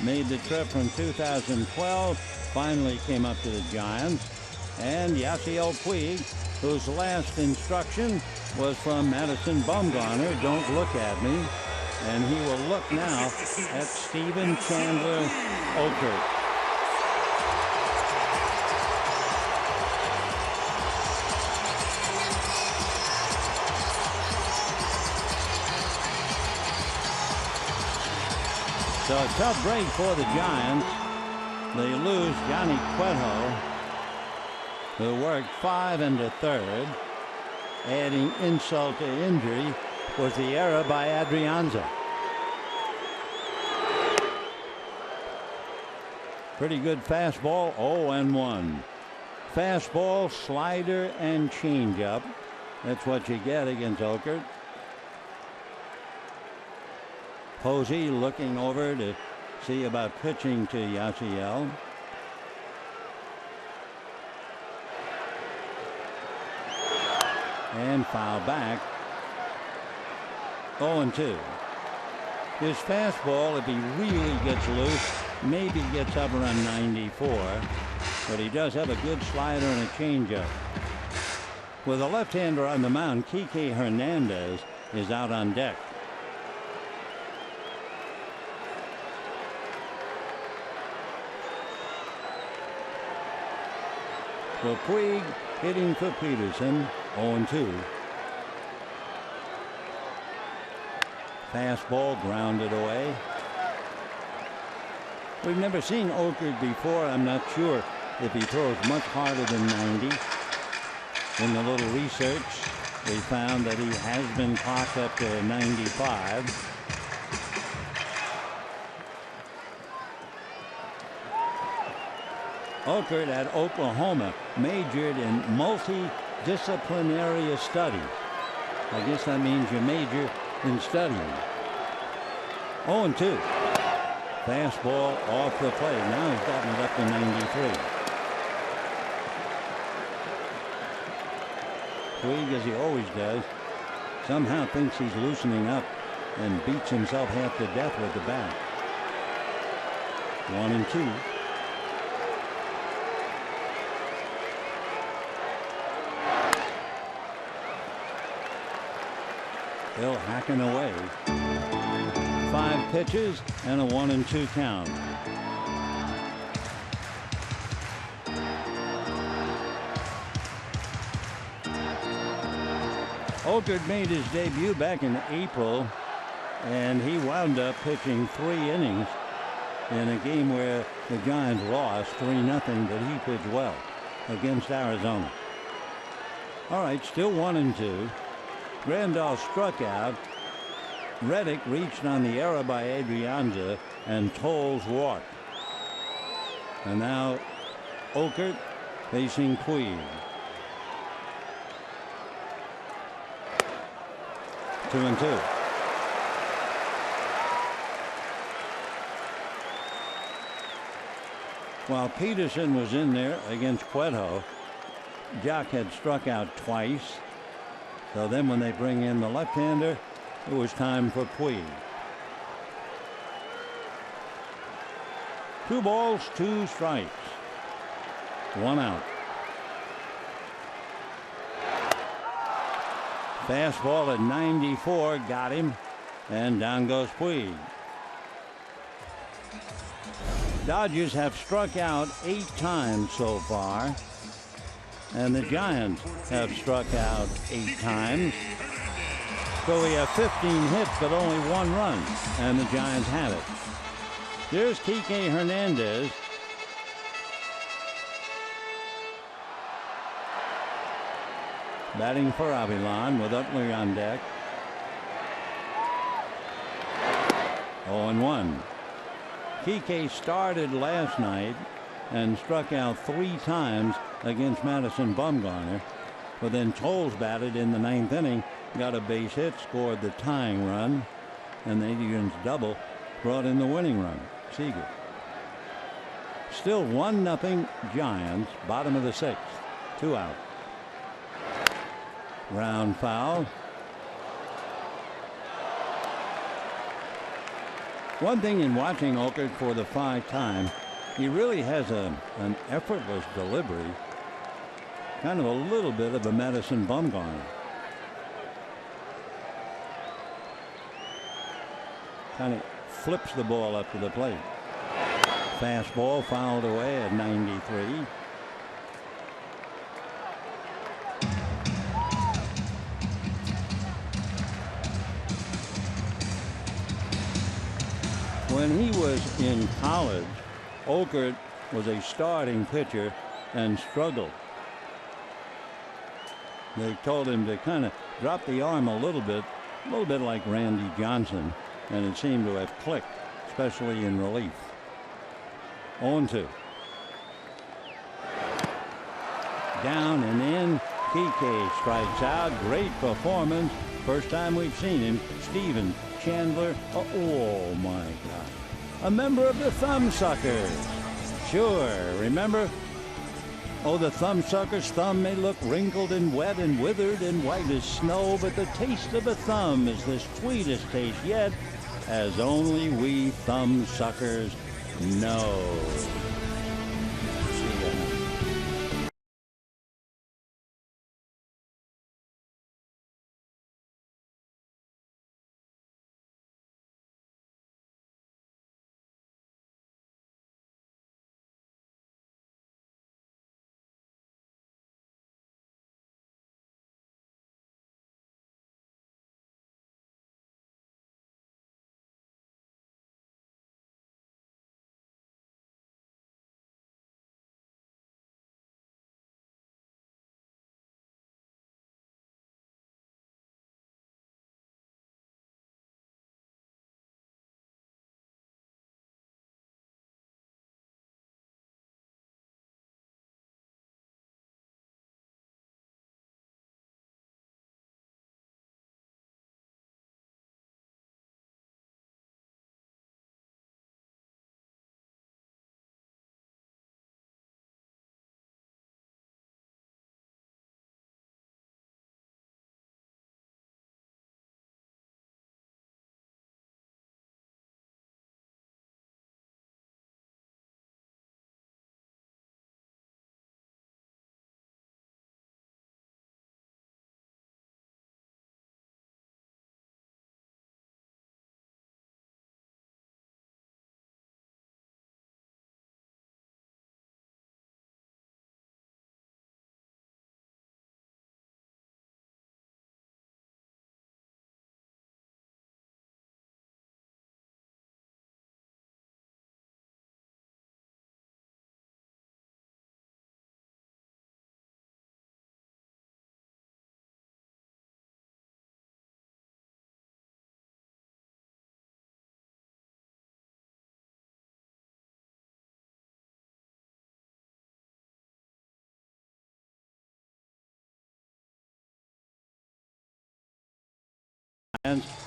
Made the trip from 2012, finally came up to the Giants. And Yasiel Puig, whose last instruction was from Madison Bumgarner, don't look at me. And he will look now at Stephen Chandler Oakert. So a tough break for the Giants. They lose Johnny Cueto, who worked 5 1/3. Adding insult to injury was the error by Adrianza. Pretty good fastball, 0-1. Fastball, slider, and changeup. That's what you get against Oakert. Posey looking over to see about pitching to Yasiel. And foul back. 0-2. His fastball, if he really gets loose, maybe gets up around 94. But he does have a good slider and a changeup. With a left-hander on the mound, Kike Hernandez is out on deck. So Puig hitting for Peterson, 0-2. Fastball grounded away. We've never seen Oakert before. I'm not sure if he throws much harder than 90. In the little research, we found that he has been clocked up to 95. Oakert at Oklahoma majored in multidisciplinary study. I guess that means you major in studying. 0-2. Fastball off the plate. Now he's gotten it up to 93. Puig, as he always does, somehow thinks he's loosening up and beats himself half to death with the bat. 1-2. Still hacking away. 5 pitches and a 1-2 count. Oakert made his debut back in April, and he wound up pitching 3 innings in a game where the Giants lost 3-0, but he pitched well against Arizona. All right, still 1-2. Randolph struck out. Reddick reached on the error by Adrianza, and Tolles walked. And now Oakert facing Puig. 2-2. While Peterson was in there against Cueto, Jock had struck out twice. So then when they bring in the left-hander, it was time for Puig. 2 balls, 2 strikes. 1 out. Fastball at 94 got him, and down goes Puig. Dodgers have struck out 8 times so far, and the Giants have struck out 8 times. So we have 15 hits but only 1 run, and the Giants have it. Here's Kike Hernandez. Batting for Avilan with Utley on deck. 0-1. Kike started last night and struck out 3 times against Madison Bumgarner. But then Toles batted in the 9th inning, got a base hit, scored the tying run, and the Indians double brought in the winning run. Seager. Still 1-0 Giants, bottom of the 6th. 2 out. Ground foul. One thing in watching Oakland for the 5th time, he really has an effortless delivery. Kind of a little bit of a Madison Bumgarner. Kind of flips the ball up to the plate. Fastball fouled away at 93. When he was in college, Oakert was a starting pitcher and struggled. They told him to kind of drop the arm a little bit like Randy Johnson, and it seemed to have clicked, especially in relief. 0-2. Down and in. Kike strikes out. Great performance. First time we've seen him. Steven Chandler. Oh my God. A member of the Thumbsuckers. Sure. Remember? Oh, the Thumbsucker's thumb may look wrinkled and wet and withered and white as snow, but the taste of a thumb is the sweetest taste yet, as only we Thumbsuckers know.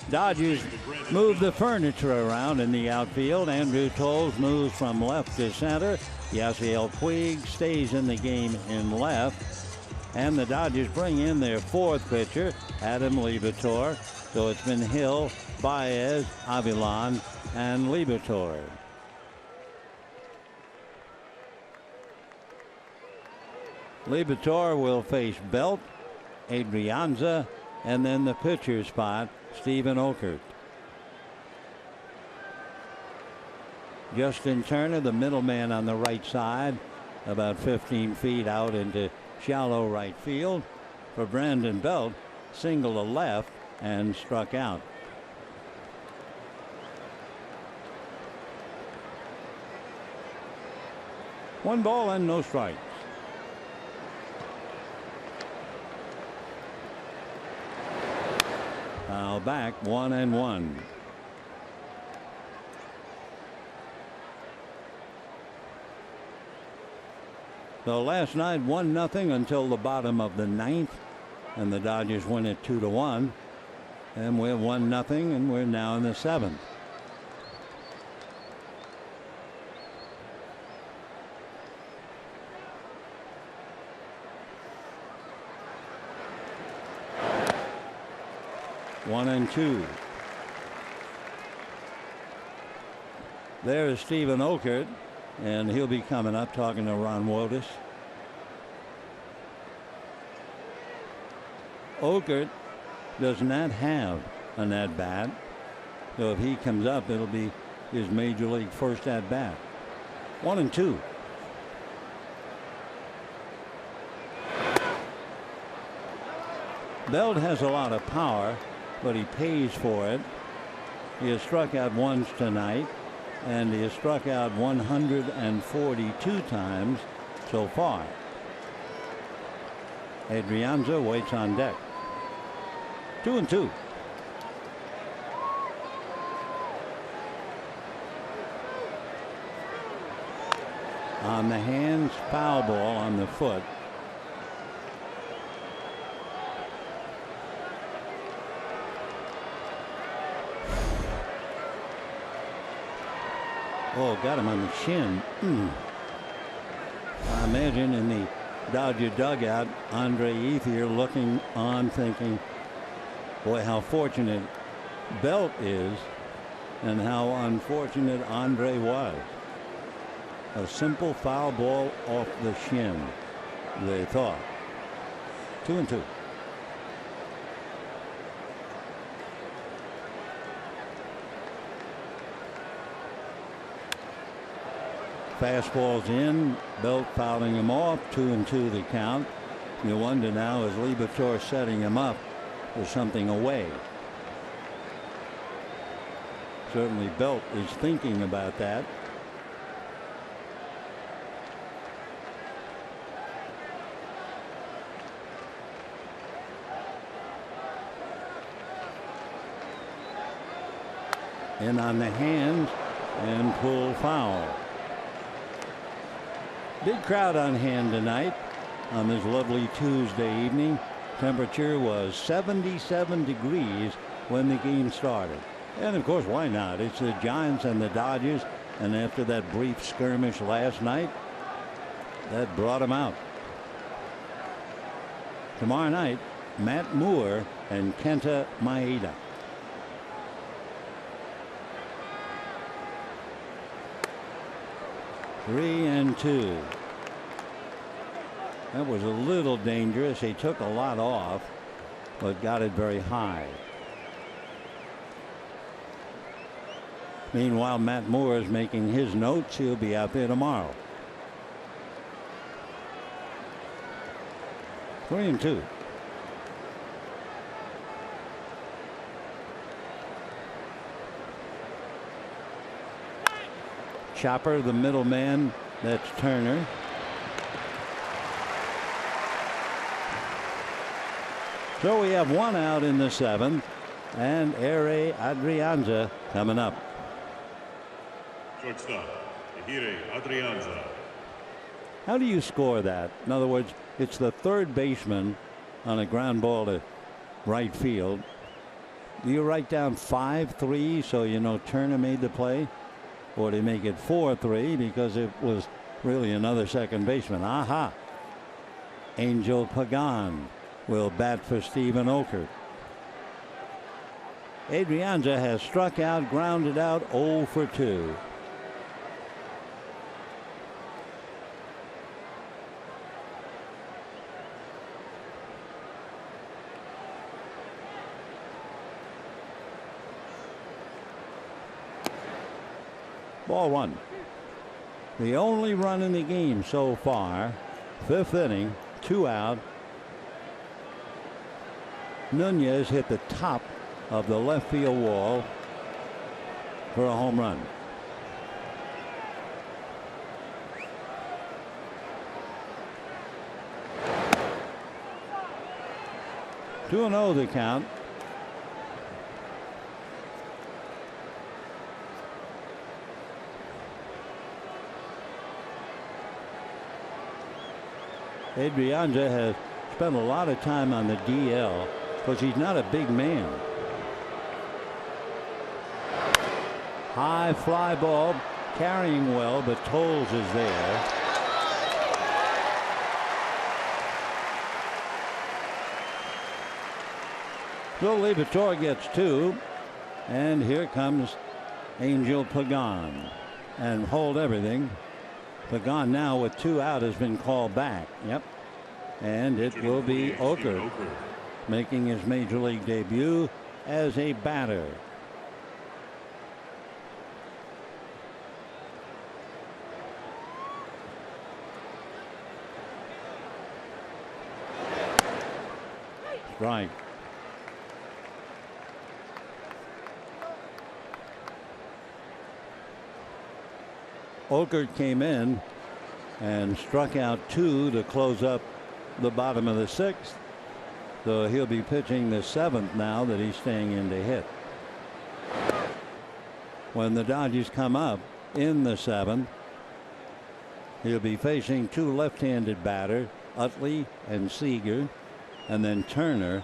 Dodgers move the furniture around in the outfield. Andrew Toles moves from left to center. Yasiel Puig stays in the game in left. And the Dodgers bring in their 4th pitcher, Adam Liberatore. So it's been Hill, Baez, Avilan, and Liberatore. Liberatore will face Belt, Adrianza, and then the pitcher spot, Stephen Okert. Justin Turner, the middleman on the right side, about 15 feet out into shallow right field. For Brandon Belt, single to left and struck out. One ball and no strikes. Foul back, 1-1. So last night 1-0 until the bottom of the ninth, and the Dodgers win it 2-1, and we're 1-0, and we're now in the seventh. One and two. There is Stephen Okert, and he'll be coming up talking to Ron Wotus. Okert does not have an at bat, so if he comes up, it'll be his major league first at bat. 1-2. Belt has a lot of power, but he pays for it. He has struck out once tonight, and he has struck out 142 times so far. Adrianza waits on deck. 2-2. On the hands, foul ball on the foot. Oh, got him on the shin. I imagine in the Dodger dugout, Andre Ethier looking on thinking, boy, how fortunate Belt is and how unfortunate Andre was. A simple foul ball off the shin, they thought. 2-2. Fastball's in. Belt fouling him off. 2-2 the count. You wonder now, is Liberatore setting him up for something away? Certainly Belt is thinking about that. In on the hands and pull foul. Big crowd on hand tonight on this lovely Tuesday evening. Temperature was 77 degrees when the game started. And of course, why not? It's the Giants and the Dodgers, and after that brief skirmish last night, that brought them out. Tomorrow night, Matt Moore and Kenta Maeda. Three and two. That was a little dangerous. He took a lot off, but got it very high. Meanwhile, Matt Moore is making his notes. He'll be out there tomorrow. 3-2. Chopper, the middleman, that's Turner. So we have one out in the seventh, and Ere Adrianza coming up. Shortstop, Ere Adrianza. How do you score that? In other words, it's the third baseman on a ground ball to right field. Do you write down 5-3 so you know Turner made the play? Or do you make it 4-3 because it was really another second baseman? Aha. Angel Pagan will bat for Stephen Okert. Adrianza has struck out, grounded out, 0 for 2. Ball one. The only run in the game so far. 5th inning, 2 out. Nunez hit the top of the left field wall for a home run. Two and 0 the count. Adrianza has spent a lot of time on the DL because he's not a big man. High fly ball, carrying well, but Tolles is there. So Liberatore gets 2, and here comes Angel Pagan. And hold everything. Pagan now with 2 out has been called back. Yep. And it will be Oakland making his major league debut as a batter. Strike. Oakland came in and struck out 2 to close up the bottom of the 6th. So he'll be pitching the 7th now that he's staying in to hit. When the Dodgers come up in the 7th, he'll be facing 2 left-handed batters, Utley and Seager, and then Turner,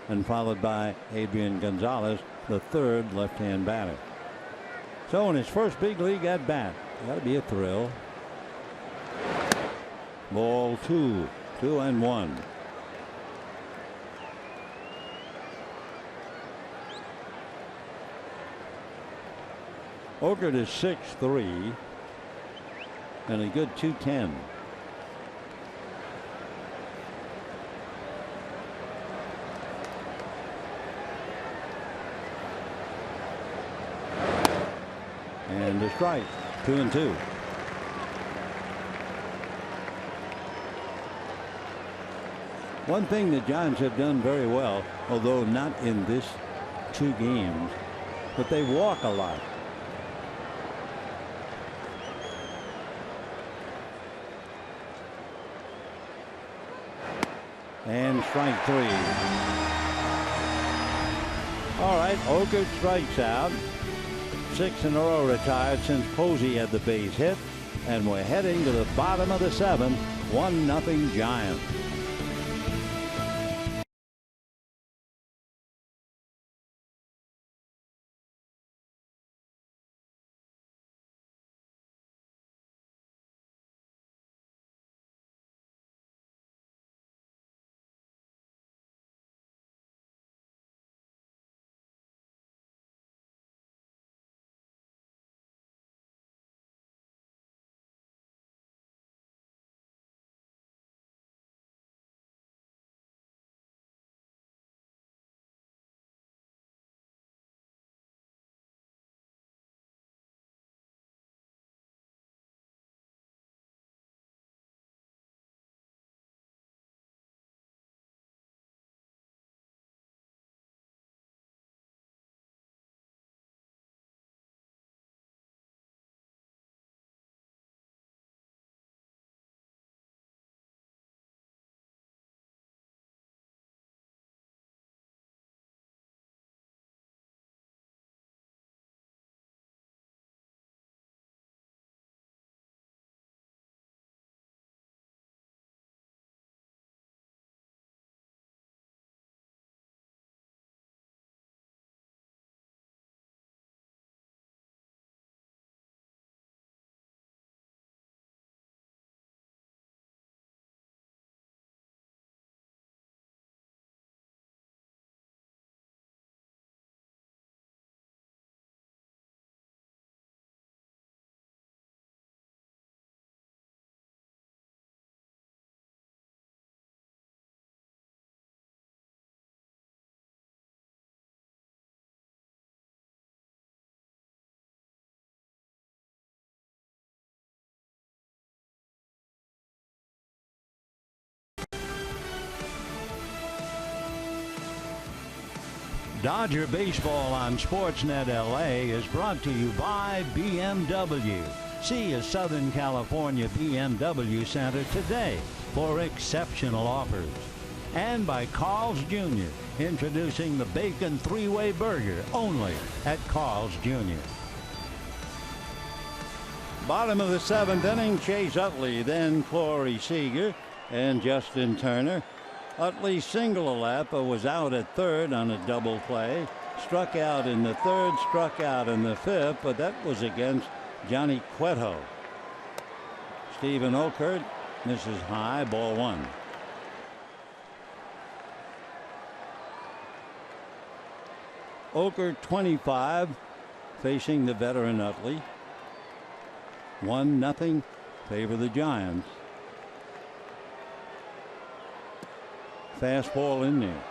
and followed by Adrian Gonzalez, the 3rd left-hand batter. So in his first big league at bat, that'll be a thrill. Ball 2, 2-1. Oakland is 6'3" and a good 210. And a strike. 2-2. One thing the Giants have done very well, although not in this 2 games, but they walk a lot. And strike 3. All right, Oakland strikes out. 6 in a row retired since Posey had the base hit, and we're heading to the bottom of the 7th. 1-0 Giants. Dodger Baseball on Sportsnet LA is brought to you by BMW. See a Southern California BMW Center today for exceptional offers. And by Carl's Jr., introducing the Bacon Three-Way Burger only at Carl's Jr. Bottom of the seventh inning, Chase Utley, then Corey Seager and Justin Turner. Utley single-a-lap, was out at third on a double play. Struck out in the third, struck out in the fifth, but that was against Johnny Cueto. Stephen Okert misses high, ball one. Okert 25, facing the veteran Utley. 1-0 favor the Giants. Fastball in there.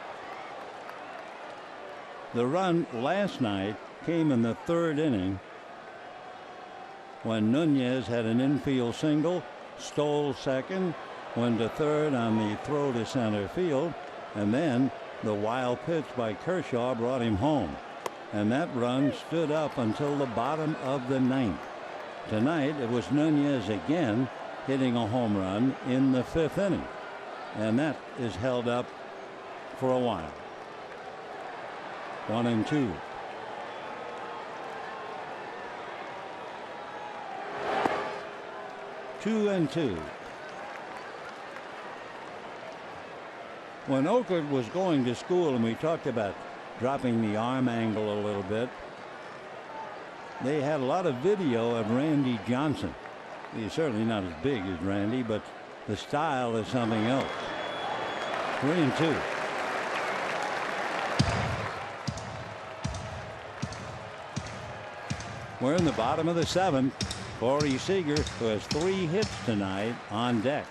The run last night came in the third inning when Nunez had an infield single, stole second, went to third on the throw to center field, and then the wild pitch by Kershaw brought him home. And that run stood up until the bottom of the ninth. Tonight it was Nunez again hitting a home run in the fifth inning. And that is held up for a while. 1-2. Two and two. When Okert was going to school, and we talked about dropping the arm angle a little bit, they had a lot of video of Randy Johnson. He's certainly not as big as Randy, but the style is something else. 3-2. We're in the bottom of the seventh. Corey Seager, who has 3 hits tonight, on deck.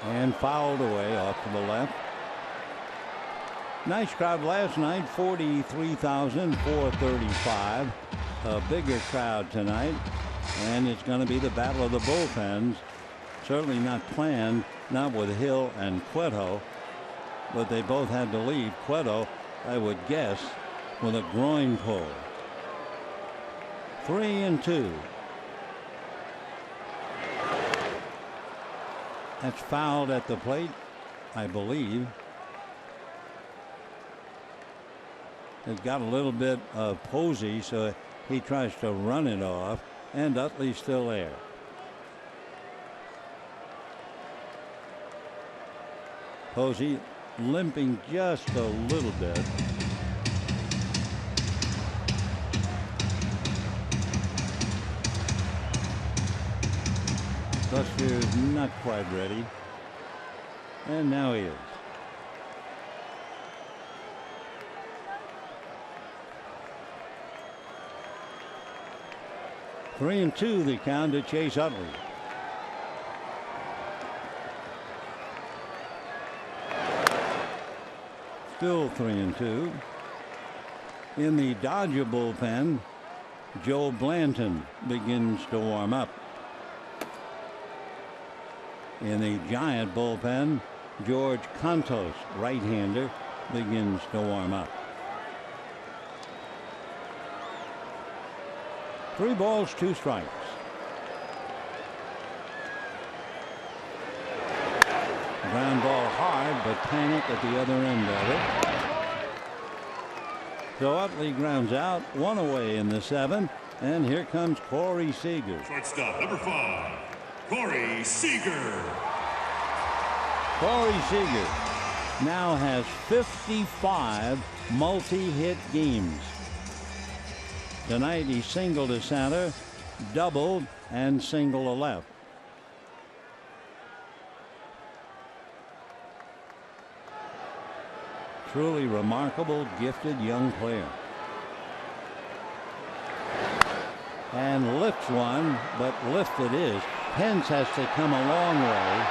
And fouled away off to the left. Nice crowd last night, 43,435. A bigger crowd tonight, and it's going to be the battle of the bullpens. Certainly not planned, not with Hill and Cueto, but they both had to leave. Cueto, I would guess, with a groin pull. 3-2. That's fouled at the plate, I believe. It got a little bit of Posey, so he tries to run it off, and Utley's still there. Posey limping just a little bit. Buster's not quite ready. And now he is. Three and two, the count to Chase Utley. Still 3-2. In the Dodger bullpen, Joe Blanton begins to warm up. In the Giant bullpen, George Contos, right-hander, begins to warm up. 3 balls, 2 strikes. Ground ball hard, but panic at the other end of it. So Utley grounds out, 1 away in the 7th, and here comes Corey Seager. Shortstop number 5, Corey Seager. Corey Seager now has 55 multi-hit games. Tonight he singled to center, doubled, and singled to left. Truly remarkable, gifted young player. And lifts one, but lift it is. Pence has to come a long way.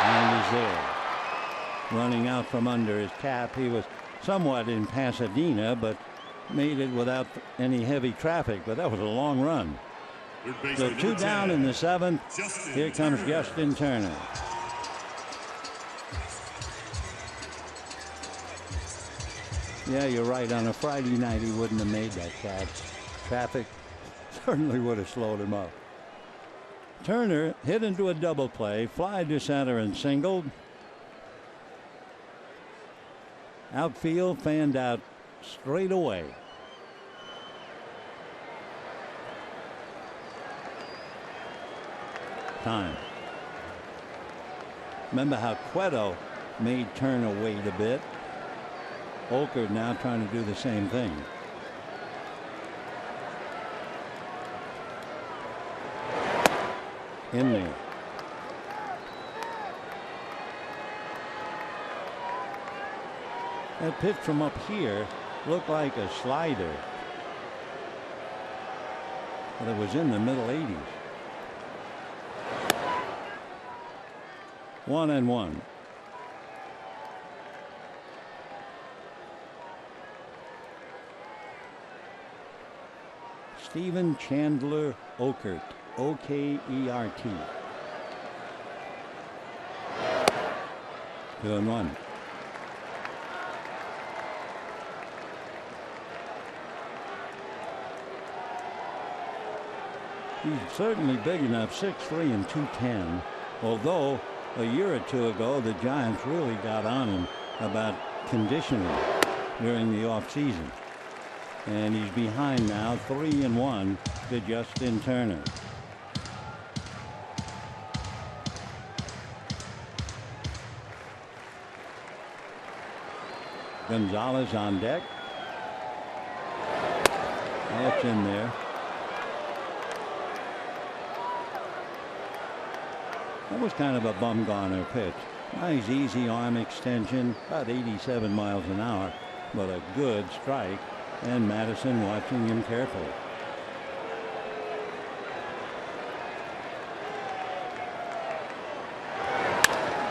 And he's there. Running out from under his cap. He was somewhat in Pasadena, but made it without any heavy traffic, but that was a long run. So 2 down in the 7th. Here comes Justin Turner. Yeah, you're right. On a Friday night, he wouldn't have made that catch. Traffic certainly would have slowed him up. Turner hit into a double play, fly to center and singled. Outfield fanned out straight away. Time. Remember how Cueto made Turner wait a bit. Oakland now trying to do the same thing. In there. That pitch from up here looked like a slider, but it was in the middle 80s. 1-1. Stephen Chandler Okert, O-K-E-R-T. 2-1. He's certainly big enough, 6'3" and 210. Although a year or two ago, the Giants really got on him about conditioning during the offseason. And he's behind now, 3-1 to Justin Turner. Gonzalez on deck. That's in there. That was kind of a bum-goner pitch. Nice easy arm extension, about 87 miles an hour, but a good strike. And Madison watching him carefully.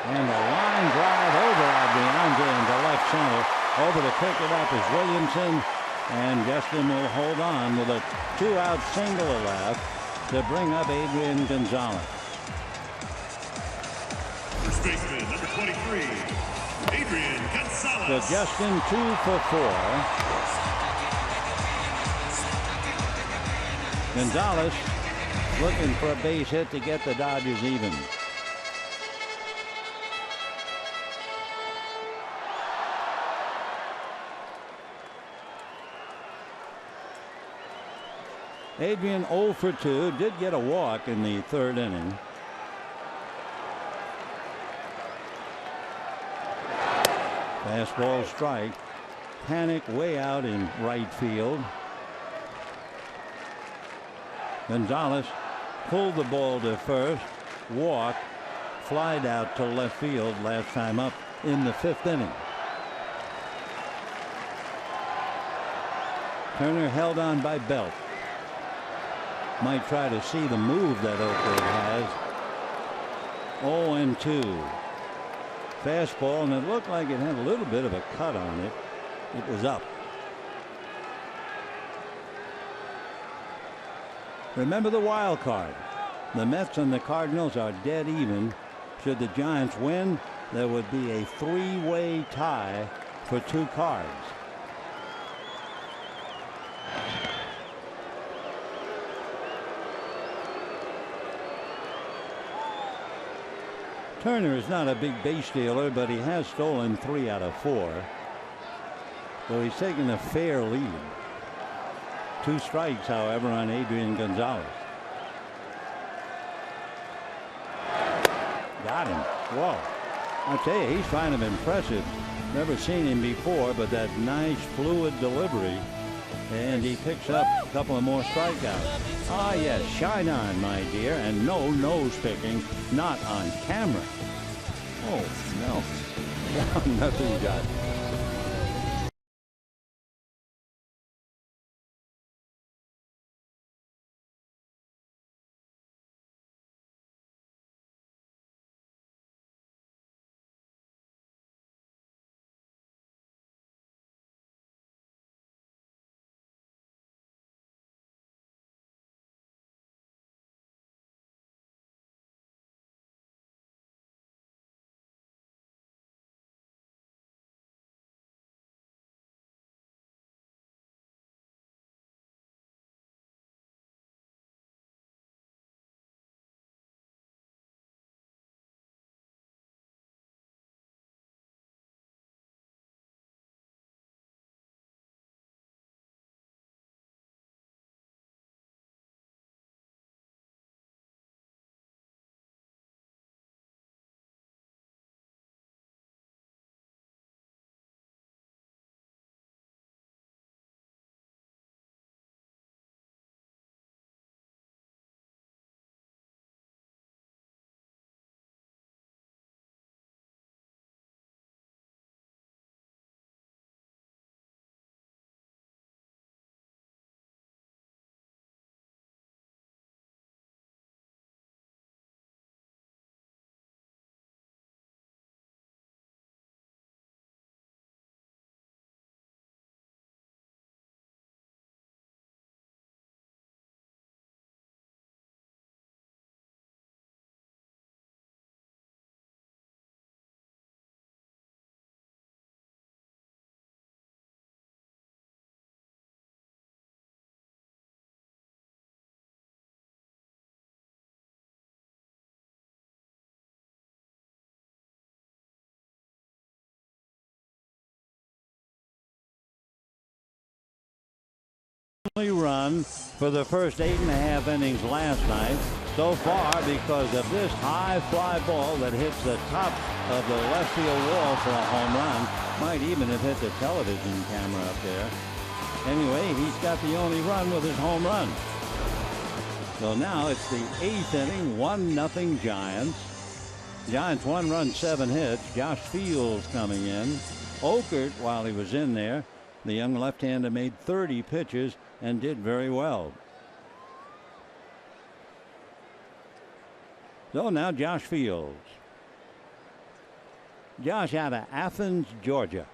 And a line drive over DeAndre into left center. Over to pick it up is Williamson. And Justin will hold on with a 2-out single left to bring up Adrian Gonzalez. First baseman, number 23, Adrian Gonzalez. So Justin 2 for 4. Gonzalez looking for a base hit to get the Dodgers even. Adrian 0 for 2, did get a walk in the 3rd inning. Fastball strike. Panic way out in right field. Gonzalez pulled the ball to first, walked, flied out to left field last time up in the 5th inning. Turner held on by Belt. Might try to see the move that Oakland has. 0-2. Fastball, and it looked like it had a little bit of a cut on it. It was up. Remember the wild card. The Mets and the Cardinals are dead even. Should the Giants win, there would be a 3-way tie for 2 cards. Turner is not a big base stealer, but he has stolen 3 out of 4. So he's taken a fair lead. 2 strikes, however, on Adrian Gonzalez. Got him. Whoa. I'll tell you, he's kind of impressive. Never seen him before, but that nice fluid delivery. And he picks up a couple of more strikeouts. Ah, yes, shine on, my dear, and no nose picking, not on camera. Oh, no. Nothing got. only run for the first 8.5 innings last night so far because of this high fly ball that hits the top of the left field wall for a home run. Might even have hit the television camera up there. Anyway, he's got the only run with his home run. So now it's the 8th inning, 1-0 Giants. Giants 1 run, 7 hits. Josh Fields coming in. Oakert, while he was in there, the young left-hander made 30 pitches and did very well. So now Josh Fields. Josh out of Athens, Georgia.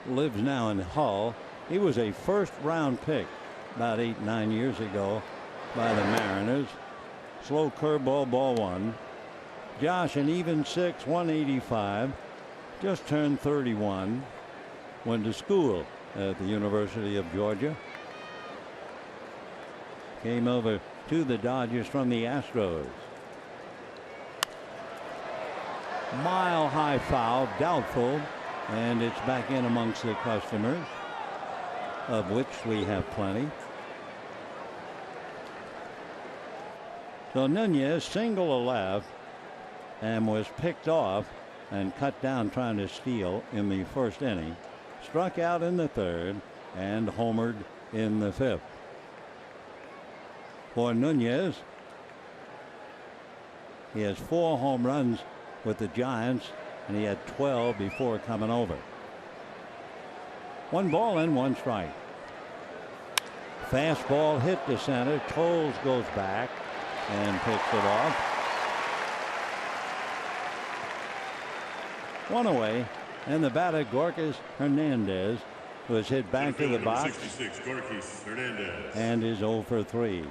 Lives now in Hull. He was a first-round pick about 8-9 years ago by the Mariners. Slow curveball, ball one. Josh an even 6, 185. Just turned 31. Went to school at the University of Georgia. Came over to the Dodgers from the Astros. Mile high foul, doubtful, and it's back in amongst the customers, of which we have plenty. So Nunez single to left and was picked off and cut down trying to steal in the first inning. Struck out in the third and homered in the fifth. For Nunez, he has 4 home runs with the Giants, and he had 12 before coming over. 1 ball and 1 strike. Fastball hit to center. Toles goes back and picks it off. 1 away, and the batter Gorkis Hernandez was hit back to the box 66, Gorkis Hernandez. and is 0 for 3.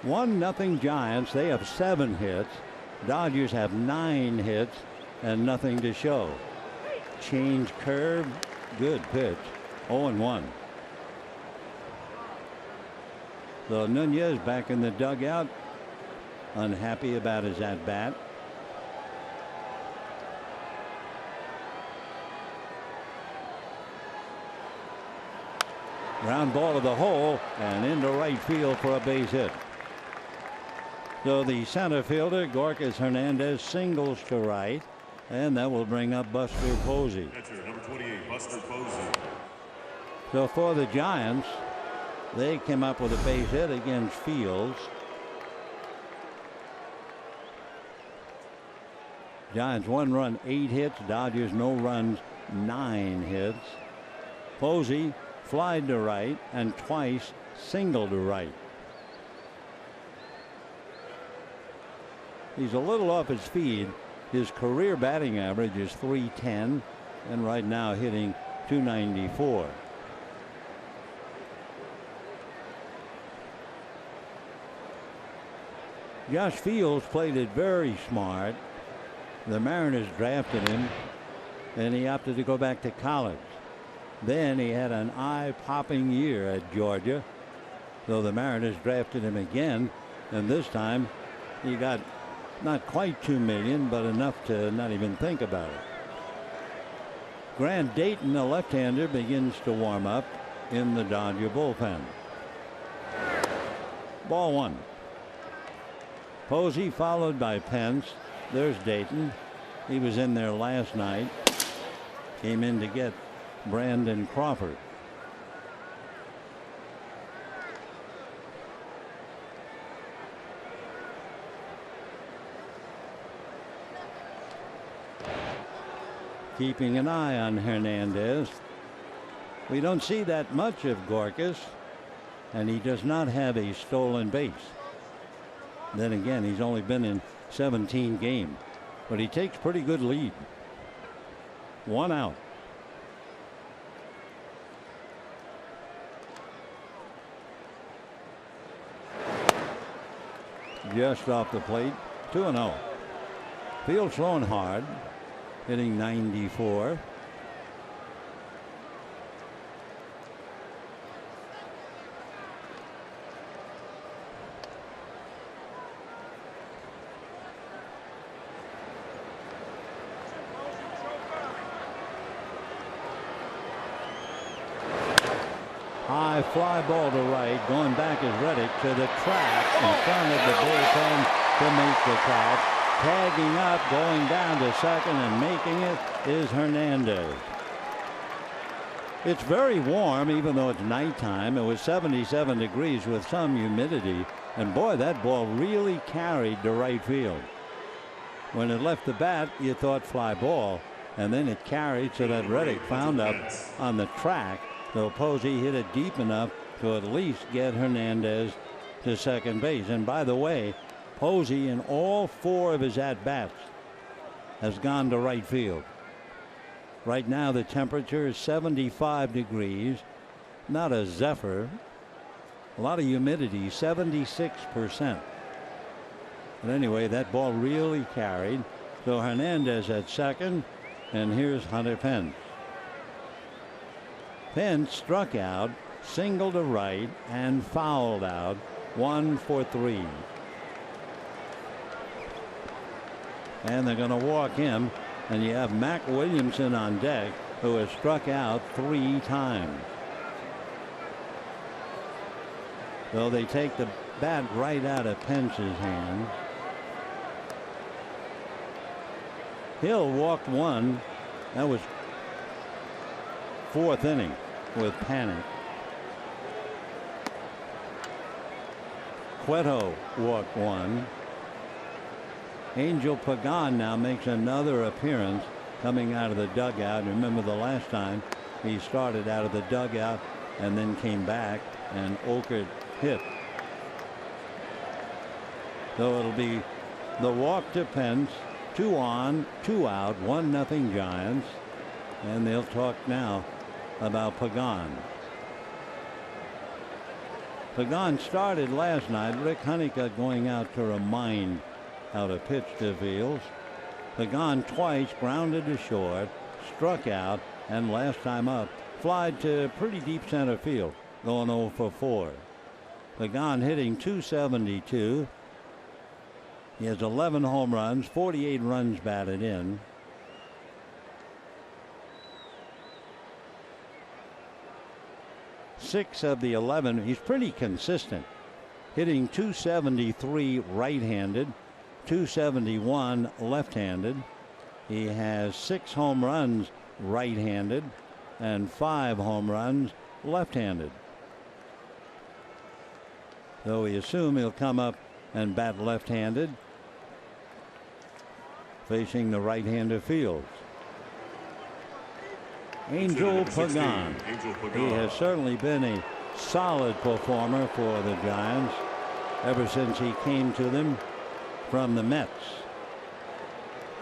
One nothing Giants. They have 7 hits. Dodgers have 9 hits and nothing to show. Change curve. Good pitch. 0-1. So Nunez back in the dugout. Unhappy about his at bat. Ground ball to the hole and into right field for a base hit. So the center fielder Gorkis Hernandez singles to right, and that will bring up Buster Posey. Number 28, Buster Posey. So for the Giants, they came up with a base hit against Fields. Giants 1 run, 8 hits. Dodgers no runs, 9 hits. Posey flied to right and twice singled to right. He's a little off his feed. His career batting average is .310 and right now hitting .294. Josh Fields played it very smart. The Mariners drafted him and he opted to go back to college. Then he had an eye-popping year at Georgia. So the Mariners drafted him again, and this time he got not quite $2 million, but enough to not even think about it. Grant Dayton, a left-hander, begins to warm up in the Dodger bullpen. Ball 1. Posey followed by Pence. There's Dayton. He was in there last night. Came in to get Brandon Crawford. Keeping an eye on Hernandez. We don't see that much of Gorkis, and he does not have a stolen base. Then again, he's only been in 17 games, but he takes pretty good lead. 1 out. Just off the plate. 2-0. Field throwing hard, hitting 94. High fly ball to right. Going back is Reddick to the track in front of the bullpen to make the catch. Tagging up, going down to second and making it is Hernandez. It's very warm, even though it's nighttime. It was 77 degrees with some humidity. And boy, that ball really carried to right field. When it left the bat, you thought fly ball. And then it carried so that Reddick found up on the track. So Posey hit it deep enough to at least get Hernandez to second base. And by the way, Posey in all 4 of his at-bats has gone to right field. Right now the temperature is 75 degrees. Not a zephyr. A lot of humidity, 76%. But anyway, that ball really carried. So Hernandez at second. And here's Hunter Pence. Pence struck out, single to right, and fouled out. 1 for 3. And they're going to walk him. And you have Mac Williamson on deck, who has struck out 3 times. So they take the bat right out of Pence's hand. Hill walked 1. That was 4th inning with Panic. Cueto walked 1. Angel Pagan now makes another appearance coming out of the dugout. Remember the last time he started out of the dugout and then came back and Oakland hit. So it'll be the walk to Pence. 2 on, 2 out, 1-0 Giants. And they'll talk now about Pagan. Pagan started last night. Rick Honeycutt going out to remind how to pitch to Fields. Pagan twice grounded to short, struck out, and last time up flied to pretty deep center field, going 0 for 4. Pagan hitting .272. He has 11 home runs, 48 runs batted in. Six of the 11, he's pretty consistent. Hitting .273 right-handed, .271 left-handed. He has 6 home runs right-handed and 5 home runs left-handed. So we assume he'll come up and bat left-handed, facing the right-hander Fields. Angel Pagan. He has certainly been a solid performer for the Giants ever since he came to them from the Mets.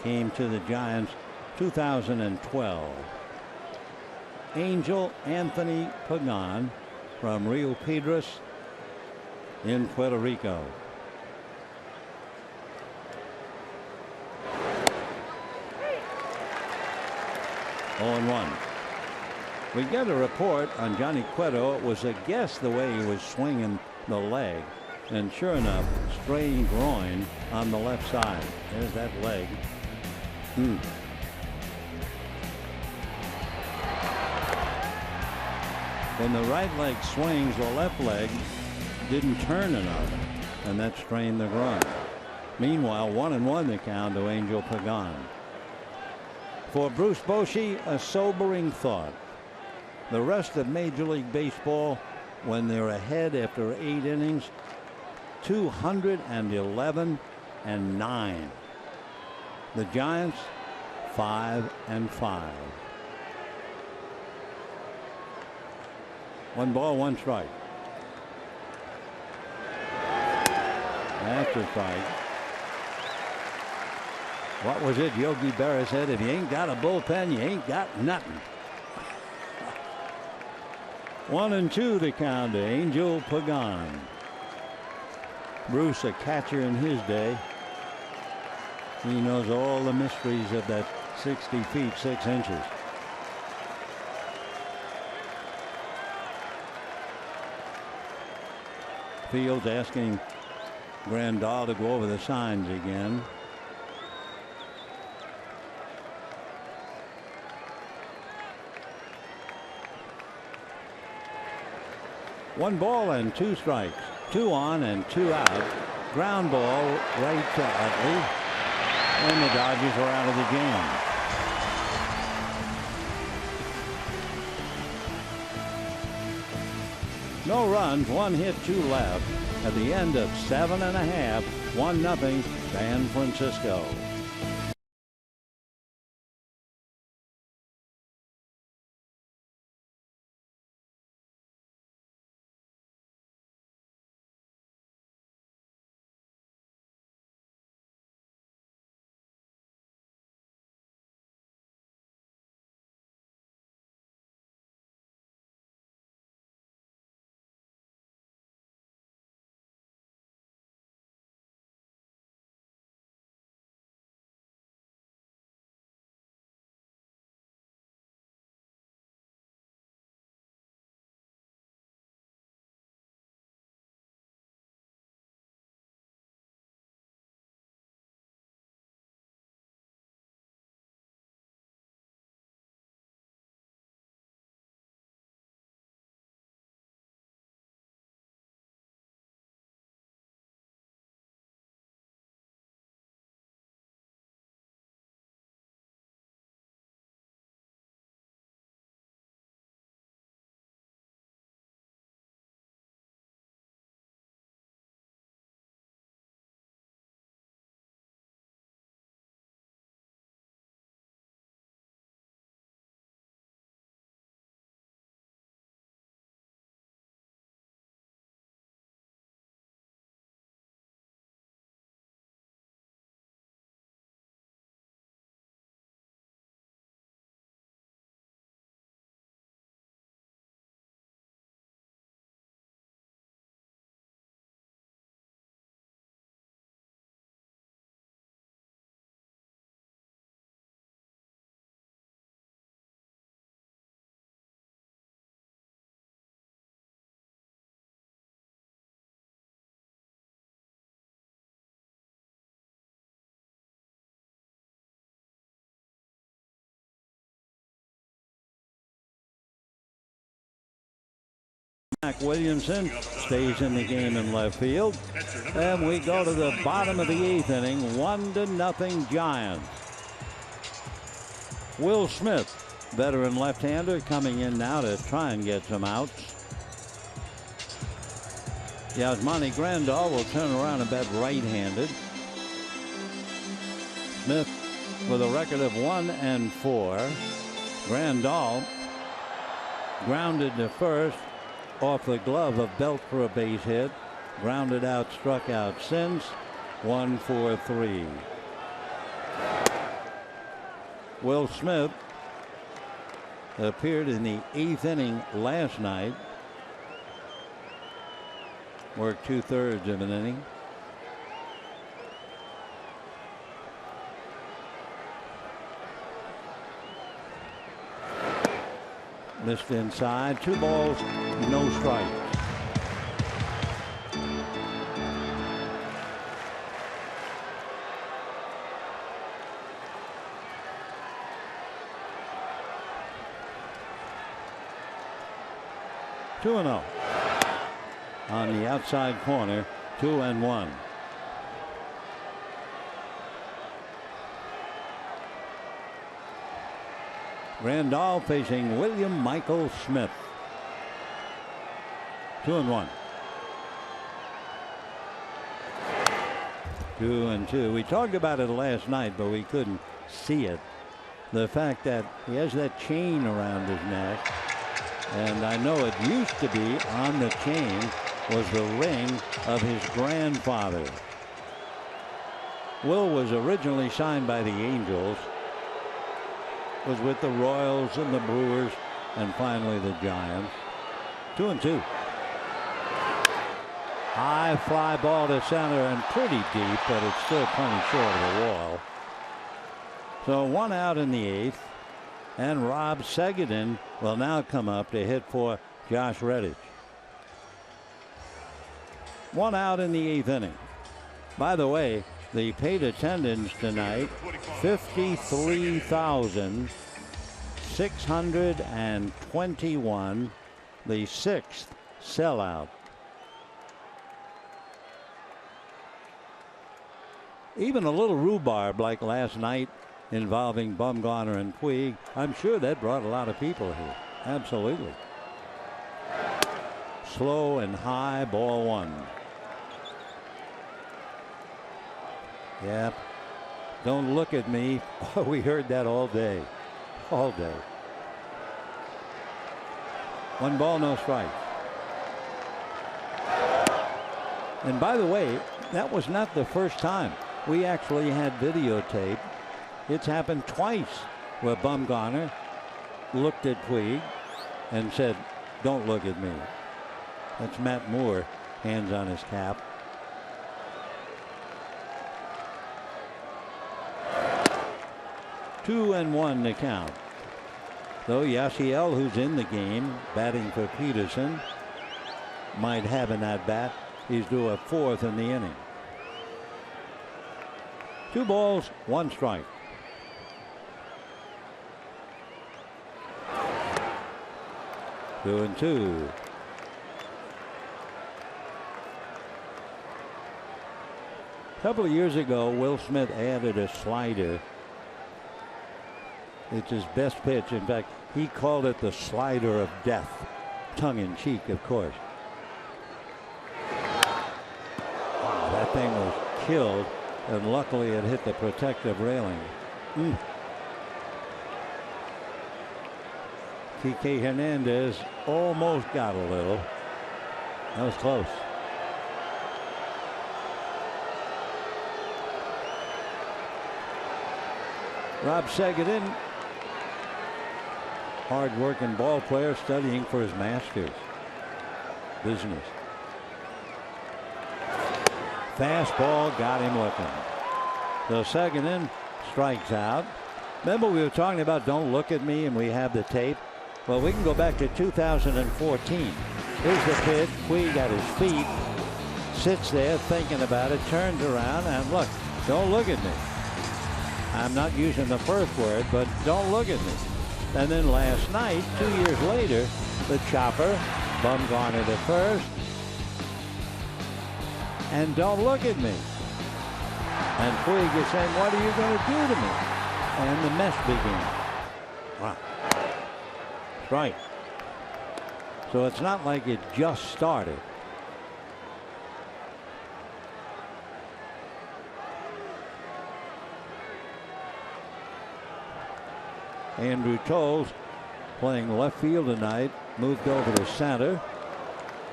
Came to the Giants 2012. Angel Anthony Pagan from Rio Piedras in Puerto Rico. On 1. We get a report on Johnny Cueto. It was a guess the way he was swinging the leg. And sure enough, strained groin on the left side. There's that leg. When the right leg swings, the left leg didn't turn enough, and that strained the groin. Meanwhile, 1-1 the count to Angel Pagan. For Bruce Bochy, a sobering thought. The rest of Major League Baseball, when they're ahead after 8 innings, 211-9. The Giants 5-5. 1 ball, 1 strike. That's a strike. What was it Yogi Berra said? If you ain't got a bullpen, you ain't got nothing. 1-2 to count to Angel Pagan. Bruce, a catcher in his day. He knows all the mysteries of that 60 feet 6 inches. Fields asking Grandal to go over the signs again. 1 ball and 2 strikes. 2 on and 2 out. Ground ball right to Utley. And the Dodgers are out of the game. No runs, 1 hit, 2 left. At the end of 7 1/2, 1-0 San Francisco. Williamson stays in the game in left field. And we go to the bottom of the 8th inning. 1-0 Giants. Will Smith, veteran left-hander, coming in now to try and get some outs. Yasmani Grandal will turn around and bat right-handed. Smith with a record of 1-4. Grandal grounded to first off the glove of Belt for a base hit. Grounded out, struck out since. 1-4-3. Will Smith appeared in the 8th inning last night. Worked 2/3 of an inning. Missed inside. 2 balls, no strikes. Two and 0 on the outside corner. 2-1. Grandal facing William Michael Smith. 2-1. 2-2. We talked about it last night, but we couldn't see it. The fact that he has that chain around his neck, and I know it used to be on the chain was the ring of his grandfather. Will was originally signed by the Angels, was with the Royals and the Brewers, and finally the Giants. 2-2. High fly ball to center and pretty deep, but it's still plenty short of the wall. So 1 out in the 8th, and Rob Segedin will now come up to hit for Josh Reddish. 1 out in the 8th inning. By the way, the paid attendance tonight, 53,621, the 6th sellout. Even a little rhubarb like last night involving Bumgarner and Puig, I'm sure that brought a lot of people here. Absolutely. Slow and high, ball one. Yeah. Don't look at me. Oh, we heard that all day. All day. 1 ball, no strike. And by the way, that was not the first time. We actually had videotape. It's happened twice where Bumgarner looked at Puig and said, "Don't look at me." That's Matt Moore, hands on his cap. Two and one to count. Though Yasiel, who's in the game, batting for Peterson, might have an at-bat. He's due a 4th in the inning. 2 balls, 1 strike. Two and two. A couple of years ago, Will Smith added a slider. It's his best pitch. In fact, he called it the slider of death. Tongue in cheek, of course. Wow, that thing was killed, and luckily it hit the protective railing. Kike Hernandez almost got a little. That was close. Rob Segedin, hard-working ball player, studying for his master's. Business. Fastball got him looking. So Segedin strikes out. Remember, we were talking about "Don't look at me," and we have the tape. Well, we can go back to 2014. Here's the pitch. Puig at his feet, sits there thinking about it, turns around, and look, "Don't look at me." I'm not using the first word, but "don't look at me." And then last night, 2 years later, the chopper, Bumgarner to first, and "don't look at me." And Puig is saying, "What are you going to do to me?" And the mess begins. Wow. Right. So it's not like it just started. Andrew Toles, playing left field tonight, moved over to center.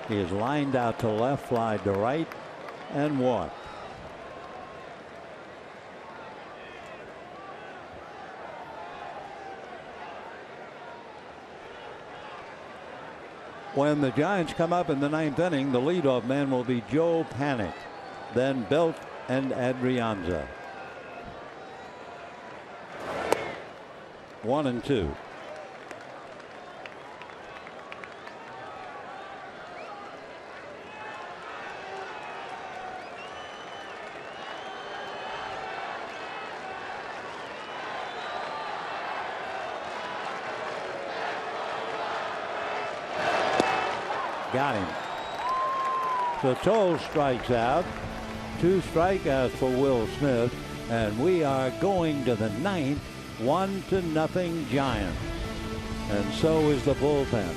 He is lined out to left, fly to right, and walked. When the Giants come up in the 9th inning, the leadoff man will be Joe Panik, then Belt and Adrianza. 1 and 2. Got him. So Toll strikes out. 2 strikeouts for Will Smith, and we are going to the 9th. 1-0 Giants, and so is the bullpen.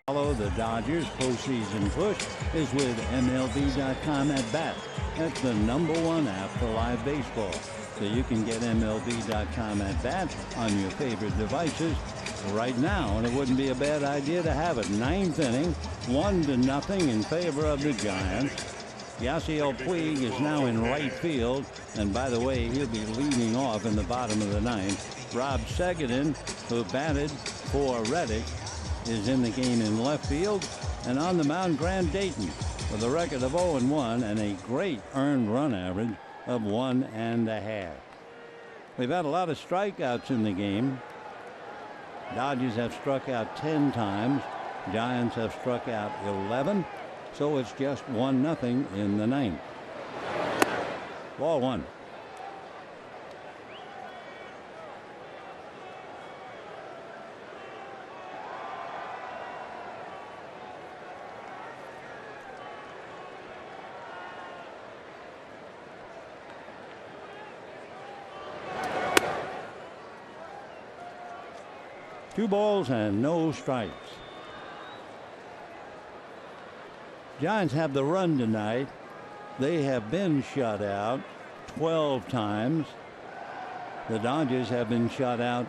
follow the Dodgers postseason push is with MLB.com at bat. That's the #1 app for live baseball. So you can get MLB.com at bat on your favorite devices right now, and it wouldn't be a bad idea to have it. 9th inning, 1-0 in favor of the Giants. Yasiel Puig is now in right field, and by the way, he'll be leading off in the bottom of the 9th. Rob Segedin, who batted for Reddick, is in the game in left field, and on the mound, Grant Dayton with a record of 0-1 and a great earned run average of 1.5. We've had a lot of strikeouts in the game. Dodgers have struck out 10 times. Giants have struck out 11. So it's just 1-0 in the 9th. Ball 1. Two balls and no strikes. Giants have the run tonight. They have been shut out 12 times. The Dodgers have been shut out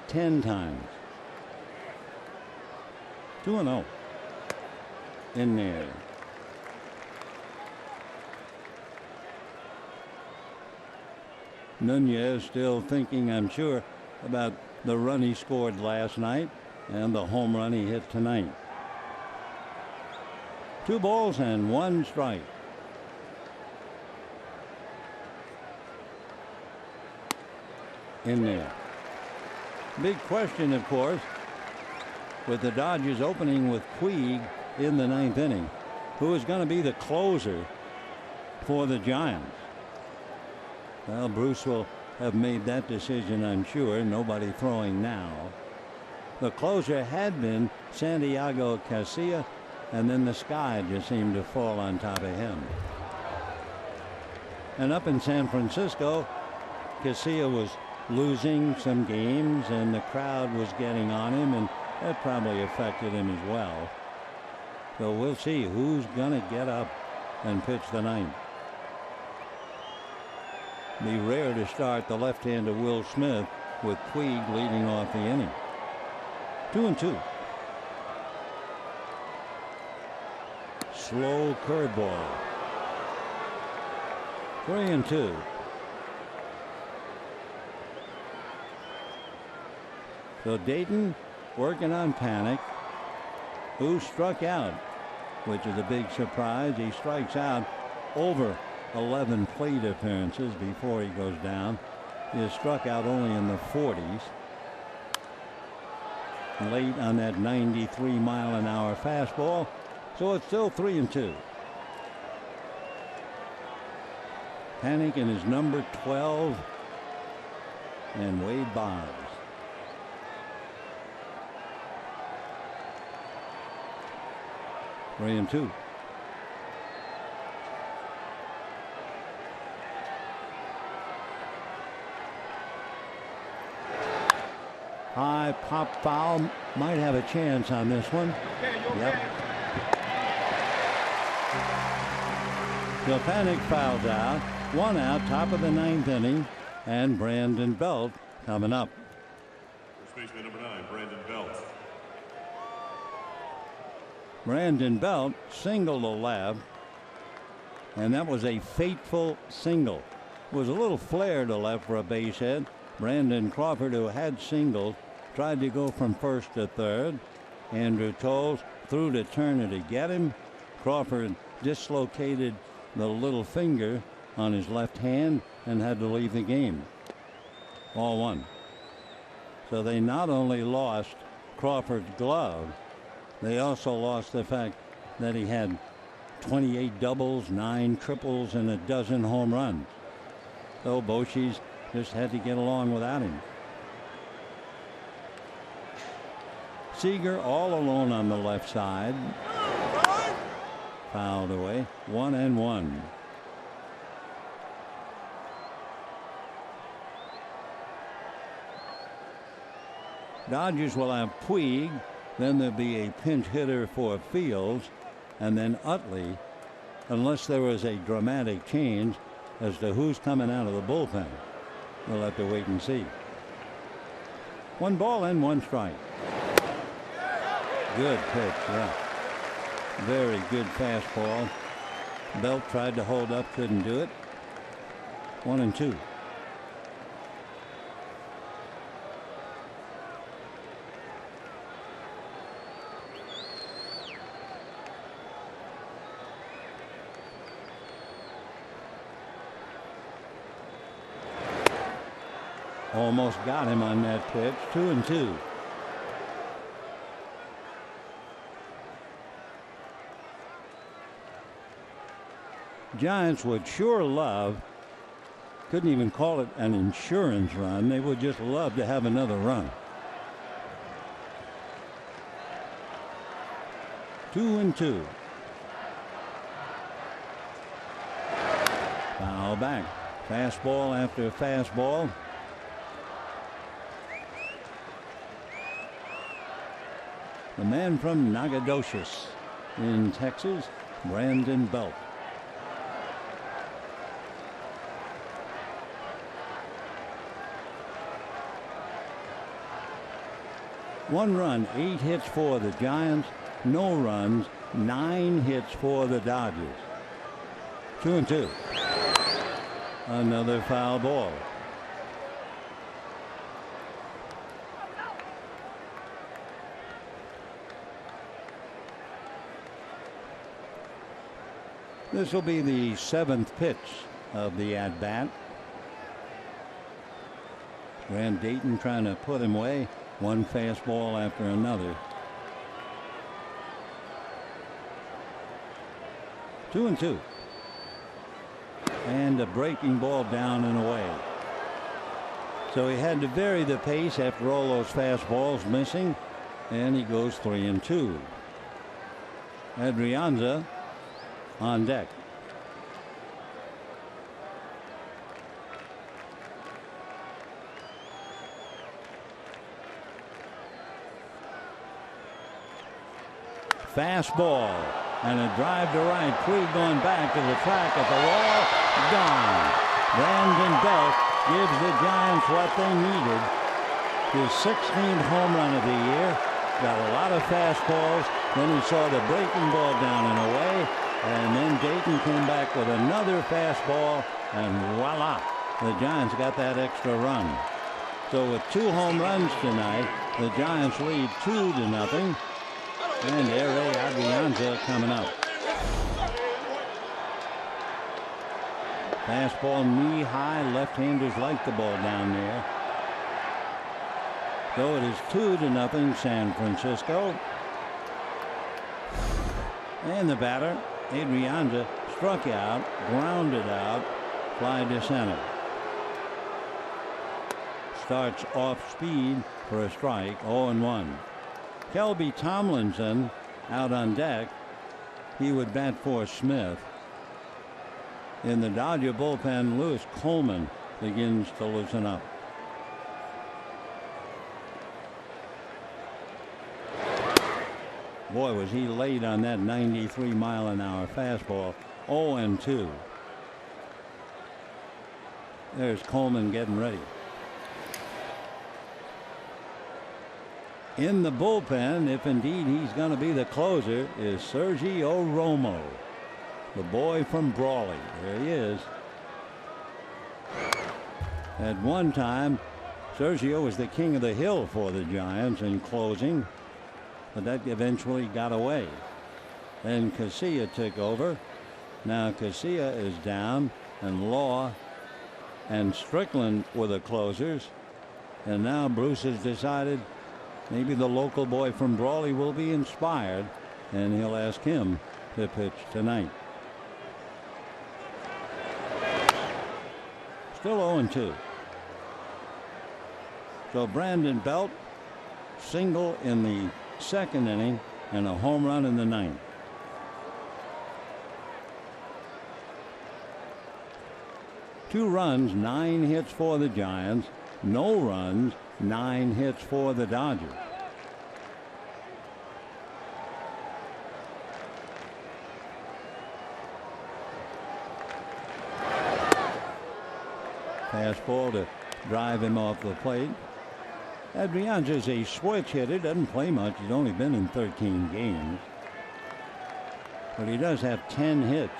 10 times. 2-0. In there. Nunez still thinking, I'm sure, about the run he scored last night and the home run he hit tonight. 2 balls and 1 strike. In there. Big question, of course, with the Dodgers opening with Puig in the 9th inning. Who is going to be the closer for the Giants? Well, Bruce will have made that decision, I'm sure. Nobody throwing now. The closer had been Santiago Casilla, and then the sky just seemed to fall on top of him. And up in San Francisco, Casilla was losing some games, and the crowd was getting on him, and that probably affected him as well. So we'll see who's going to get up and pitch the 9th. Be rare to start the left-hander Will Smith with Puig leading off the inning. 2-2. Slow curveball. 3-2. So Dayton working on Panic, who struck out, which is a big surprise. He strikes out over 11 plate appearances before he goes down. He has struck out only in the 40s. Late on that 93-mile-an-hour fastball. So it's still 3-2. Panic in his number 12. And Wade Boggs. Three and two. High pop foul. Might have a chance on this one. Yep. So Panic fouls out. 1 out, top of the 9th inning. And Brandon Belt coming up. First baseman number 9, Brandon Belt. Brandon Belt singled to left, and that was a fateful single. It was a little flare to left for a base hit. Brandon Crawford, who had singled, tried to go from first to third. Andrew Toles threw to Turner to get him. Crawford dislocated the little finger on his left hand and had to leave the game. Ball 1. So they not only lost Crawford's glove, they also lost the fact that he had 28 doubles, 9 triples, and a dozen home runs. So Bochy's just had to get along without him. Seager all alone on the left side. Fouled away. 1-1. Dodgers will have Puig Then there'll be a pinch hitter for Fields, and then Utley, unless there was a dramatic change as to who's coming out of the bullpen. We'll have to wait and see. 1 ball and 1 strike. Good pitch, yeah. Very good fastball. Belt tried to hold up, couldn't do it. 1-2. Almost got him on that pitch. 2-2. Giants would sure love, couldn't even call it an insurance run. They would just love to have another run. 2-2. Foul back. Fastball after fastball. The man from Nacogdoches in Texas, Brandon Belt. One run, 8 hits for the Giants, no runs, 9 hits for the Dodgers. 2-2. Another foul ball. This will be the 7th pitch of the at-bat. Grant Dayton trying to put him away. One fastball after another. 2-2. And a breaking ball down and away. So he had to vary the pace after all those fastballs missing. And he goes 3-2. Adrianza on deck. Fastball and a drive to right. Puig going back to the track at the wall. Gone. Brandon Belt gives the Giants what they needed. His 16th home run of the year. Got a lot of fastballs. Then he saw the breaking ball down and away. And then Dayton came back with another fastball. And voila. The Giants got that extra run. So with 2 home runs tonight, the Giants lead 2-0. And Ere Adrianza coming up. Fastball knee high. Left-handers like the ball down there. So it is 2-0 San Francisco. And the batter, Adrianza, struck out, grounded out, fly to center. Starts off speed for a strike, 0-1. Kelby Tomlinson out on deck. He would bat for Smith. In the Dodger bullpen, Lewis Coleman begins to loosen up. Boy, was he late on that 93-mile-an-hour fastball. 0-2. There's Coleman getting ready. In the bullpen, if indeed he's going to be the closer, is Sergio Romo, the boy from Brawley. There he is. At one time, Sergio was the king of the hill for the Giants in closing, but that eventually got away. Then Casilla took over. Now Casilla is down, and Law and Strickland were the closers. And now Bruce has decided maybe the local boy from Brawley will be inspired, and he'll ask him to pitch tonight. Still 0-2. So Brandon Belt, single in the 2nd inning and a home run in the 9th. Two runs, 9 hits for the Giants. No runs, 9 hits for the Dodgers. Fastball to drive him off the plate. Adrianza's a switch hitter, doesn't play much. He's only been in 13 games. But he does have 10 hits,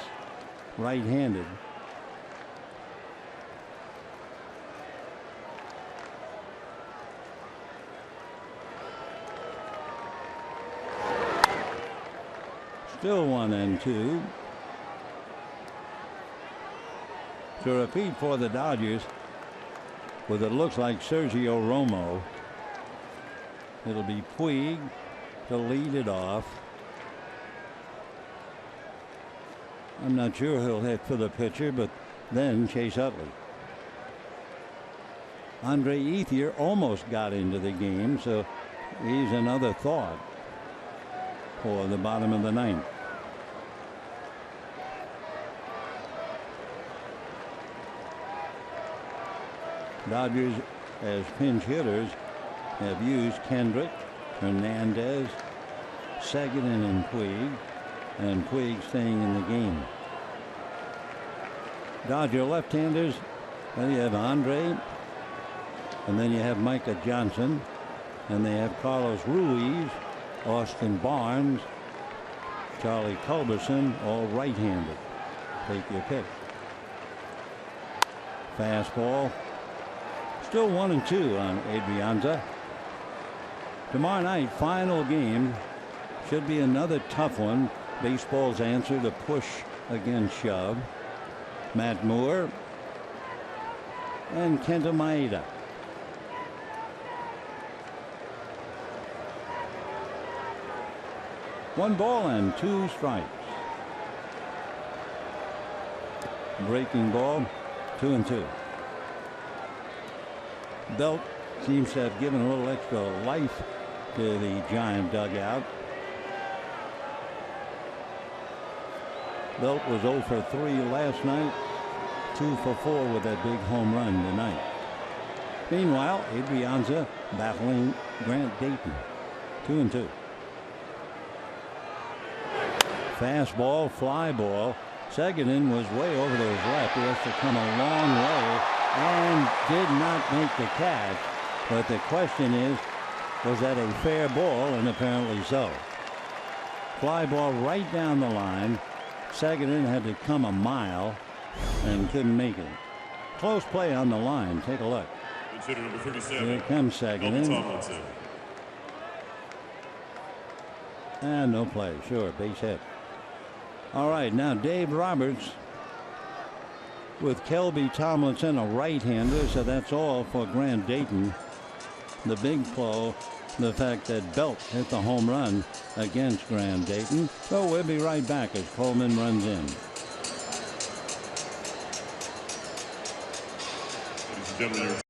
right-handed. Still 1-2. To repeat for the Dodgers, with it looks like Sergio Romo. It'll be Puig to lead it off. I'm not sure he'll hit for the pitcher, but then Chase Utley. Andre Ethier almost got into the game, so he's another thought for the bottom of the ninth. Dodgers, as pinch hitters, have used Kendrick, Hernandez, Seguin, and Puig staying in the game. Dodger left-handers, well, you have Andre, and then you have Micah Johnson, and they have Carlos Ruiz, Austin Barnes, Charlie Culberson, all right-handed. Take your pick. Fastball. Still 1-2 on Adrianza. Tomorrow night, final game. Should be another tough one. Baseball's answer to push against shove. Matt Moore and Kenta Maeda. One ball and 2 strikes. Breaking ball, 2-2. Belt seems to have given a little extra life to the Giant dugout. Belt was 0 for 3 last night, 2 for 4 with that big home run tonight. Meanwhile, Adrianza battling Grant Dayton, 2-2. Fastball, fly ball. Seguin was way over to his left. He has to come a long way and did not make the catch. But the question is, was that a fair ball? And apparently so. Fly ball right down the line. Seguin had to come a mile and couldn't make it. Close play on the line. Take a look. Number 37. Here comes Seguin. And no play. Sure, base hit. All right, now Dave Roberts with Kelby Tomlinson, a right-hander, so that's all for Grant Dayton. The big blow, the fact that Belt hit the home run against Grant Dayton. So we'll be right back as Coleman runs in. Ladies and gentlemen,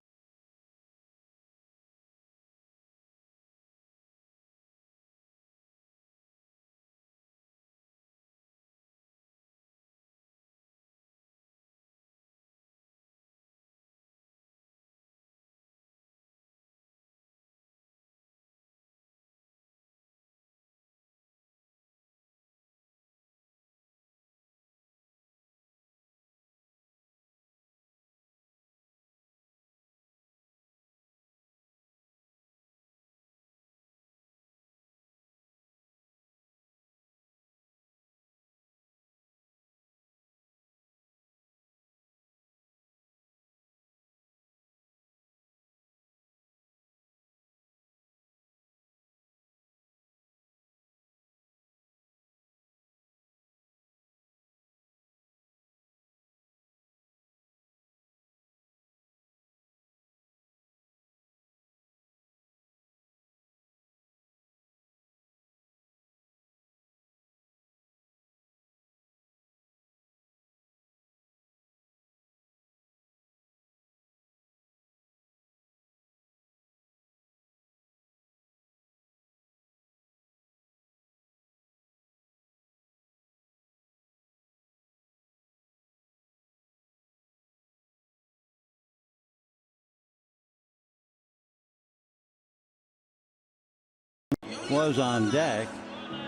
was on deck.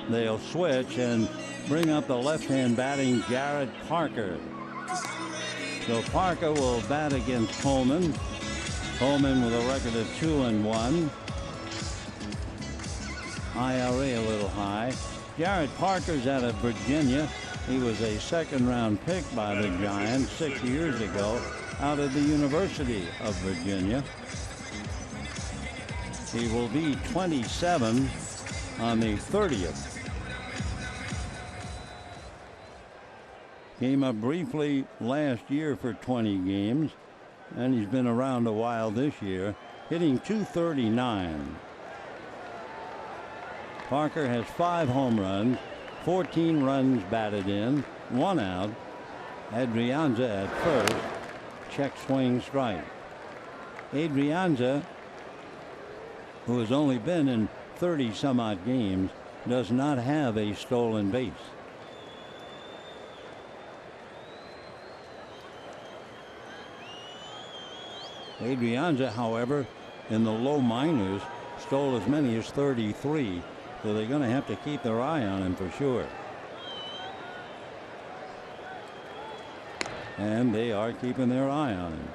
They'll switch and bring up the left-hand batting Jarrett Parker. So Parker will bat against Coleman. Coleman with a record of 2-1. IRA a little high. Jared Parker's out of Virginia. He was a second-round pick by the Giants 6 years ago out of the University of Virginia. He will be 27 on the 30th. Came up briefly last year for 20 games, and he's been around a while this year, hitting .239. Parker has 5 home runs, 14 runs batted in, 1 out. Adrianza at first. Check swing strike. Adrianza, who has only been in 30 some odd games, does not have a stolen base. Adrianza, however, in the low minors, stole as many as 33, so they're going to have to keep their eye on him for sure. And they are keeping their eye on him.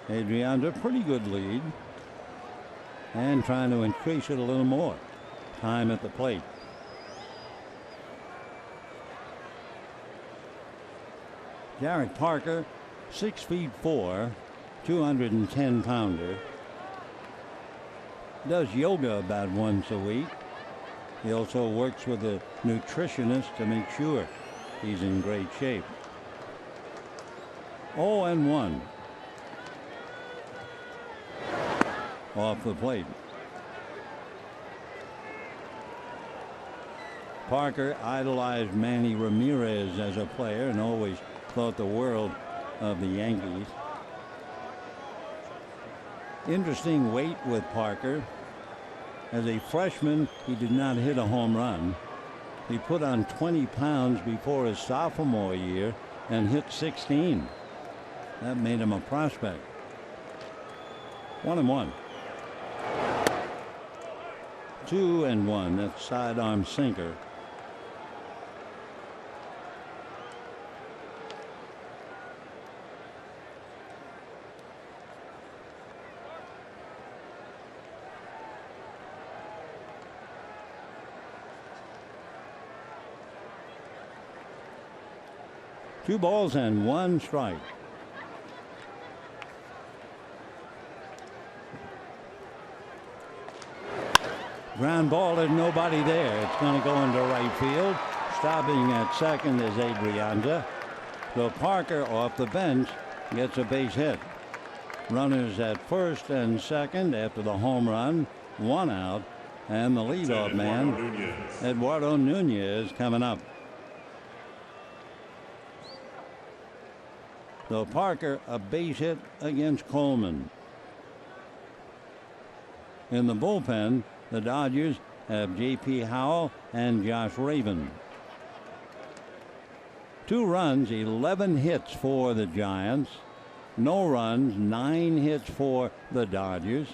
Adrianza, pretty good lead, and trying to increase it a little more. Time at the plate. Jared Parker, 6'4", 210-pounder. Does yoga about once a week. He also works with a nutritionist to make sure he's in great shape. 0-1. Off the plate. Parker idolized Manny Ramirez as a player and always thought the world of the Yankees. Interesting weight with Parker. As a freshman, he did not hit a home run. He put on 20 pounds before his sophomore year and hit 16. That made him a prospect. 1-1. 2-1. That's sidearm sinker. Two balls and one strike. Ground ball, there's nobody there. It's going to go into right field. Stopping at second is Adrianza. So Parker off the bench gets a base hit. Runners at first and second after the home run. 1 out. And the leadoff man, Eduardo Nunez, coming up. So Parker, a base hit against Coleman. In the bullpen, the Dodgers have J.P. Howell and Josh Raven. 2 runs, 11 hits for the Giants. No runs, 9 hits for the Dodgers.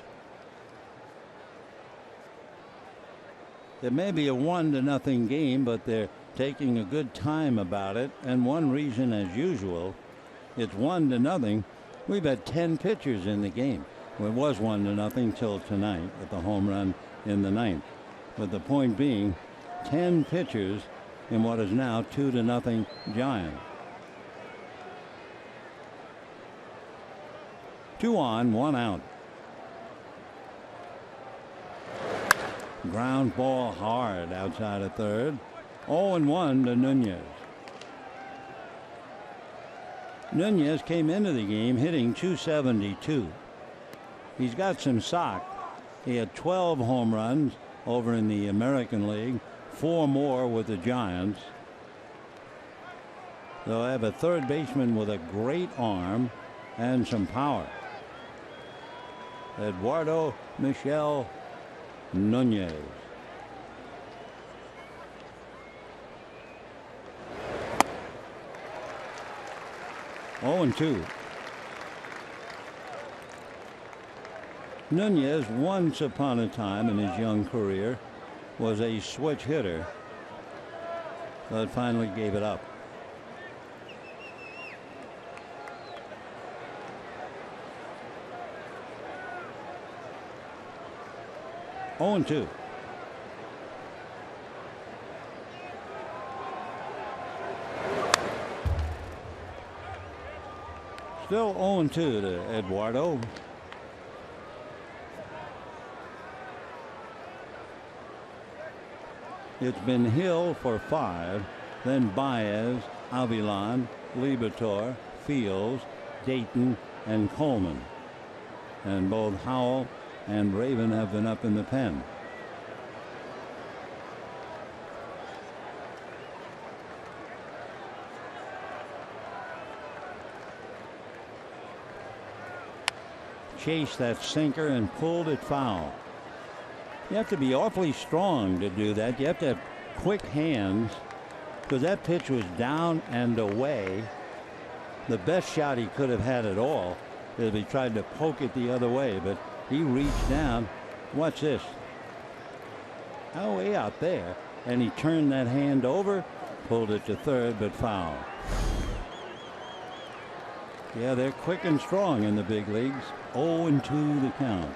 It may be a 1-0 game, but they're taking a good time about it. And one reason, as usual, it's 1-0. We've had 10 pitchers in the game. Well, it was 1-0 till tonight with the home run in the 9th. But the point being, 10 pitchers in what is now 2-0 Giants. 2 on, 1 out. Ground ball hard outside of third. 0-1 to Nunez. Nunez came into the game hitting .272. He's got some sock. He had 12 home runs over in the American League, 4 more with the Giants. They'll have a third baseman with a great arm and some power. Eduardo Michel Nunez. 0-2. Nunez, once upon a time in his young career, was a switch hitter, but finally gave it up. Oh and 2. Still 0-2 to Eduardo. It's been Hill for 5, then Baez, Avilan, Liberatore, Fields, Dayton, and Coleman. And both Howell and Raven have been up in the pen. Chased that sinker and pulled it foul. You have to be awfully strong to do that. You have to have quick hands, because that pitch was down and away. The best shot he could have had at all is if he tried to poke it the other way, but he reached down. Watch this. Way out there, and he turned that hand over, pulled it to third, but foul. Yeah, they're quick and strong in the big leagues. 0-2 the count.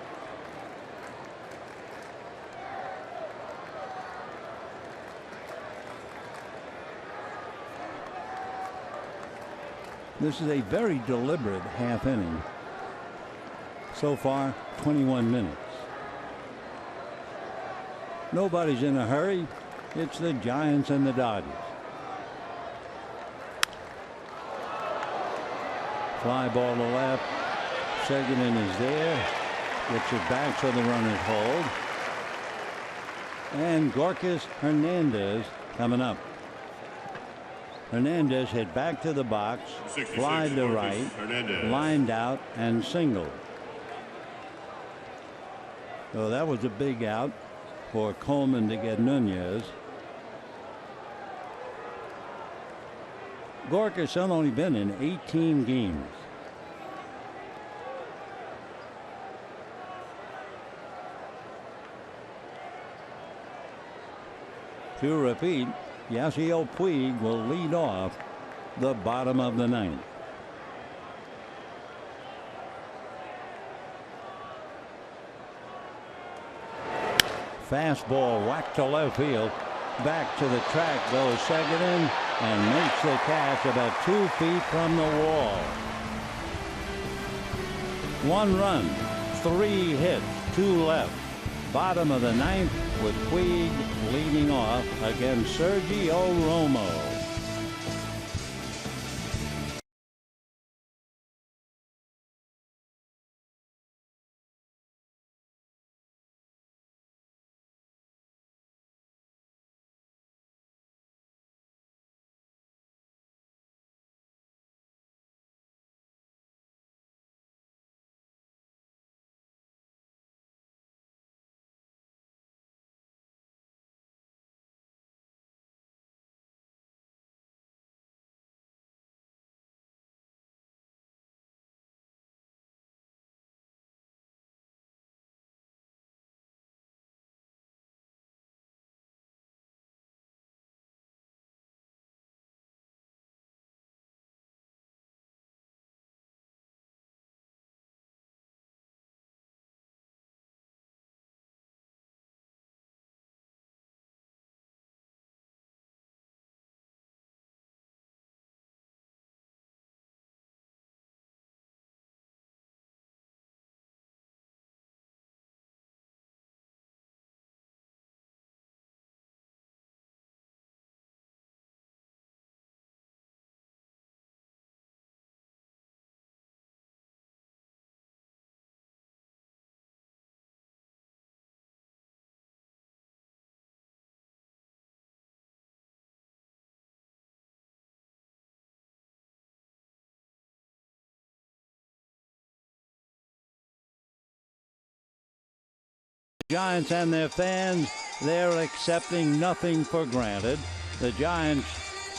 This is a very deliberate half inning. So far, 21 minutes. Nobody's in a hurry. It's the Giants and the Dodgers. Fly ball to left. Seguin is there. Gets it back so the runners hold. And Gorkas Hernandez coming up. Hernandez hit back to the box, fly to right, lined out, and singled. So that was a big out for Coleman to get Nunez. Gorkas has only been in 18 games. To repeat, Yasiel Puig will lead off the bottom of the ninth. Fastball whacked to left field. Back to the track goes Seguin and makes the catch about 2 feet from the wall. 1 run, 3 hits, 2 left. Bottom of the ninth with Puig leading off against Sergio Romo. Giants and their fans, they're accepting nothing for granted. The Giants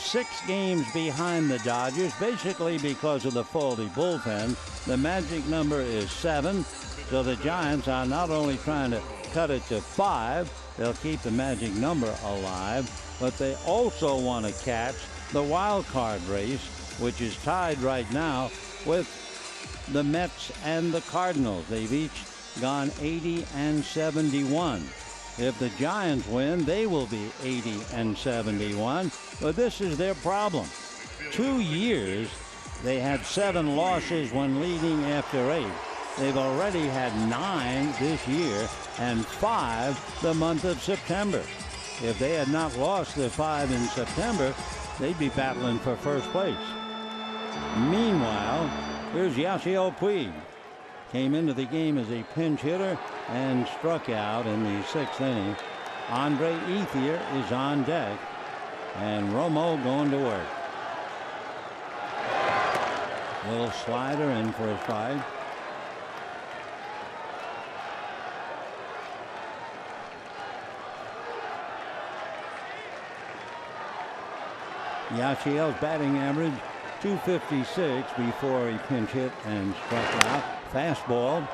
6 games behind the Dodgers, basically because of the faulty bullpen. The magic number is 7. So the Giants are not only trying to cut it to 5, they'll keep the magic number alive, but they also want to catch the wild card race, which is tied right now with the Mets and the Cardinals. They've each gone 80 and 71. If the Giants win, they will be 80 and 71. But this is their problem. 2 years, they had 7 losses when leading after 8. They've already had 9 this year and 5 the month of September. If they had not lost the 5 in September, they'd be battling for first place. Meanwhile, here's Yasiel Puig. Came into the game as a pinch hitter and struck out in the 6th inning. Andre Ethier is on deck, and Romo going to work. Little slider in for a strike. Yasiel's batting average .256 before he pinch hit and struck out. Fastball,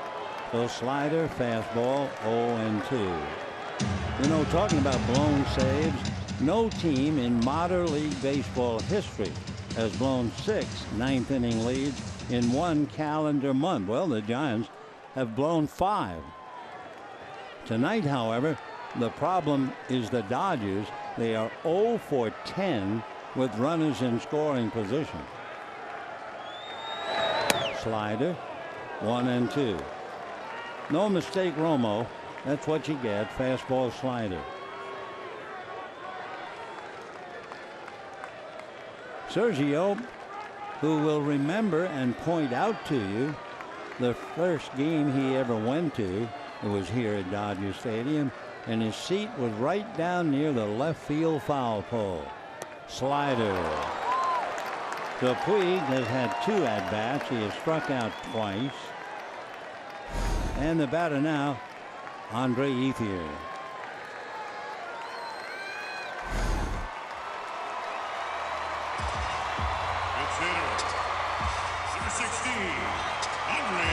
so slider, fastball, 0-2. You know, talking about blown saves, no team in modern league baseball history has blown 6 ninth-inning leads in 1 calendar month. Well, the Giants have blown 5. Tonight, however, the problem is the Dodgers. They are 0 for 10 with runners in scoring position. Slider, 1-2. No mistake, Romo. That's what you get. Fastball, slider. Sergio, who will remember and point out to you the first game he ever went to, it was here at Dodger Stadium, and his seat was right down near the left field foul pole. Slider. So Puig has had 2 at-bats. He has struck out twice. And the batter now, Andre Ethier. It's hitter, number 16, Andre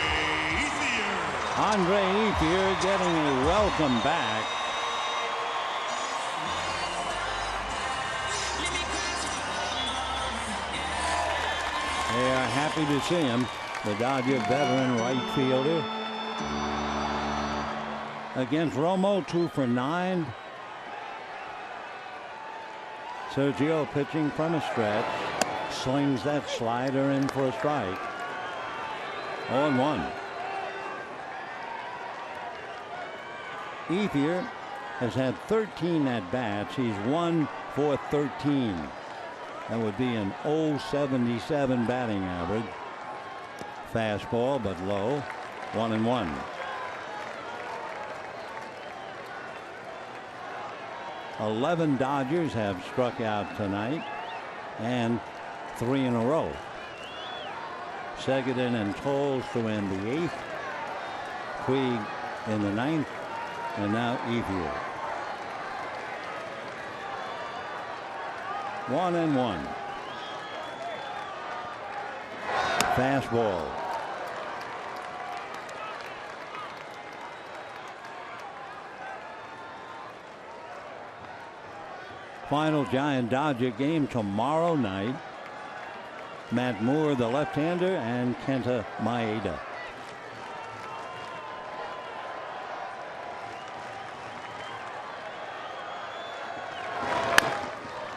Ethier. Andre Ethier getting a welcome back. They are happy to see him, the Dodger veteran right fielder. Against Romo, 2 for 9. Sergio pitching from a stretch. Slings that slider in for a strike. 0-1. Ethier has had 13 at-bats. He's 1 for 13. That would be an .077 batting average. Fastball, but low. 1-1. Eleven Dodgers have struck out tonight, and 3 in a row. Seguin and Toles to end the 8th. Puig in the 9th, and now Ethier. 1-1. Fastball. Final Giant-Dodger game tomorrow night. Matt Moore, the left-hander, and Kenta Maeda.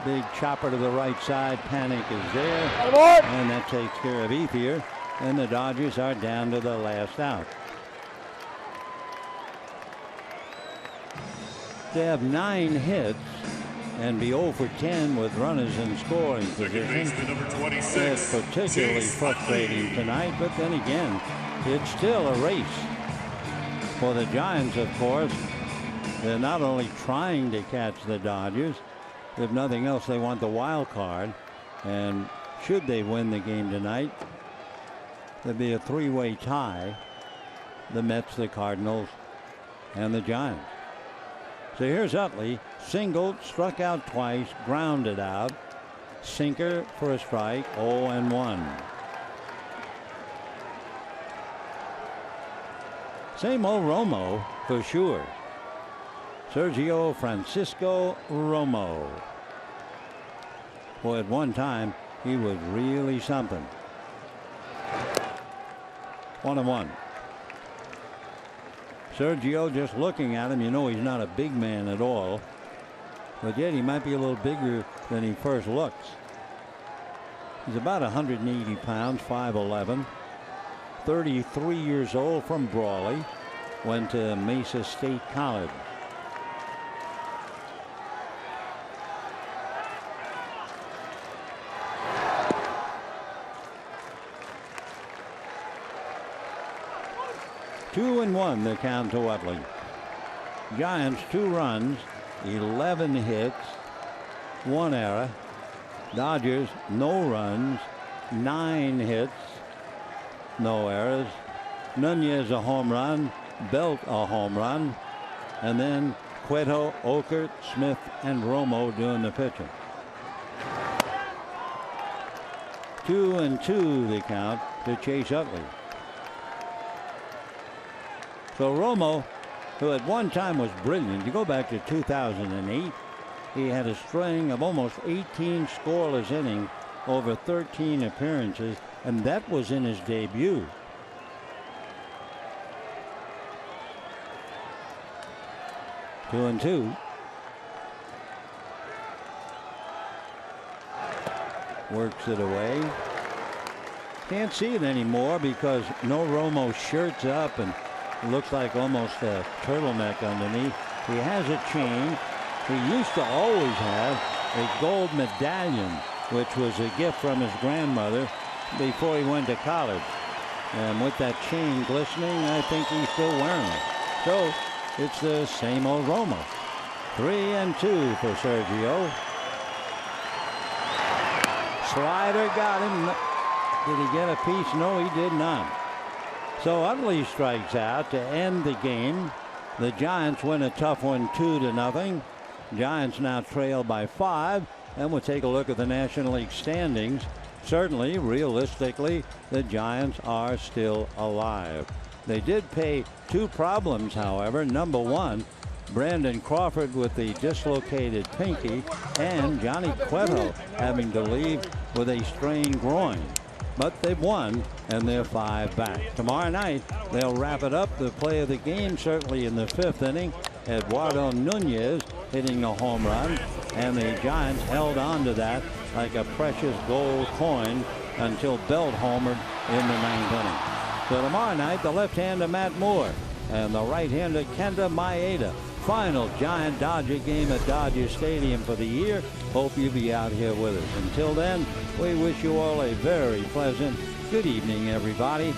Big chopper to the right side. Panic is there. And that takes care of Ethier. And the Dodgers are down to the last out. They have 9 hits and be 0 for 10 with runners in scoring position. It's particularly frustrating tonight, but then again, it's still a race. For the Giants, of course, they're not only trying to catch the Dodgers, if nothing else, they want the wild card. And should they win the game tonight, there'd be a 3-way tie. The Mets, the Cardinals, and the Giants. So here's Utley, singled, struck out twice, grounded out. Sinker for a strike. 0-1. Same old Romo for sure. Sergio Francisco Romo. Boy, at one time he was really something. 1-1. Sergio, just looking at him, you know he's not a big man at all, but yet he might be a little bigger than he first looks. He's about 180 pounds, 5'11", 33 years old, from Brawley, went to Mesa State College. Two and one the count to Utley. Giants 2 runs, 11 hits, 1 error. Dodgers no runs, 9 hits, no errors. Nunez a home run, Belt a home run, and then Cueto, Okert, Smith, and Romo doing the pitching. 2-2 the count to Chase Utley. So Romo, who at one time was brilliant, you go back to 2008, he had a string of almost 18 scoreless innings over 13 appearances, and that was in his debut. 2-2. Works it away. Can't see it anymore because no Romo shirts up and looks like almost a turtleneck underneath. He has a chain. He used to always have a gold medallion, which was a gift from his grandmother before he went to college. And with that chain glistening, I think he's still wearing it. So it's the same old Romo. 3-2 for Sergio. Slider got him. Did he get a piece? No, he did not. So Utley strikes out to end the game. The Giants win a tough one, 2-0. Giants now trail by 5, and we'll take a look at the National League standings. Certainly, realistically, the Giants are still alive. They did pay 2 problems, however. Number 1, Brandon Crawford with the dislocated pinky, and Johnny Cueto having to leave with a strained groin. But they've won, and they're 5 back. Tomorrow night, they'll wrap it up. The play of the game, certainly in the 5th inning, Eduardo Nunez hitting a home run, and the Giants held on to that like a precious gold coin until Belt homered in the 9th inning. So tomorrow night, the left-hander Matt Moore and the right-hander Kenta Maeda. Final Giant-Dodger game at Dodger Stadium for the year. Hope you'll be out here with us. Until then, we wish you all a very pleasant good evening, everybody.